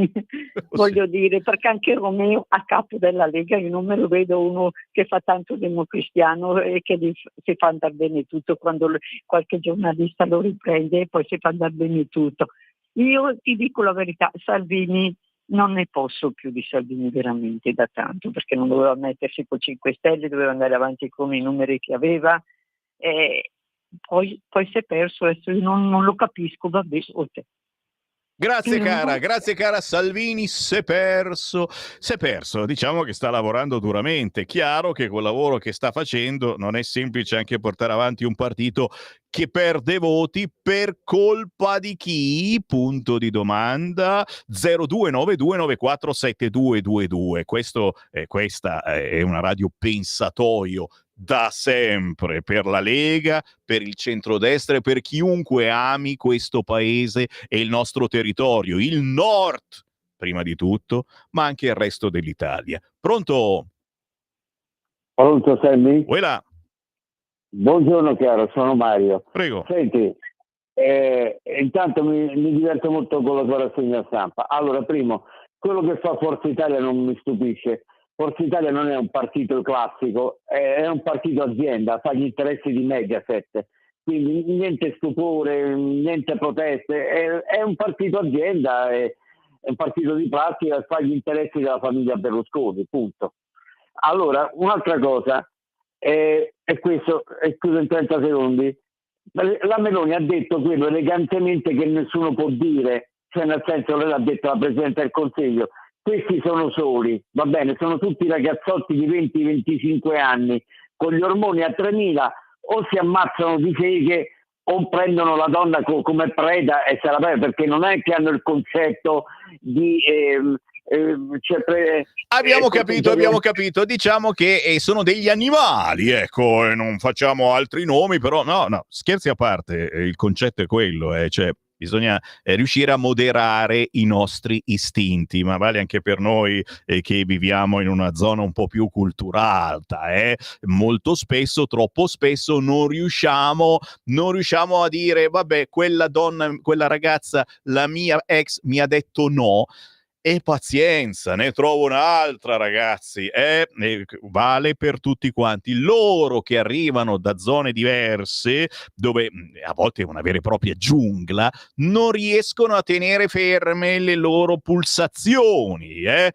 Voglio dire, perché anche Romeo a capo della Lega io non me lo vedo uno che fa tanto democristiano e che si fa andare bene tutto quando qualche giornalista lo riprende e poi si fa andare bene tutto. Io ti dico la verità, Salvini non ne posso più di Salvini veramente da tanto, perché non doveva mettersi con 5 Stelle, doveva andare avanti con i numeri che aveva. Poi si è perso, adesso io non lo capisco, vabbè, Grazie cara, Salvini si è perso, diciamo che sta lavorando duramente. Chiaro che col lavoro che sta facendo non è semplice anche portare avanti un partito che perde voti per colpa di chi? Punto di domanda. 0292947222. Questa è una radio pensatoio da sempre per la Lega, per il centrodestra e per chiunque ami questo paese e il nostro territorio, il nord prima di tutto, ma anche il resto dell'Italia. Pronto? Pronto Sammy? Voilà. Buongiorno caro, sono Mario. Prego. Senti, intanto mi diverto molto con la tua rassegna stampa. Allora, primo, quello che fa Forza Italia non mi stupisce. Forza Italia non è un partito classico, è un partito azienda, fa gli interessi di Mediaset, quindi niente stupore, niente proteste, è un partito azienda, è un partito di plastica, fa gli interessi della famiglia Berlusconi, punto. Allora, un'altra cosa, è questo, scusa in 30 secondi, la Meloni ha detto quello elegantemente che nessuno può dire, cioè nel senso lei l'ha detto la Presidente del Consiglio, questi sono soli, va bene, sono tutti ragazzotti di 20-25 anni, con gli ormoni a 3000, o si ammazzano di seghe o prendono la donna come preda e se la prendono, perché non è che hanno il concetto di Abbiamo capito. Diciamo che sono degli animali, ecco, e non facciamo altri nomi, però no, scherzi a parte, il concetto è quello, cioè bisogna riuscire a moderare i nostri istinti, ma vale anche per noi che viviamo in una zona un po' più culturata. Molto spesso, troppo spesso, non riusciamo a dire vabbè, quella donna, quella ragazza, la mia ex mi ha detto no. E pazienza, ne trovo un'altra, ragazzi. Vale per tutti quanti. Loro che arrivano da zone diverse, dove a volte è una vera e propria giungla, non riescono a tenere ferme le loro pulsazioni. È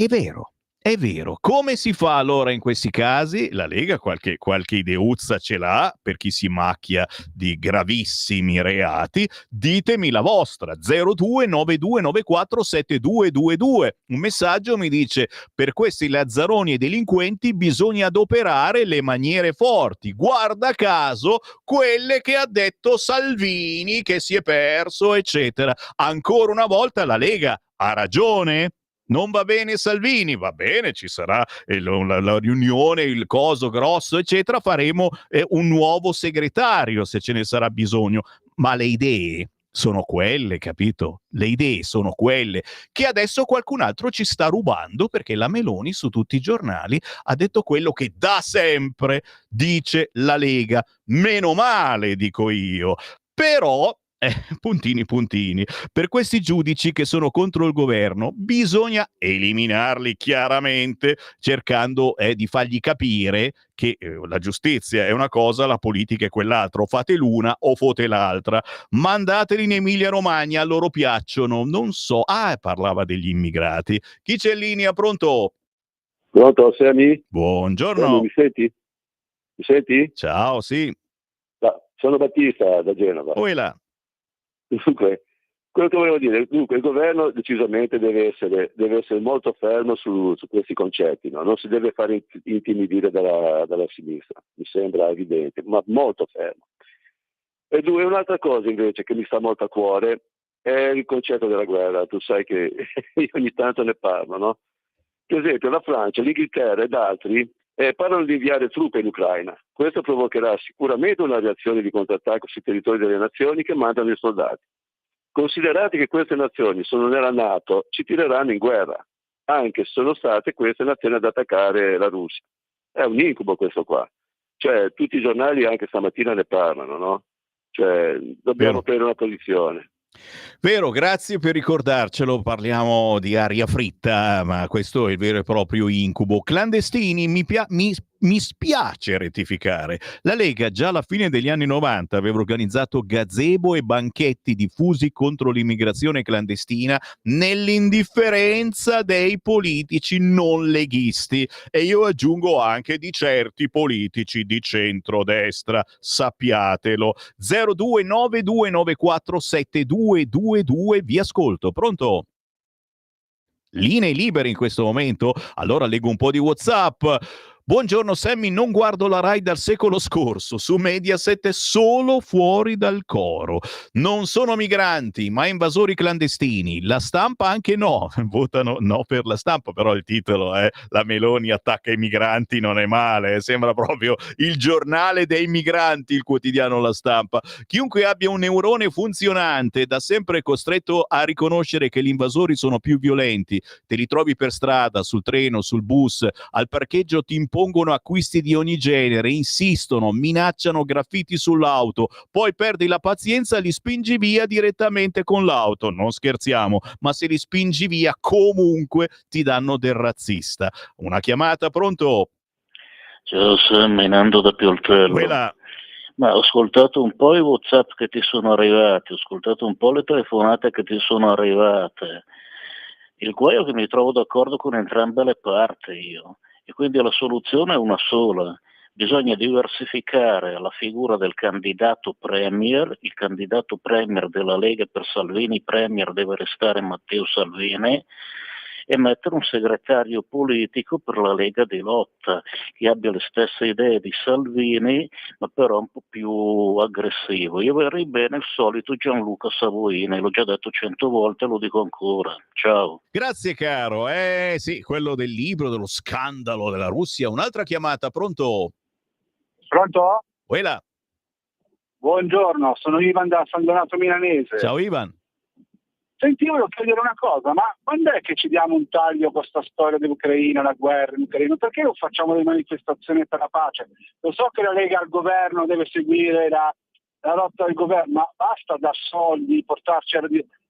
vero. È vero. Come si fa allora in questi casi? La Lega qualche ideuzza ce l'ha per chi si macchia di gravissimi reati. Ditemi la vostra. 0292947222. Un messaggio mi dice: per questi lazzaroni e delinquenti bisogna adoperare le maniere forti. Guarda caso quelle che ha detto Salvini, che si è perso, eccetera. Ancora una volta la Lega ha ragione? Non va bene Salvini, va bene, ci sarà la riunione, il coso grosso, eccetera, faremo un nuovo segretario se ce ne sarà bisogno, ma le idee sono quelle, capito? Le idee sono quelle che adesso qualcun altro ci sta rubando, perché la Meloni su tutti i giornali ha detto quello che da sempre dice la Lega. Meno male, dico io. Però puntini, per questi giudici che sono contro il governo bisogna eliminarli chiaramente, cercando di fargli capire che la giustizia è una cosa, la politica è quell'altra, o fate l'una o fate l'altra. Mandateli in Emilia Romagna, a loro piacciono, non so. Parlava degli immigrati. Chi c'è in linea? Pronto? Pronto, Sammy? Buongiorno. Sammy, mi senti? Mi senti? Ciao, sì. Sono Battista da Genova. Là. Dunque, quello che volevo dire, il governo decisamente deve essere molto fermo su questi concetti, no? Non si deve fare intimidire dalla sinistra, mi sembra evidente, ma molto fermo. E due, un'altra cosa invece che mi sta molto a cuore è il concetto della guerra. Tu sai che io ogni tanto ne parlo, no? Per esempio la Francia, l'Inghilterra ed altri parlano di inviare truppe in Ucraina. Questo provocherà sicuramente una reazione di contrattacco sui territori delle nazioni che mandano i soldati. Considerate che queste nazioni sono nella NATO, ci tireranno in guerra, anche se sono state queste nazioni ad attaccare la Russia. È un incubo questo qua. Cioè, tutti i giornali anche stamattina ne parlano, no? Cioè, dobbiamo prendere una posizione. Vero, grazie per ricordarcelo. Parliamo di aria fritta, ma questo è il vero e proprio incubo. Clandestini, mi spiace rettificare. La Lega già alla fine degli anni 90 aveva organizzato gazebo e banchetti diffusi contro l'immigrazione clandestina nell'indifferenza dei politici non leghisti, e io aggiungo anche di certi politici di centrodestra, sappiatelo. 0292947222, vi ascolto. Pronto? Linee libere in questo momento? Allora leggo un po' di WhatsApp. Buongiorno Sammy, non guardo la Rai dal secolo scorso, su Mediaset solo Fuori dal coro. Non sono migranti, ma invasori clandestini. La Stampa anche no, votano no per La Stampa, però il titolo è La Meloni attacca i migranti, non è male, sembra proprio il giornale dei migranti, il quotidiano La Stampa. Chiunque abbia un neurone funzionante da sempre costretto a riconoscere che gli invasori sono più violenti. Te li trovi per strada, sul treno, sul bus, al parcheggio ti impongono acquisti di ogni genere, insistono, minacciano graffiti sull'auto, poi perdi la pazienza, li spingi via direttamente con l'auto. Non scherziamo, ma se li spingi via comunque ti danno del razzista. Una chiamata, pronto? Ciao Sam, Nando da Pioltello. Ma ho ascoltato un po' i WhatsApp che ti sono arrivati, ho ascoltato un po' le telefonate che ti sono arrivate. Il guaio è che mi trovo d'accordo con entrambe le parti io. E quindi la soluzione è una sola: bisogna diversificare la figura del candidato premier. Il candidato premier della Lega per Salvini premier deve restare Matteo Salvini, e mettere un segretario politico per la Lega di lotta, che abbia le stesse idee di Salvini, ma però un po' più aggressivo. Io vorrei bene il solito Gianluca Savoini, l'ho già detto 100 volte, lo dico ancora. Ciao. Grazie caro, sì, quello del libro, dello scandalo della Russia. Un'altra chiamata, pronto? Pronto? Quella. Buongiorno, sono Ivan da San Donato Milanese. Ciao Ivan. Senti, io volevo chiedere una cosa, ma quando è che ci diamo un taglio con questa storia dell'Ucraina, la guerra in Ucraina? Perché non facciamo le manifestazioni per la pace? Lo so che la Lega al governo deve seguire la lotta del governo, ma basta dar soldi, portarci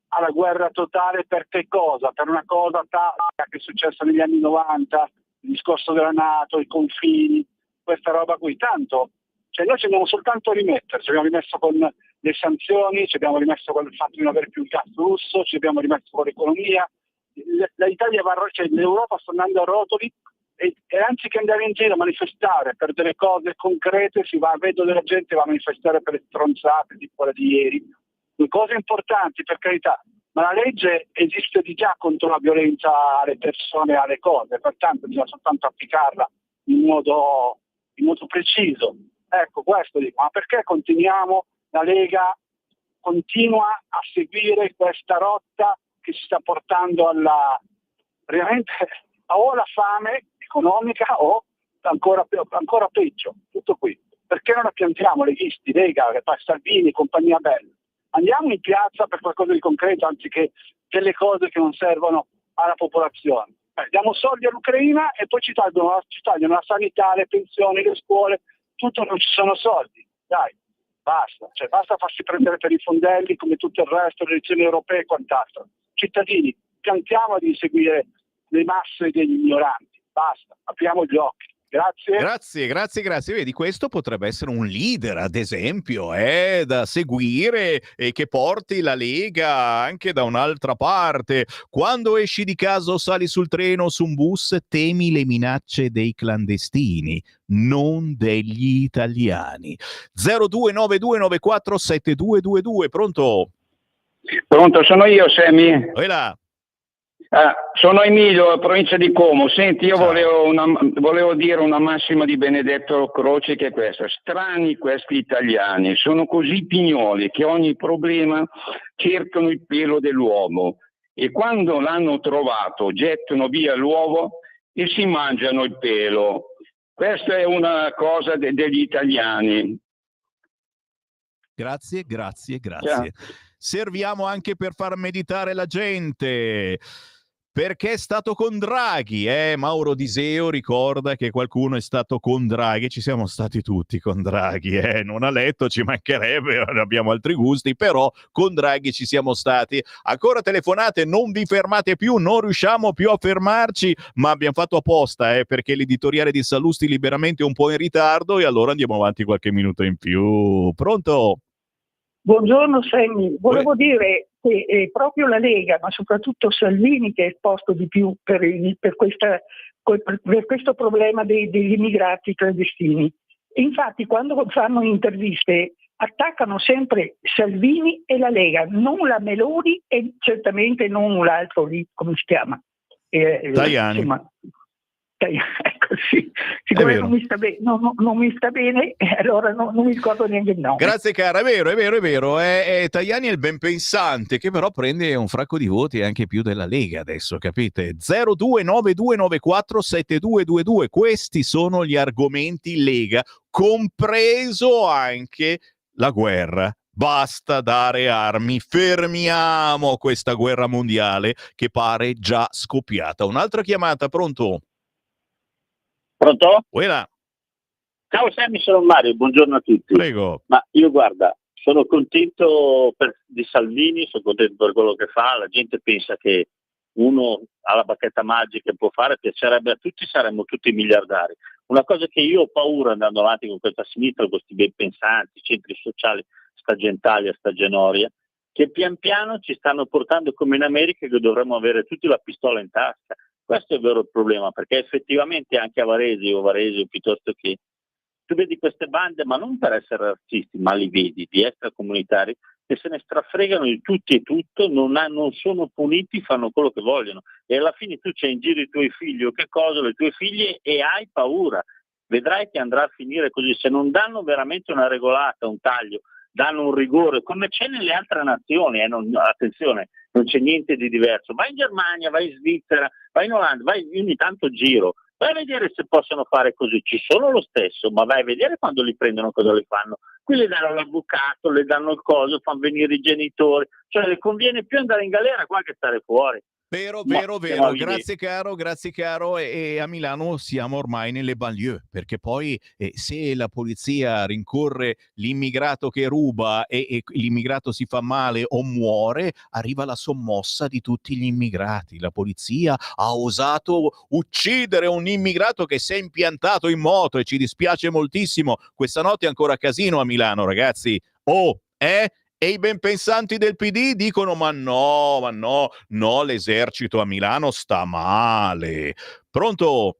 alla guerra totale per che cosa? Per una cosa che è successa negli anni 90, il discorso della NATO, i confini, questa roba qui. Tanto, cioè noi ci abbiamo soltanto rimettere, ci abbiamo rimesso con le sanzioni, ci abbiamo rimesso con il fatto di non avere più il gas russo, ci abbiamo rimesso con l'economia. L'Italia l'Europa sta andando a rotoli e anziché andare in giro a manifestare per delle cose concrete, vedo della gente va a manifestare per le stronzate di quella di ieri. Le cose importanti, per carità, ma la legge esiste di già contro la violenza alle persone e alle cose, pertanto bisogna soltanto applicarla in modo preciso. Ecco, questo dico, ma perché la Lega continua a seguire questa rotta che si sta portando veramente o alla fame economica o ancora peggio, tutto qui. Perché non la piantiamo, leghisti, Lega, Salvini, compagnia bella? Andiamo in piazza per qualcosa di concreto anziché delle cose che non servono alla popolazione. Diamo soldi all'Ucraina e poi ci tagliano la sanità, le pensioni, le scuole, tutto, non ci sono soldi. Dai, basta. Basta farsi prendere per i fondelli come tutto il resto, le elezioni europee e quant'altro. Cittadini, piantiamo di seguire le masse degli ignoranti. Basta, apriamo gli occhi. Grazie. Vedi, questo potrebbe essere un leader, ad esempio, da seguire e che porti la Lega anche da un'altra parte. Quando esci di casa o sali sul treno o su un bus, temi le minacce dei clandestini, non degli italiani. 0292947222, pronto? Pronto, sono io, Sammy. Là. Sono Emilio, provincia di Como. Senti, io volevo dire una massima di Benedetto Croce, che è questa: strani questi italiani, sono così pignoli che ogni problema cercano il pelo dell'uomo e quando l'hanno trovato gettano via l'uovo e si mangiano il pelo. Questa è una cosa degli italiani. Grazie. Ciao. Serviamo anche per far meditare la gente. Perché è stato con Draghi, Mauro Diseo ricorda che qualcuno è stato con Draghi, ci siamo stati tutti con Draghi, non a letto, ci mancherebbe, abbiamo altri gusti, però con Draghi ci siamo stati. Ancora telefonate, non vi fermate più, non riusciamo più a fermarci, ma abbiamo fatto apposta, perché l'editoriale di Sallusti Liberamente è un po' in ritardo e allora andiamo avanti qualche minuto in più. Pronto? Buongiorno Sammy, volevo dire che è proprio la Lega, ma soprattutto Salvini, che è esposto di più per questo problema degli immigrati clandestini. E infatti quando fanno interviste attaccano sempre Salvini e la Lega, non la Meloni e certamente non l'altro lì, come si chiama? Tajani. Ecco, sì. Siccome non mi sta bene, allora non mi ricordo neanche il nome. Grazie cara, è vero. Tajani è il ben pensante, che però prende un fracco di voti anche più della Lega adesso, capite? 0292947222, questi sono gli argomenti Lega, compreso anche la guerra. Basta dare armi, fermiamo questa guerra mondiale che pare già scoppiata. Un'altra chiamata, pronto? Pronto? Quella. Ciao Sammy, sono Mario, buongiorno a tutti. Prego. Ma io guarda, sono contento di Salvini, sono contento per quello che fa, la gente pensa che uno ha la bacchetta magica che può fare, piacerebbe a tutti, saremmo tutti miliardari. Una cosa che io ho paura andando avanti con questa sinistra, con questi ben pensanti, centri sociali, sta Gentaglia, sta Genoria, che pian piano ci stanno portando come in America, che dovremmo avere tutti la pistola in tasca. Questo è il vero problema, perché effettivamente anche a Varese o piuttosto che tu vedi queste bande, ma non per essere razzisti, ma li vedi, di extracomunitari, che se ne strafregano di tutti e tutto, non sono puniti, fanno quello che vogliono, e alla fine tu c'hai in giro i tuoi figli o che cosa, le tue figlie, e hai paura. Vedrai che andrà a finire così, se non danno veramente una regolata, un taglio, danno un rigore, come c'è nelle altre nazioni, attenzione, non c'è niente di diverso. Vai in Germania, vai in Svizzera, vai in Olanda, io ogni tanto giro, vai a vedere se possono fare così, ci sono lo stesso, ma vai a vedere quando li prendono cosa le fanno. Qui le danno l'avvocato, le danno il coso, fanno venire i genitori, cioè le conviene più andare in galera qua che stare fuori. Vero, Ma grazie caro, e a Milano siamo ormai nelle banlieue, perché poi se la polizia rincorre l'immigrato che ruba e l'immigrato si fa male o muore, arriva la sommossa di tutti gli immigrati. La polizia ha osato uccidere un immigrato che si è impiantato in moto e ci dispiace moltissimo. Questa notte è ancora casino a Milano, ragazzi. E i benpensanti del PD dicono ma no, l'esercito a Milano sta male. Pronto?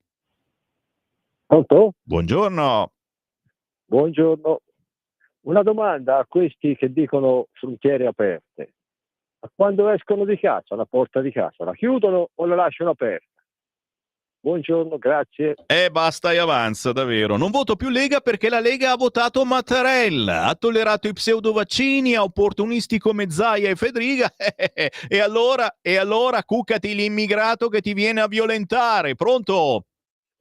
Pronto? Buongiorno. Buongiorno. Una domanda a questi che dicono frontiere aperte. Ma quando escono di casa, la porta di casa, la chiudono o la lasciano aperta? Buongiorno, grazie. Basta e avanza, davvero. Non voto più Lega perché la Lega ha votato Mattarella, ha tollerato i pseudovaccini a opportunisti come Zaia e Fedriga. E allora cuccati l'immigrato che ti viene a violentare. Pronto?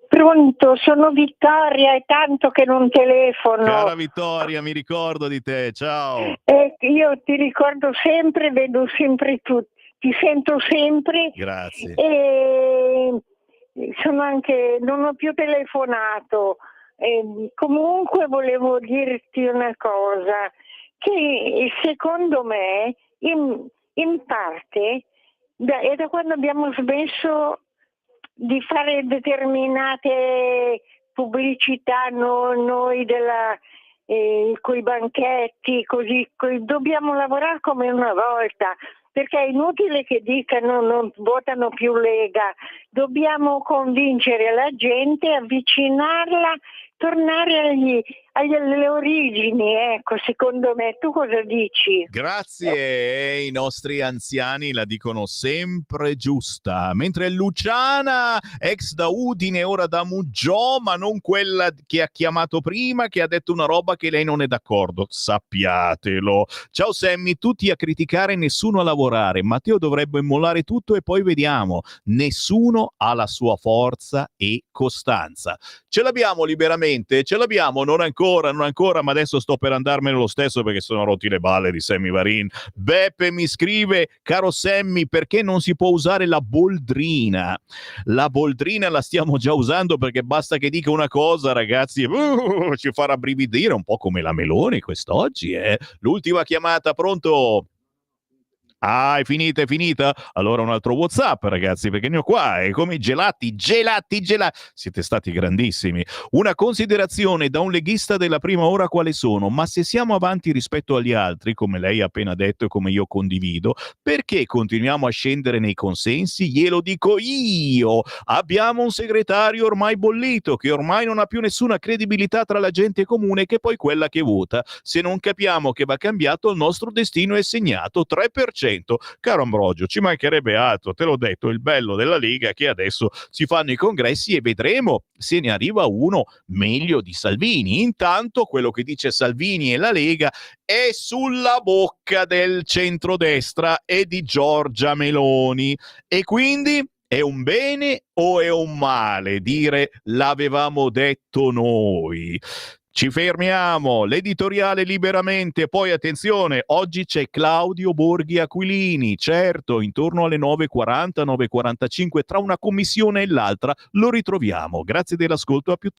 Pronto, sono Vittoria, è tanto che non telefono. Cara Vittoria, mi ricordo di te, ciao. Io ti ricordo sempre, vedo sempre tu, ti sento sempre. Grazie. E non ho più telefonato. Comunque volevo dirti una cosa, che secondo me in parte è da quando abbiamo smesso di fare determinate pubblicità noi coi banchetti, così dobbiamo lavorare come una volta, perché è inutile che dicano non votano più Lega, dobbiamo convincere la gente, avvicinarla, tornare alle origini, ecco, secondo me. Tu cosa dici? Grazie, i nostri anziani la dicono sempre giusta, mentre Luciana, ex da Udine, ora da Muggiò, ma non quella che ha chiamato prima, che ha detto una roba che lei non è d'accordo, sappiatelo. Ciao Sammy, tutti a criticare, nessuno a lavorare. Matteo dovrebbe mollare tutto e poi vediamo. Nessuno ha la sua forza e costanza. Ce l'abbiamo liberamente, ce l'abbiamo, non ancora, ma adesso sto per andarmene lo stesso perché sono rotti le balle di Sammy Varin. Beppe mi scrive: caro Sammy, perché non si può usare la boldrina? La boldrina la stiamo già usando, perché basta che dica una cosa, ragazzi, ci fa rabbrividire, un po' come la Meloni quest'oggi. L'ultima chiamata, pronto? Ah, è finita? Allora un altro WhatsApp, ragazzi, perché ne ho qua, è come i gelati. Siete stati grandissimi. Una considerazione da un leghista della prima ora quale sono? Ma se siamo avanti rispetto agli altri, come lei ha appena detto e come io condivido, perché continuiamo a scendere nei consensi? Glielo dico io. Abbiamo un segretario ormai bollito, che ormai non ha più nessuna credibilità tra la gente comune, che è poi quella che vota. Se non capiamo che va cambiato, il nostro destino è segnato 3%. Caro Ambrogio, ci mancherebbe altro, te l'ho detto, il bello della Lega è che adesso si fanno i congressi e vedremo se ne arriva uno meglio di Salvini. Intanto quello che dice Salvini e la Lega è sulla bocca del centrodestra e di Giorgia Meloni, e quindi è un bene o è un male dire l'avevamo detto noi? Ci fermiamo, l'editoriale liberamente, poi attenzione, oggi c'è Claudio Borghi Aquilini, certo, intorno alle 9:40, 9:45, tra una commissione e l'altra lo ritroviamo. Grazie dell'ascolto, a più